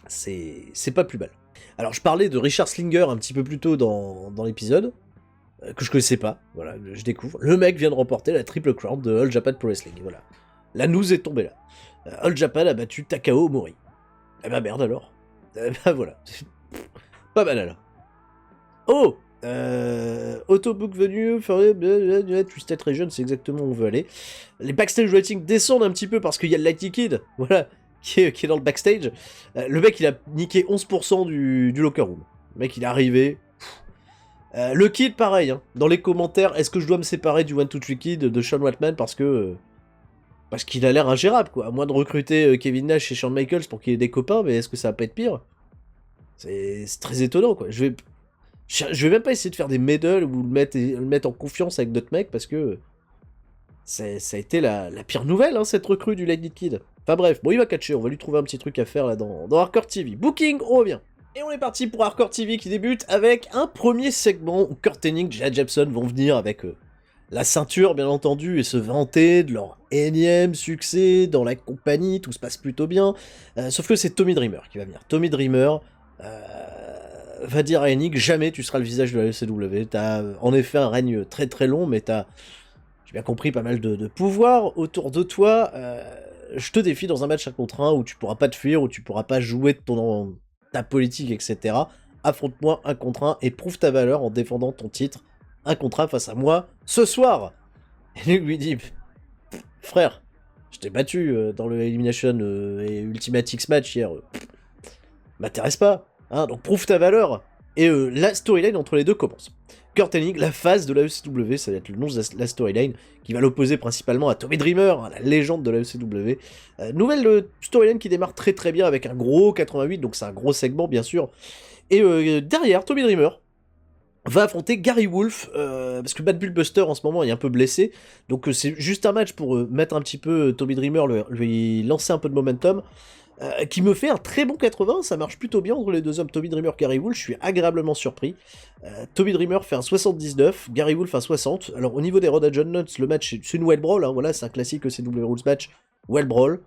c'est pas plus mal. Alors je parlais de Richard Slinger un petit peu plus tôt dans l'épisode, que je connaissais pas, voilà, je découvre. Le mec vient de remporter la Triple Crown de All Japan Pro Wrestling, voilà. La news est tombée là. All Japan a battu Takao Omori. Eh ben merde alors. Eh ben voilà. Pas mal alors. Oh, Autobook venu, Twisted Region, c'est exactement où on veut aller. Les backstage ratings descendent un petit peu parce qu'il y a le Lighty Kid, voilà, qui est dans le backstage. Le mec, il a niqué 11% du locker room. Le mec, il est arrivé. Le Kid, pareil, hein. Dans les commentaires, est-ce que je dois me séparer du 1-2-3 Kid de Sean Whiteman parce que Parce qu'il a l'air ingérable, quoi. À moins de recruter Kevin Nash et Shawn Michaels pour qu'il ait des copains, mais est-ce que ça va pas être pire? C'est très étonnant, quoi. Je vais même pas essayer de faire des medals ou le mettre en confiance avec d'autres mecs, parce que ça a été la pire nouvelle, hein, cette recrue du Lightning Kid. Enfin bref, bon, il va catcher, on va lui trouver un petit truc à faire là dans Hardcore TV. Booking, on revient. Et on est parti pour Hardcore TV qui débute avec un premier segment où Kurt Hennig et Jay Jepson vont venir avec la ceinture, bien entendu, et se vanter de leur énième succès dans la compagnie, tout se passe plutôt bien. Sauf que c'est Tommy Dreamer qui va venir. Tommy Dreamer va dire à Hennig, jamais tu seras le visage de la LCW. T'as en effet un règne très très long, mais t'as, j'ai bien compris, pas mal de pouvoir autour de toi. Je te défie dans un match 1 contre 1 où tu pourras pas te fuir, où tu pourras pas jouer de ta politique, etc. Affronte-moi 1 contre 1 et prouve ta valeur en défendant ton titre 1 contre 1 face à moi ce soir. Et lui dit, frère, je t'ai battu dans le Elimination et Ultimate X match hier. M'intéresse pas, hein, donc prouve ta valeur. Et la storyline entre les deux commence. Kurt Hennig, la phase de la ECW, ça va être le nom de la storyline, qui va l'opposer principalement à Tommy Dreamer, hein, la légende de la ECW. Nouvelle storyline qui démarre très très bien avec un gros 88, donc c'est un gros segment bien sûr. Et derrière, Tommy Dreamer va affronter Gary Wolf, parce que Bad Bull Buster en ce moment est un peu blessé, donc c'est juste un match pour mettre un petit peu Tommy Dreamer, lui lancer un peu de momentum. Qui me fait un très bon 80, ça marche plutôt bien entre les deux hommes, Tommy Dreamer, Gary Wolf, je suis agréablement surpris. Tommy Dreamer fait un 79, Gary Wolf un 60. Alors au niveau des Road John Nuts, le match c'est une Well Brawl, hein, voilà, c'est un classique ECW Rules match, Well Brawl,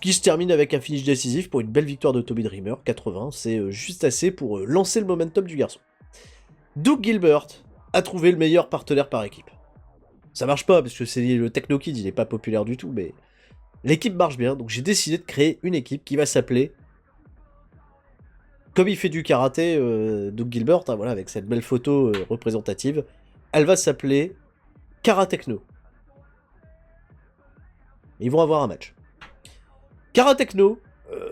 qui se termine avec un finish décisif pour une belle victoire de Tommy Dreamer, 80, c'est juste assez pour lancer le momentum du garçon. Doug Gilbert a trouvé le meilleur partenaire par équipe. Ça marche pas, parce que c'est le Techno Kid, il est pas populaire du tout, mais l'équipe marche bien, donc j'ai décidé de créer une équipe qui va s'appeler, comme il fait du karaté, Doug Gilbert, hein, voilà, avec cette belle photo représentative, elle va s'appeler Karatechno. Ils vont avoir un match. Karatechno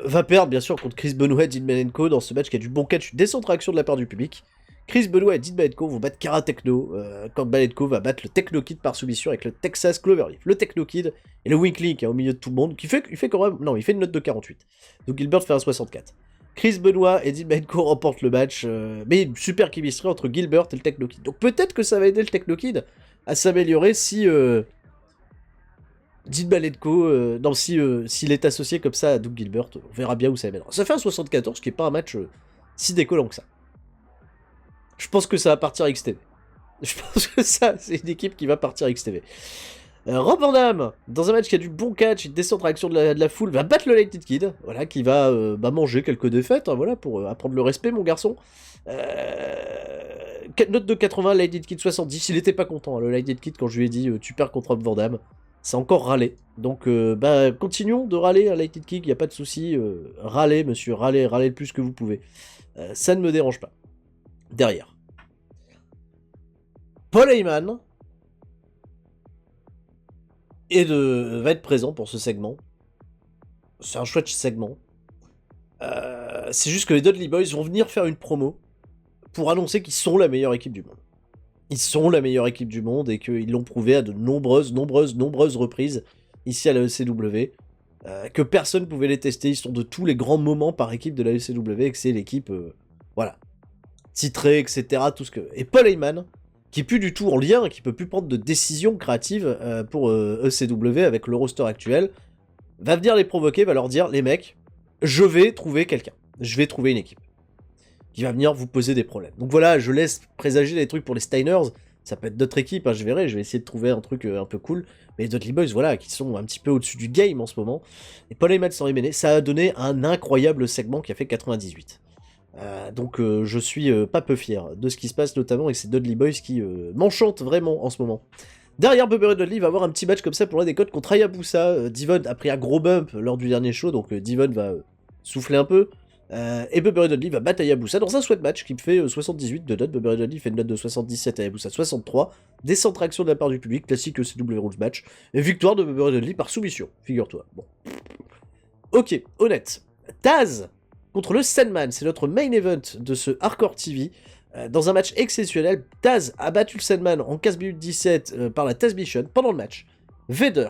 va perdre, bien sûr, contre Chris Benoit et Dean Malenko dans ce match qui a du bon catch, une décente réaction de la part du public. Chris Benoit et Dean Malenko vont battre Karatechno, quand Malenko va battre le Techno Kid par soumission avec le Texas Cloverleaf. Le Techno Kid et le Wink Link, hein, au milieu de tout le monde, il fait quand même, non, il fait une note de 48. Donc Gilbert fait un 64. Chris Benoit et Dean Malenko remportent le match, mais une super chemistry entre Gilbert et le Techno Kid. Donc peut-être que ça va aider le Techno Kid à s'améliorer si Dean Malenko, non, s'il est associé comme ça à Doug Gilbert, on verra bien où ça mènera. Ça fait un 74, qui est pas un match si décollant que ça. Je pense que ça va partir XTV. Je pense que ça, c'est une équipe qui va partir XTV. Rob Van Dam, dans un match qui a du bon catch, une descente réaction de la foule, va battre le Lightning Kid, voilà, qui va manger quelques défaites, hein, voilà, pour apprendre le respect, mon garçon. Note de 80, Lightning Kid 70, il était pas content, hein, le Lightning Kid, quand je lui ai dit tu perds contre Rob Van Dam, c'est encore râlé. Donc, continuons de râler à Lightning Kid, y a pas de souci, râlez, monsieur, râlez le plus que vous pouvez. Ça ne me dérange pas. Derrière, Paul Heyman va être présent pour ce segment. C'est un chouette segment. C'est juste que les Dudley Boys vont venir faire une promo pour annoncer qu'ils sont la meilleure équipe du monde. Ils sont la meilleure équipe du monde et qu'ils l'ont prouvé à de nombreuses reprises ici à la ECW. Que personne pouvait les tester. Ils sont de tous les grands moments par équipe de la ECW et que c'est l'équipe, voilà, titrée, etc. Tout ce que... Et Paul Heyman, qui est plus du tout en lien, qui peut plus prendre de décisions créatives pour ECW avec le roster actuel, va venir les provoquer, va leur dire, les mecs, je vais trouver quelqu'un, je vais trouver une équipe qui va venir vous poser des problèmes. Donc voilà, je laisse présager des trucs pour les Steiners, ça peut être d'autres équipes, hein, je verrai, je vais essayer de trouver un truc un peu cool, mais les Dudley Boys, voilà, qui sont un petit peu au-dessus du game en ce moment, et Paul Heyman sans Heyman, ça a donné un incroyable segment qui a fait 98. Donc je suis pas peu fier de ce qui se passe, notamment avec ces Dudley Boys qui m'enchantent vraiment en ce moment. Derrière, Bubba Ray Dudley va avoir un petit match comme ça pour la décote contre Hayabusa. Devon a pris un gros bump lors du dernier show, donc Devon va souffler un peu. Et Bubba Ray Dudley va battre Hayabusa dans un sweat match qui me fait 78 de note. Bubba Ray Dudley fait une note de 77, Hayabusa 63. Descente réaction de la part du public, classique CW Rules match. Et victoire de Bubba Ray Dudley par soumission, figure-toi. Bon. Ok, honnête. Taz contre le Sandman, c'est notre main event de ce Hardcore TV. Dans un match exceptionnel, Taz a battu le Sandman en 15 minutes 17 par la Taz Mission pendant le match. Vader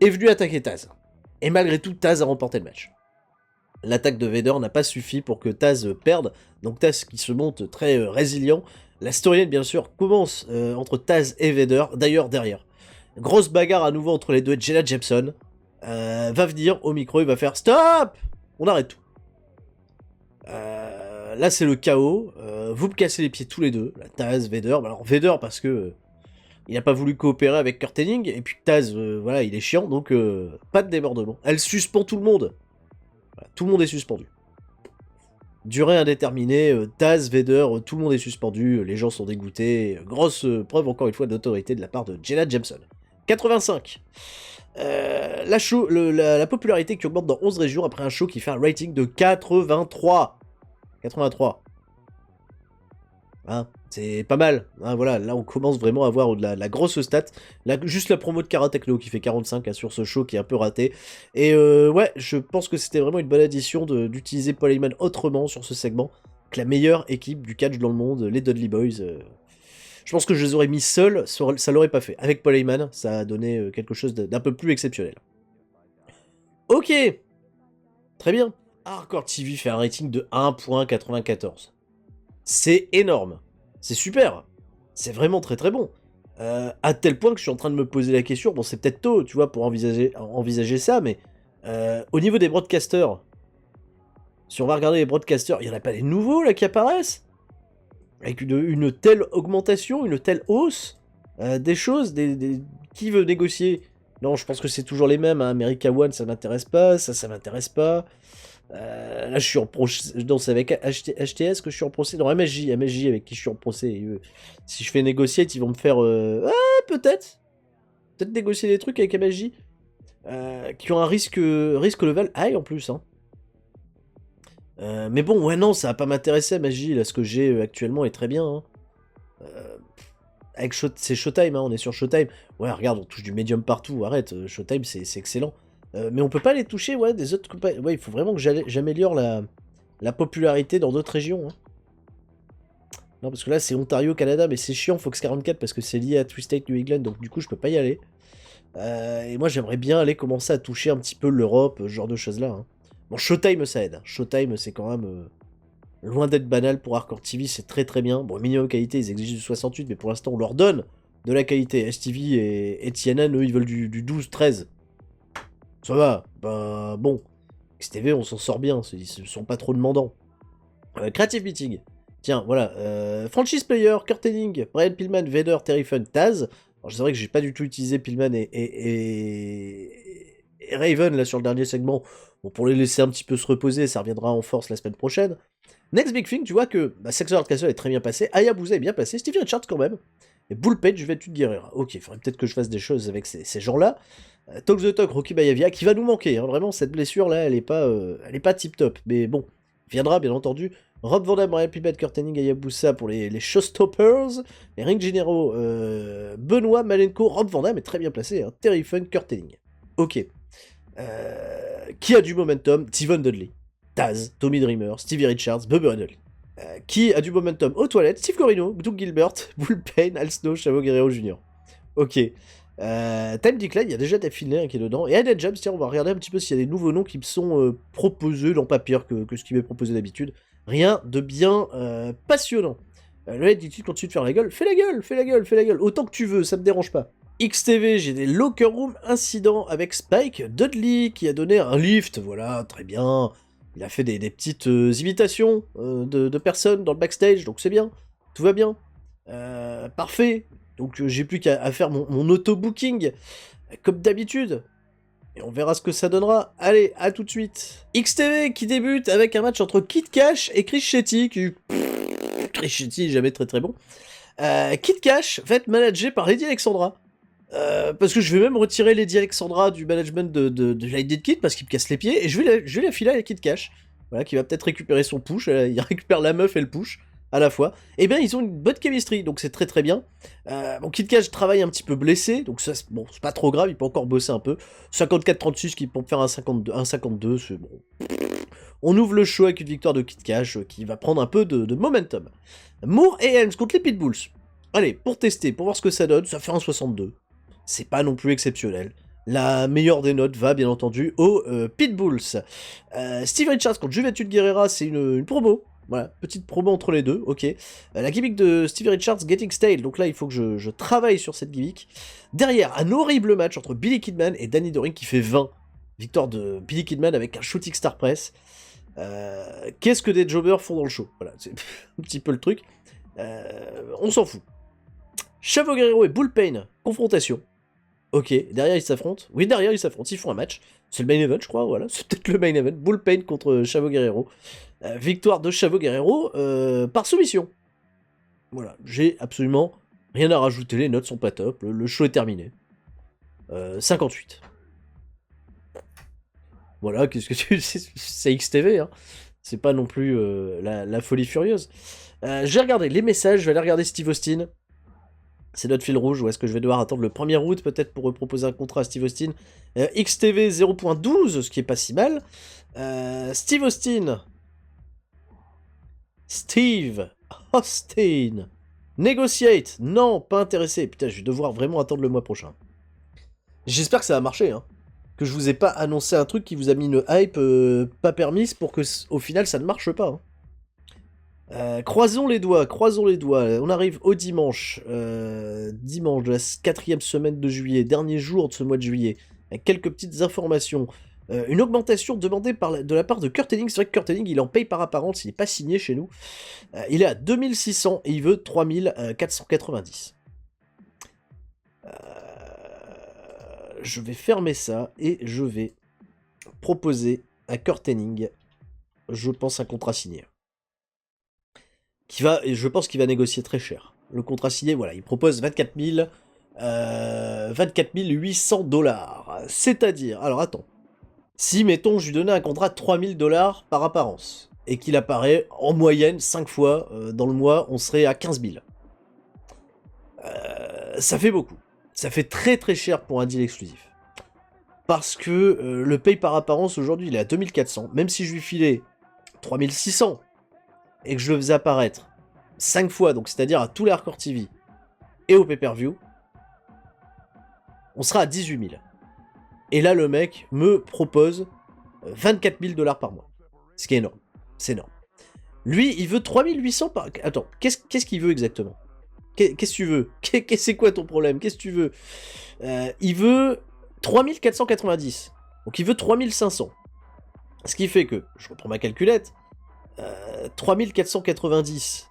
est venu attaquer Taz. Et malgré tout, Taz a remporté le match. L'attaque de Vader n'a pas suffi pour que Taz perde, donc Taz qui se montre très résilient. La storyline, bien sûr, commence entre Taz et Vader, d'ailleurs derrière. Grosse bagarre à nouveau entre les deux, Jenna Jameson va venir au micro, il va faire « Stop !» On arrête tout. Là, c'est le chaos. Vous me cassez les pieds tous les deux. La Taz, Vader. Alors, Vader, parce que il n'a pas voulu coopérer avec Kurt Hennig. Et puis Taz, voilà, il est chiant. Donc, pas de débordement. Elle suspend tout le monde. Voilà, tout le monde est suspendu. Durée indéterminée. Taz, Vader, tout le monde est suspendu. Les gens sont dégoûtés. Grosse preuve, encore une fois, d'autorité de la part de Jenna Jameson. 85. La popularité qui augmente dans 11 régions après un show qui fait un rating de 83. 83. Hein, c'est pas mal. Hein, voilà, là on commence vraiment à avoir de la grosse stat. Là, juste la promo de Kara Techno qui fait 45 hein, sur ce show qui est un peu raté. Et ouais, je pense que c'était vraiment une bonne addition d'utiliser Paul Heyman autrement sur ce segment que la meilleure équipe du catch dans le monde, les Dudley Boys. Je pense que je les aurais mis seuls, ça l'aurait pas fait. Avec Paul Heyman, ça a donné quelque chose d'un peu plus exceptionnel. Ok, très bien. Hardcore TV fait un rating de 1.94. C'est énorme. C'est super. C'est vraiment très très bon. À tel point que je suis en train de me poser la question, bon c'est peut-être tôt, tu vois, pour envisager ça, mais au niveau des broadcasters, si on va regarder les broadcasters, il n'y en a pas des nouveaux là qui apparaissent avec une telle augmentation, une telle hausse des choses, qui veut négocier? Non, je pense que c'est toujours les mêmes, hein. America One, ça m'intéresse pas, ça m'intéresse pas. Là, je suis en procès. Non, c'est avec HTS que je suis en procès. Non, MSJ avec qui je suis en procès. Si je fais négocier, ils vont me faire. Peut-être. Peut-être négocier des trucs avec MSJ. Qui ont un risque level high en plus. Hein. Mais bon, ouais, non, ça va pas m'intéresser, MSJ. Là, ce que j'ai actuellement est très bien. Hein. C'est Showtime, hein, on est sur Showtime. Ouais, regarde, on touche du médium partout. Arrête, Showtime, c'est excellent. Mais on peut pas les toucher, ouais, des autres compagnies. Ouais, il faut vraiment que j'améliore la popularité dans d'autres régions. Hein. Non, parce que là, c'est Ontario, Canada, mais c'est chiant, Fox 44, parce que c'est lié à Twisted New England, donc du coup, je peux pas y aller. Et moi, j'aimerais bien aller commencer à toucher un petit peu l'Europe, ce genre de choses-là. Hein. Bon, Showtime, ça aide. Showtime, c'est quand même loin d'être banal pour Hardcore TV, c'est très très bien. Bon, minimum qualité, ils exigent du 68, mais pour l'instant, on leur donne de la qualité. STV et TNN, eux, ils veulent du 12-13. Ça va, bah bon. XTV, on s'en sort bien, ils sont pas trop demandants. Creative Meeting. Tiens, voilà. Franchise Player, Kurt Hennig, Brian Pillman, Vader, Terry Fun, Taz. Alors, c'est vrai que j'ai pas du tout utilisé Pillman et Raven là sur le dernier segment. Bon, pour les laisser un petit peu se reposer, ça reviendra en force la semaine prochaine. Next Big Thing, tu vois que Sexo Hard Castle est très bien passé, Hayabusa est bien passé, Stevie Richards quand même. Et Bullpage, je vais tout guérir. Ok, il faudrait peut-être que je fasse des choses avec ces gens-là. Talk the Talk, Rocky Maivia, qui va nous manquer. Hein, vraiment, cette blessure-là, elle est pas tip-top. Mais bon, viendra, bien entendu. Rob Van Dam, Ryan Pipette, Kurt Hennig, Hayabusa pour les Showstoppers. Les Ring General, Benoît, Malenko, Rob Van Dam est très bien placé. Hein, Terry Fun, Kurt Hennig. Ok. Qui a du momentum? Devon Dudley. Taz, Tommy Dreamer, Stevie Richards, Bubba Dudley. Qui a du momentum aux toilettes? Steve Corino, Doug Gilbert, Bullpen, Al Snow, Chavo Guerrero Jr. Ok. Time Decline, il y a déjà Dave Finlay qui est dedans. Et Aiden James, tiens, on va regarder un petit peu s'il y a des nouveaux noms qui me sont proposés, non pas pire que ce qui m'est proposé d'habitude. Rien de bien passionnant. Le head dit continue de faire la gueule. Fais la gueule, fais la gueule, fais la gueule. Autant que tu veux, ça me dérange pas. XTV, j'ai des locker room incidents avec Spike Dudley qui a donné un lift. Voilà, très bien. Il a fait des petites imitations de personnes dans le backstage, donc c'est bien. Tout va bien. Parfait. Donc j'ai plus qu'à faire mon auto-booking, comme d'habitude. Et on verra ce que ça donnera. Allez, à tout de suite. XTV qui débute avec un match entre Kid Cash et Chris Shetty. Chris Shetty, jamais très très bon. Kid Cash va être managé par Lady Alexandra. Parce que je vais même retirer Lady Alexandra du management de Lightning Kid parce qu'il me casse les pieds. Et je vais la filer à Kid Cash. Voilà, qui va peut-être récupérer son push. Il récupère la meuf et le push à la fois. Et bien, ils ont une bonne chemistry, donc c'est très très bien. Bon, Kid Cash travaille un petit peu blessé, donc ça, bon, c'est pas trop grave, il peut encore bosser un peu. 54-36 qui peut faire un 52, c'est bon. On ouvre le show avec une victoire de Kid Cash qui va prendre un peu de momentum. Moore et Helms contre les Pitbulls. Allez, pour tester, pour voir ce que ça donne, ça fait un 62. C'est pas non plus exceptionnel. La meilleure des notes va bien entendu aux Pitbulls. Steve Richards contre Juventud Guerrera, c'est une promo. Voilà, petite promo entre les deux, ok. La gimmick de Steve Richards, Getting Stale, donc là il faut que je travaille sur cette gimmick. Derrière, un horrible match entre Billy Kidman et Danny Doring qui fait 20. Victoire de Billy Kidman avec un Shooting Star Press. Qu'est-ce que des jobbers font dans le show? Voilà, c'est un petit peu le truc. On s'en fout. Chavo Guerrero et Bullpain, confrontation. Ok, derrière ils s'affrontent. Oui, derrière ils s'affrontent, ils font un match. C'est le main event, je crois, voilà. C'est peut-être le main event. Bullpain contre Chavo Guerrero. Victoire de Chavo Guerrero par soumission. Voilà, j'ai absolument rien à rajouter, les notes sont pas top, le show est terminé. 58. Voilà, qu'est-ce que tu... C'est XTV, hein. C'est pas non plus la folie furieuse. J'ai regardé les messages, je vais aller regarder Steve Austin. C'est notre fil rouge, ou est-ce que je vais devoir attendre le 1er août peut-être pour proposer un contrat à Steve Austin. XTV 0.12, ce qui est pas si mal. Steve Austin. Steve Austin. Negotiate. Non, pas intéressé. Putain, je vais devoir vraiment attendre le mois prochain. J'espère que ça va marcher, hein. Que je vous ai pas annoncé un truc qui vous a mis une hype pas permise pour que au final ça ne marche pas. Hein. Croisons les doigts, croisons les doigts. On arrive au dimanche. Dimanche de la 4e semaine de juillet, dernier jour de ce mois de juillet. Avec quelques petites informations. Une augmentation demandée de la part de Kurt Hennig. C'est vrai que Kurt Hennig, il en paye par apparence, il n'est pas signé chez nous. Il est à 2600 et il veut 3490. Je vais fermer ça et je vais proposer à Kurt Hennig, je pense, un contrat signé. Et je pense qu'il va négocier très cher. Le contrat signé, voilà, il propose 24 800 $. C'est-à-dire, alors attends, si, mettons, je lui donnais un contrat de 3000 $ par apparence, et qu'il apparaît en moyenne 5 fois dans le mois, on serait à 15 000. Ça fait beaucoup. Ça fait très très cher pour un deal exclusif. Parce que le pay par apparence aujourd'hui il est à 2400. Même si je lui filais 3600 et que je le faisais apparaître 5 fois, donc c'est-à-dire à tous les Hardcore TV et au pay-per-view, on sera à 18 000. Et là le mec me propose 24 000 $ par mois. Ce qui est énorme. C'est énorme. Lui il veut 3800 par... Attends, qu'est-ce qu'il veut exactement? Qu'est-ce que tu veux? C'est quoi ton problème? Qu'est-ce que tu veux? Il veut 3490. Donc il veut 3500. Ce qui fait que, je reprends ma calculette, 3490.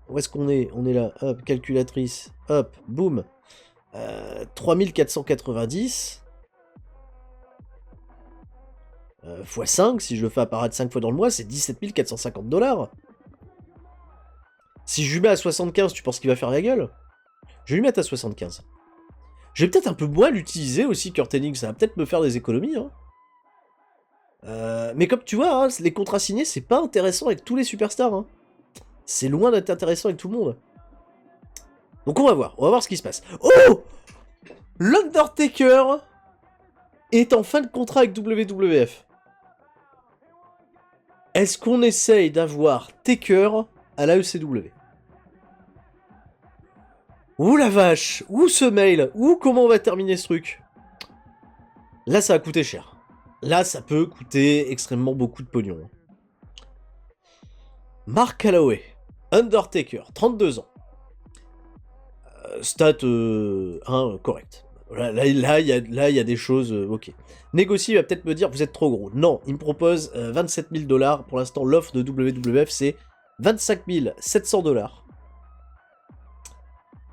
Où est-ce qu'on est? On est là, hop, calculatrice, hop, boum. 3490 x 5, si je le fais apparaître 5 fois dans le mois, c'est 17 450 $. Si je lui mets à 75, tu penses qu'il va faire la gueule? Je vais lui mettre à 75. Je vais peut-être un peu moins l'utiliser aussi, Kurt Hennig, ça va peut-être me faire des économies. Hein. Mais comme tu vois, hein, les contrats signés, c'est pas intéressant avec tous les superstars. Hein. C'est loin d'être intéressant avec tout le monde. Donc on va voir ce qui se passe. Oh, l'Undertaker est en fin de contrat avec WWF. Est-ce qu'on essaye d'avoir Taker à la ECW? Ouh la vache, où ce mail? Ouh comment on va terminer ce truc? Là ça va coûter cher. Là ça peut coûter extrêmement beaucoup de pognon. Mark Calloway, Undertaker, 32 ans. Stat 1 correct. Là il y a des choses, ok. Négocier, il va peut-être me dire, vous êtes trop gros. Non, il me propose 27 000 $. Pour l'instant, l'offre de WWF, c'est 25 700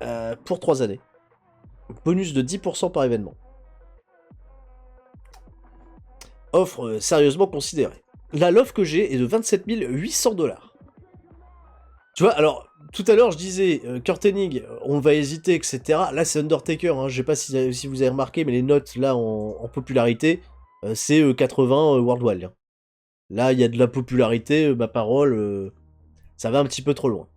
$. Pour 3 années. Bonus de 10% par événement. Offre sérieusement considérée. Là, l'offre que j'ai est de 27 800 $. Tu vois, alors, tout à l'heure, je disais, Kurt Hennig, on va hésiter, etc. Là, c'est Undertaker, hein. Je sais pas si vous avez remarqué, mais les notes, là, en popularité, c'est 80 worldwide. Hein. Là, il y a de la popularité, ma parole, ça va un petit peu trop loin.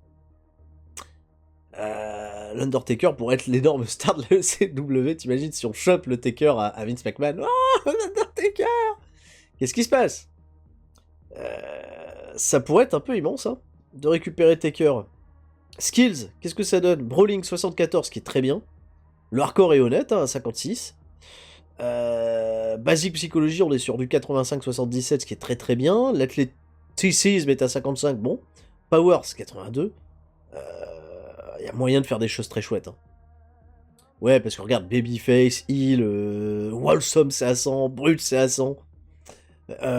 L'Undertaker pourrait être l'énorme star de la ECW, t'imagines si on chope le Taker à Vince McMahon. Oh, l'Undertaker! Qu'est-ce qui se passe? Ça pourrait être un peu immense, hein, de récupérer Taker. Skills, qu'est-ce que ça donne? Brawling 74, qui est très bien. Le hardcore est honnête, hein, à 56. Basique psychologie, on est sur du 85-77, ce qui est très très bien. L'athléticisme est à 55, bon. Power, c'est 82. Il y a moyen de faire des choses très chouettes. Hein. Ouais, parce que regarde, Babyface, Heal, Wholesome c'est à 100, Brut c'est à 100.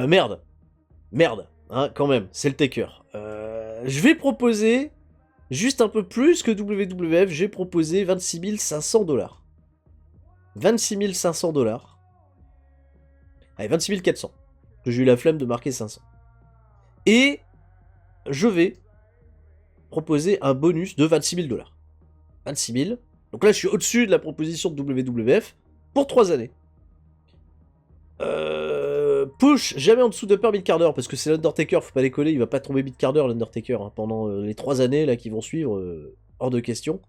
Merde. Merde, hein, quand même, c'est le taker. Je vais proposer juste un peu plus que WWF, j'ai proposé 26 500 $. 26 500 $. Allez, 26 400. J'ai eu la flemme de marquer 500. Et je vais proposer un bonus de 26 000 $. 26 000. Donc là, je suis au-dessus de la proposition de WWF pour 3 années. Push, jamais en dessous de per mid-carder, parce que c'est l'Undertaker, faut pas décoller, il va pas tomber mid-carder l'Undertaker, hein, pendant les 3 années là qui vont suivre, hors de question.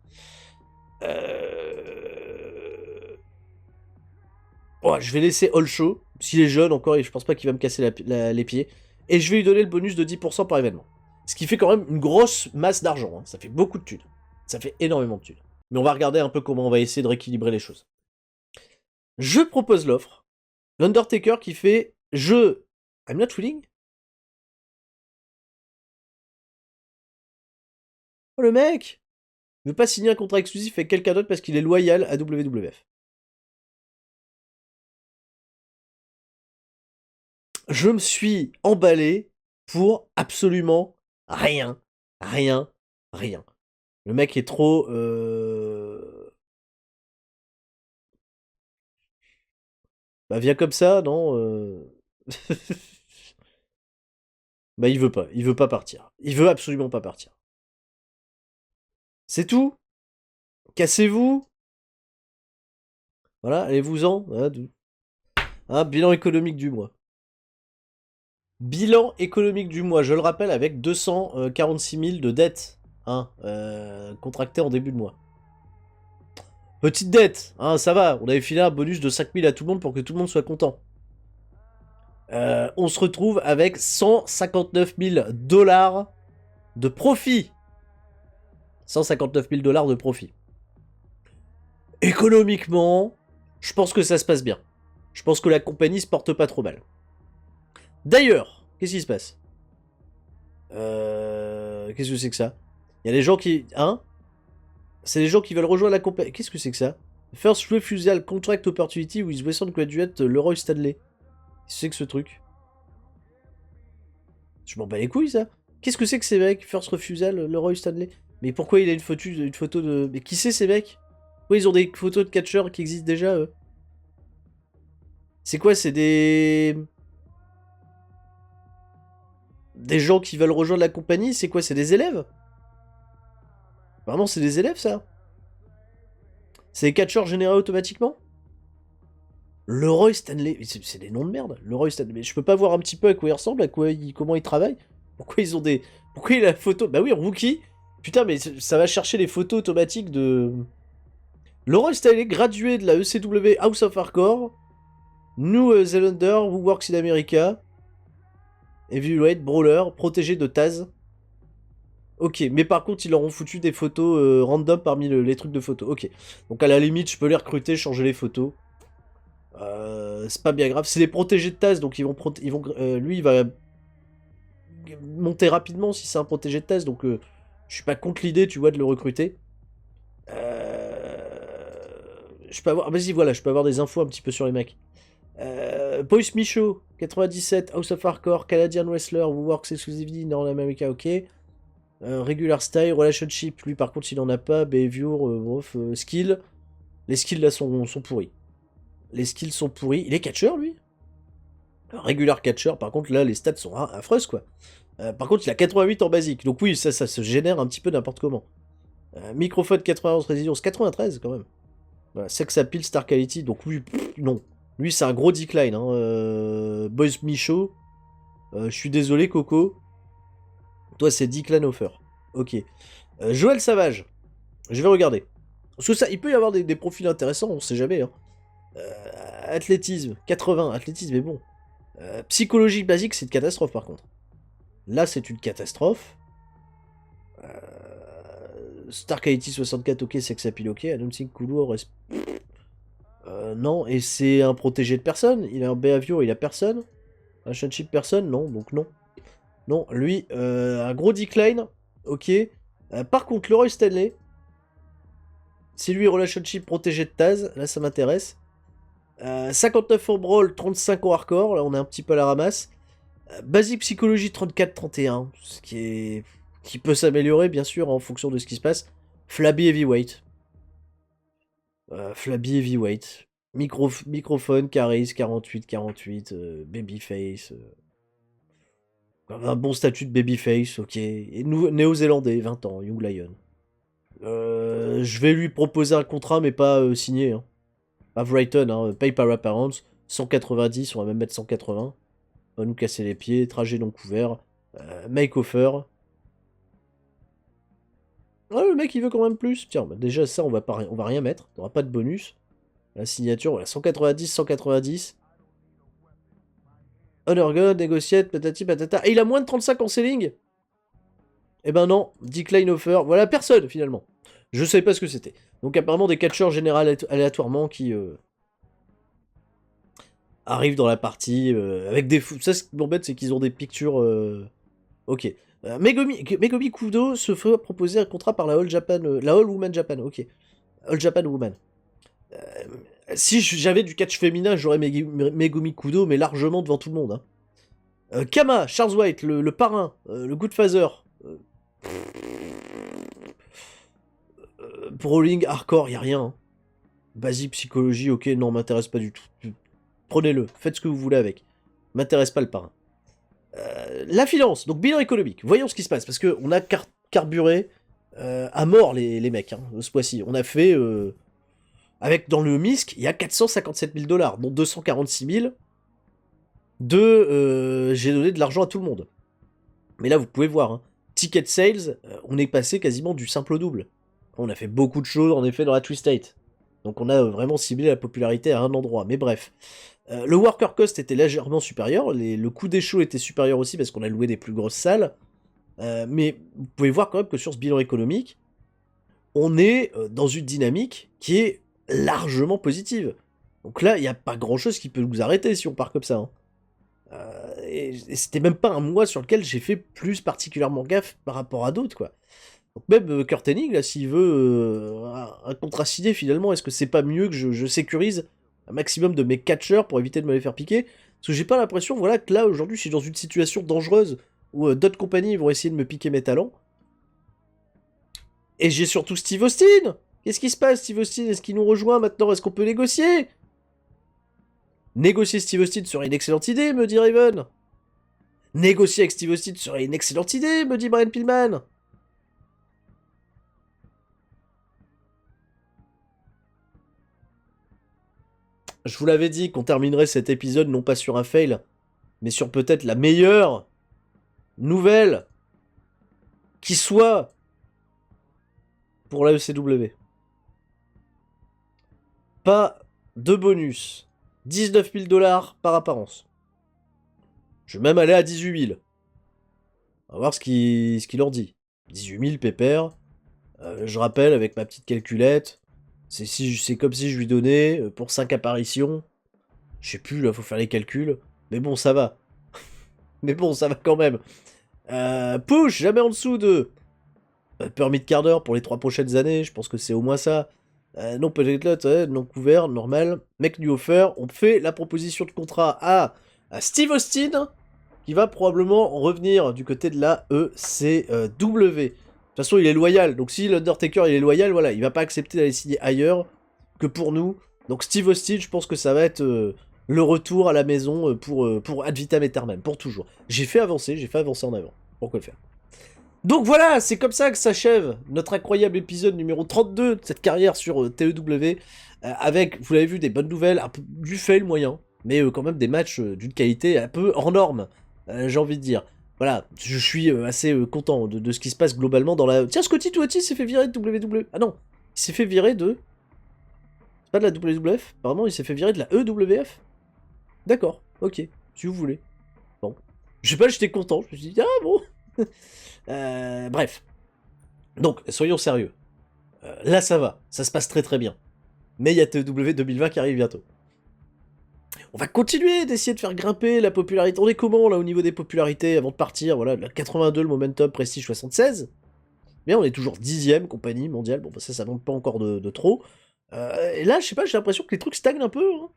Oh, je vais laisser All Show, s'il est jeune encore, et je pense pas qu'il va me casser les pieds, et je vais lui donner le bonus de 10% par événement. Ce qui fait quand même une grosse masse d'argent, hein. Ça fait beaucoup de thunes. Ça fait énormément de thunes. Mais on va regarder un peu comment on va essayer de rééquilibrer les choses. Je propose l'offre. L'Undertaker qui fait je. I'm not willing. Oh le mec il veut pas signer un contrat exclusif avec quelqu'un d'autre parce qu'il est loyal à WWF. Je me suis emballé pour absolument rien. Rien. Rien. Le mec est trop. Bah viens comme ça, non Bah il veut pas. Il veut pas partir. Il veut absolument pas partir. C'est tout. Cassez-vous. Voilà, allez-vous-en. Hein, bilan économique du mois. Bilan économique du mois, je le rappelle, avec 246 000 de dettes, hein, contractées en début de mois. Petite dette, hein, ça va, on avait filé un bonus de 5 000 à tout le monde pour que tout le monde soit content. On se retrouve avec 159 000 $ de profit. 159 000 $ de profit. Économiquement, je pense que ça se passe bien. Je pense que la compagnie se porte pas trop mal. D'ailleurs, qu'est-ce qui se passe Qu'est-ce que c'est que ça Il y a des gens qui... Hein C'est des gens qui veulent rejoindre la compagnie. Qu'est-ce que c'est que ça First Refusal Contract Opportunity with Western Graduate Leroy Stanley. Qu'est-ce que c'est que ce truc Je m'en bats les couilles, ça. Qu'est-ce que c'est que ces mecs First Refusal Leroy Stanley. Mais pourquoi il a une photo de... Mais qui c'est ces mecs Pourquoi ils ont des photos de catcheurs qui existent déjà, eux C'est quoi C'est des... Des gens qui veulent rejoindre la compagnie C'est quoi C'est des élèves Vraiment, c'est des élèves, ça C'est des catcheurs générés automatiquement Leroy Stanley, c'est des noms de merde. Leroy Stanley, mais je peux pas voir un petit peu à quoi il ressemble, comment il travaille. Pourquoi ils ont des... Pourquoi il a la photo Bah oui, rookie. Putain, mais ça va chercher les photos automatiques de... Leroy Stanley, gradué de la ECW House of Hardcore, New Zealander, who works in America, Heavyweight, Brawler, protégé de Taz. Ok, mais par contre, ils leur ont foutu des photos random parmi les trucs de photos. Ok, donc à la limite, je peux les recruter, changer les photos. C'est pas bien grave. C'est des protégés de Taz, donc lui, il va monter rapidement si c'est un protégé de Taz, donc je suis pas contre l'idée, tu vois, de le recruter. Je peux avoir... Vas-y, voilà, je peux avoir des infos un petit peu sur les mecs. Boyce Michaud, 97, House of Hardcore, Canadian Wrestler, who works exclusively in North America, ok. Regular Style, Relationship, lui par contre il en a pas, Behavior, Skill. Les skills là sont pourris. Les skills sont pourris. Il est catcheur lui Regular catcher, par contre là les stats sont affreuses quoi. Par contre il a 88 en basique, donc oui ça se génère un petit peu n'importe comment. Microphone 91, résilience 93 quand même. Voilà, Sex Appeal, Star Quality, donc lui, non. Lui c'est un gros decline. Hein. Boys Michaud, je suis désolé Coco. Toi c'est decline offer. Ok. Joël Savage, je vais regarder. Parce que ça, il peut y avoir des profils intéressants, on sait jamais. Hein. Athlétisme, 80, athlétisme est bon. Psychologie basique, c'est une catastrophe par contre. Là, c'est une catastrophe. Star Quality 64, ok, Sex Appeal, ok. Announcing Coolor, Non, et c'est un protégé de personne. Il a un Behavior, il a personne. Un Shunship personne, non, donc non. Non, lui, un gros decline, ok. Par contre, Leroy Stanley, c'est lui relationship protégé de Taz, là ça m'intéresse. 59 en brawl, 35 en hardcore, là on est un petit peu à la ramasse. Basique psychologie 34-31, ce qui peut s'améliorer bien sûr en fonction de ce qui se passe. Flabby heavyweight. Flabby heavyweight. Microphone, charisme, 48-48, babyface. Un bon statut de babyface, ok. Et néo-zélandais, 20 ans, Young Lion. Je vais lui proposer un contrat, mais pas signé. Hein. Pas Brighton, hein, pay par appearance. 190, on va même mettre 180. On va nous casser les pieds, trajet non couvert. Make offer. Ah, le mec il veut quand même plus. Tiens, bah déjà ça, on va rien mettre. On aura pas de bonus. La signature, voilà, 190, 190. Honor God, négociate, patati patata. Et il a moins de 35 en selling. Eh ben non, decline offer. Voilà, personne finalement. Je savais pas ce que c'était. Donc apparemment des catcheurs généraux aléatoirement qui arrivent dans la partie avec des fous. Ça, ce qui m'embête, c'est qu'ils ont des pictures. Ok. Megumi Kudo se fait proposer un contrat par la All Japan, la All Woman Japan. Ok. All Japan Woman. Si j'avais du catch féminin, j'aurais Megumi Kudo, mais largement devant tout le monde. Hein. Kama, Charles White, le parrain, le Goodfather. Brawling, hardcore, y a rien. Hein. Basique, psychologie, ok, non, m'intéresse pas du tout. Prenez-le, faites ce que vous voulez avec. M'intéresse pas le parrain. La finance, donc bilan économique. Voyons ce qui se passe, parce qu'on a carburé à mort les mecs, hein, ce mois-ci. On a fait... avec dans le MISC, il y a 457 000 $, dont 246 000 j'ai donné de l'argent à tout le monde. Mais là, vous pouvez voir, hein, ticket sales, on est passé quasiment du simple au double. On a fait beaucoup de choses, en effet, dans la Twist State. Donc on a vraiment ciblé la popularité à un endroit. Mais bref. Le worker cost était légèrement supérieur. Le coût des shows était supérieur aussi parce qu'on a loué des plus grosses salles. Mais vous pouvez voir quand même que sur ce bilan économique, on est dans une dynamique qui est largement positive. Donc là, il n'y a pas grand-chose qui peut nous arrêter si on part comme ça. Hein. Et c'était même pas un mois sur lequel j'ai fait plus particulièrement gaffe par rapport à d'autres, quoi. Donc même Kurt Hennig, là, s'il veut un contrat signé, finalement, est-ce que c'est pas mieux que je sécurise un maximum de mes catcheurs pour éviter de me les faire piquer? Parce que j'ai pas l'impression, voilà, que là, aujourd'hui, je suis dans une situation dangereuse où d'autres compagnies vont essayer de me piquer mes talents. Et j'ai surtout Steve Austin. Qu'est-ce qui se passe, Steve Austin? Est-ce qu'il nous rejoint maintenant? Est-ce qu'on peut négocier? Négocier Steve Austin serait une excellente idée, me dit Raven. Négocier avec Steve Austin serait une excellente idée, me dit Brian Pillman. Je vous l'avais dit qu'on terminerait cet épisode non pas sur un fail, mais sur peut-être la meilleure nouvelle qui soit pour la ECW. Pas de bonus. 19 000 $ par apparence. Je vais même aller à 18 000. On va voir ce qu'il leur dit. 18 000 pépère. Je rappelle avec ma petite calculette. C'est comme si je lui donnais pour 5 apparitions. Je sais plus, là, faut faire les calculs. Mais bon, ça va. Mais bon, ça va quand même. Push, jamais en dessous de... permis de quart d'heure pour les 3 prochaines années. Je pense que c'est au moins ça. Non, peut-être là, non couvert, normal. Make new offer. On fait la proposition de contrat à Steve Austin, qui va probablement revenir du côté de la ECW. De toute façon, il est loyal. Donc si l'Undertaker il est loyal, voilà, il va pas accepter d'aller signer ailleurs que pour nous. Donc Steve Austin, je pense que ça va être le retour à la maison pour ad vitam aeternam, pour toujours. J'ai fait avancer en avant. Pourquoi faire? Donc voilà, c'est comme ça que s'achève notre incroyable épisode numéro 32 de cette carrière sur TEW, avec, vous l'avez vu, des bonnes nouvelles, un peu du fail moyen, mais quand même des matchs d'une qualité un peu hors norme, j'ai envie de dire. Voilà, je suis assez content de ce qui se passe globalement dans la... Tiens, Scotty Tuati s'est fait virer de WWE. Ah non, il s'est fait virer de... C'est pas de la WWF? Apparemment, il s'est fait virer de la EWF. D'accord, ok, si vous voulez. Bon. Je sais pas, j'étais content, je me suis dit, ah bon. Bref. Donc, soyons sérieux. Là, ça va, ça se passe très très bien. Mais il y a TEW 2020 qui arrive bientôt. On va continuer d'essayer de faire grimper la popularité. On est comment là au niveau des popularités avant de partir? Voilà, la 82 le momentum, Prestige 76. Mais on est toujours 10ème compagnie mondiale. Bon, bah ça monte pas encore de trop. Et là, je sais pas, j'ai l'impression que les trucs stagnent un peu. Hein.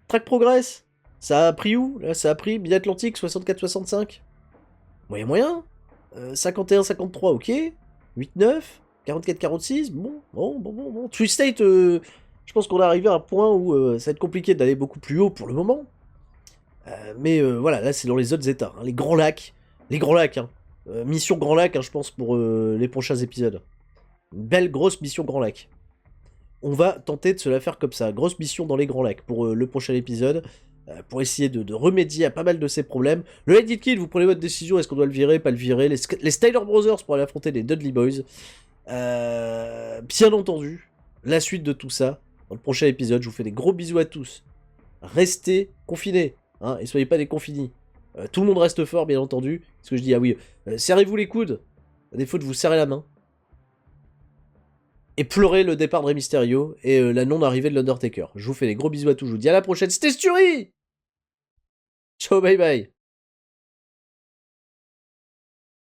Track Progress. Ça a pris où? Là, ça a pris Mid-Atlantique 64-65. Moyen. 51-53, ok. 8-9. 44-46. Bon. Twist State, je pense qu'on est arrivé à un point où ça va être compliqué d'aller beaucoup plus haut pour le moment. Mais voilà, là c'est dans les autres états. Hein. Les Grands Lacs. Hein. Mission Grand Lac, hein, je pense, pour les prochains épisodes. Une belle grosse mission Grand Lac. On va tenter de se la faire comme ça. Grosse mission dans les Grands Lacs pour le prochain épisode. Pour essayer de remédier à pas mal de ces problèmes. Le Edit Kid, vous prenez votre décision, est-ce qu'on doit le virer, pas le virer. Les Styler Brothers pour aller affronter les Dudley Boys. Bien entendu, la suite de tout ça, dans le prochain épisode, je vous fais des gros bisous à tous. Restez confinés, hein, et soyez pas des confinés. Tout le monde reste fort, bien entendu. Ce que je dis, ah oui, serrez-vous les coudes, à défaut de vous serrer la main. Et pleurez le départ de Rey Mysterio et la non-arrivée de l'Undertaker. Je vous fais des gros bisous à tous, je vous dis à la prochaine, c'était Sturi! Ciao, bye bye.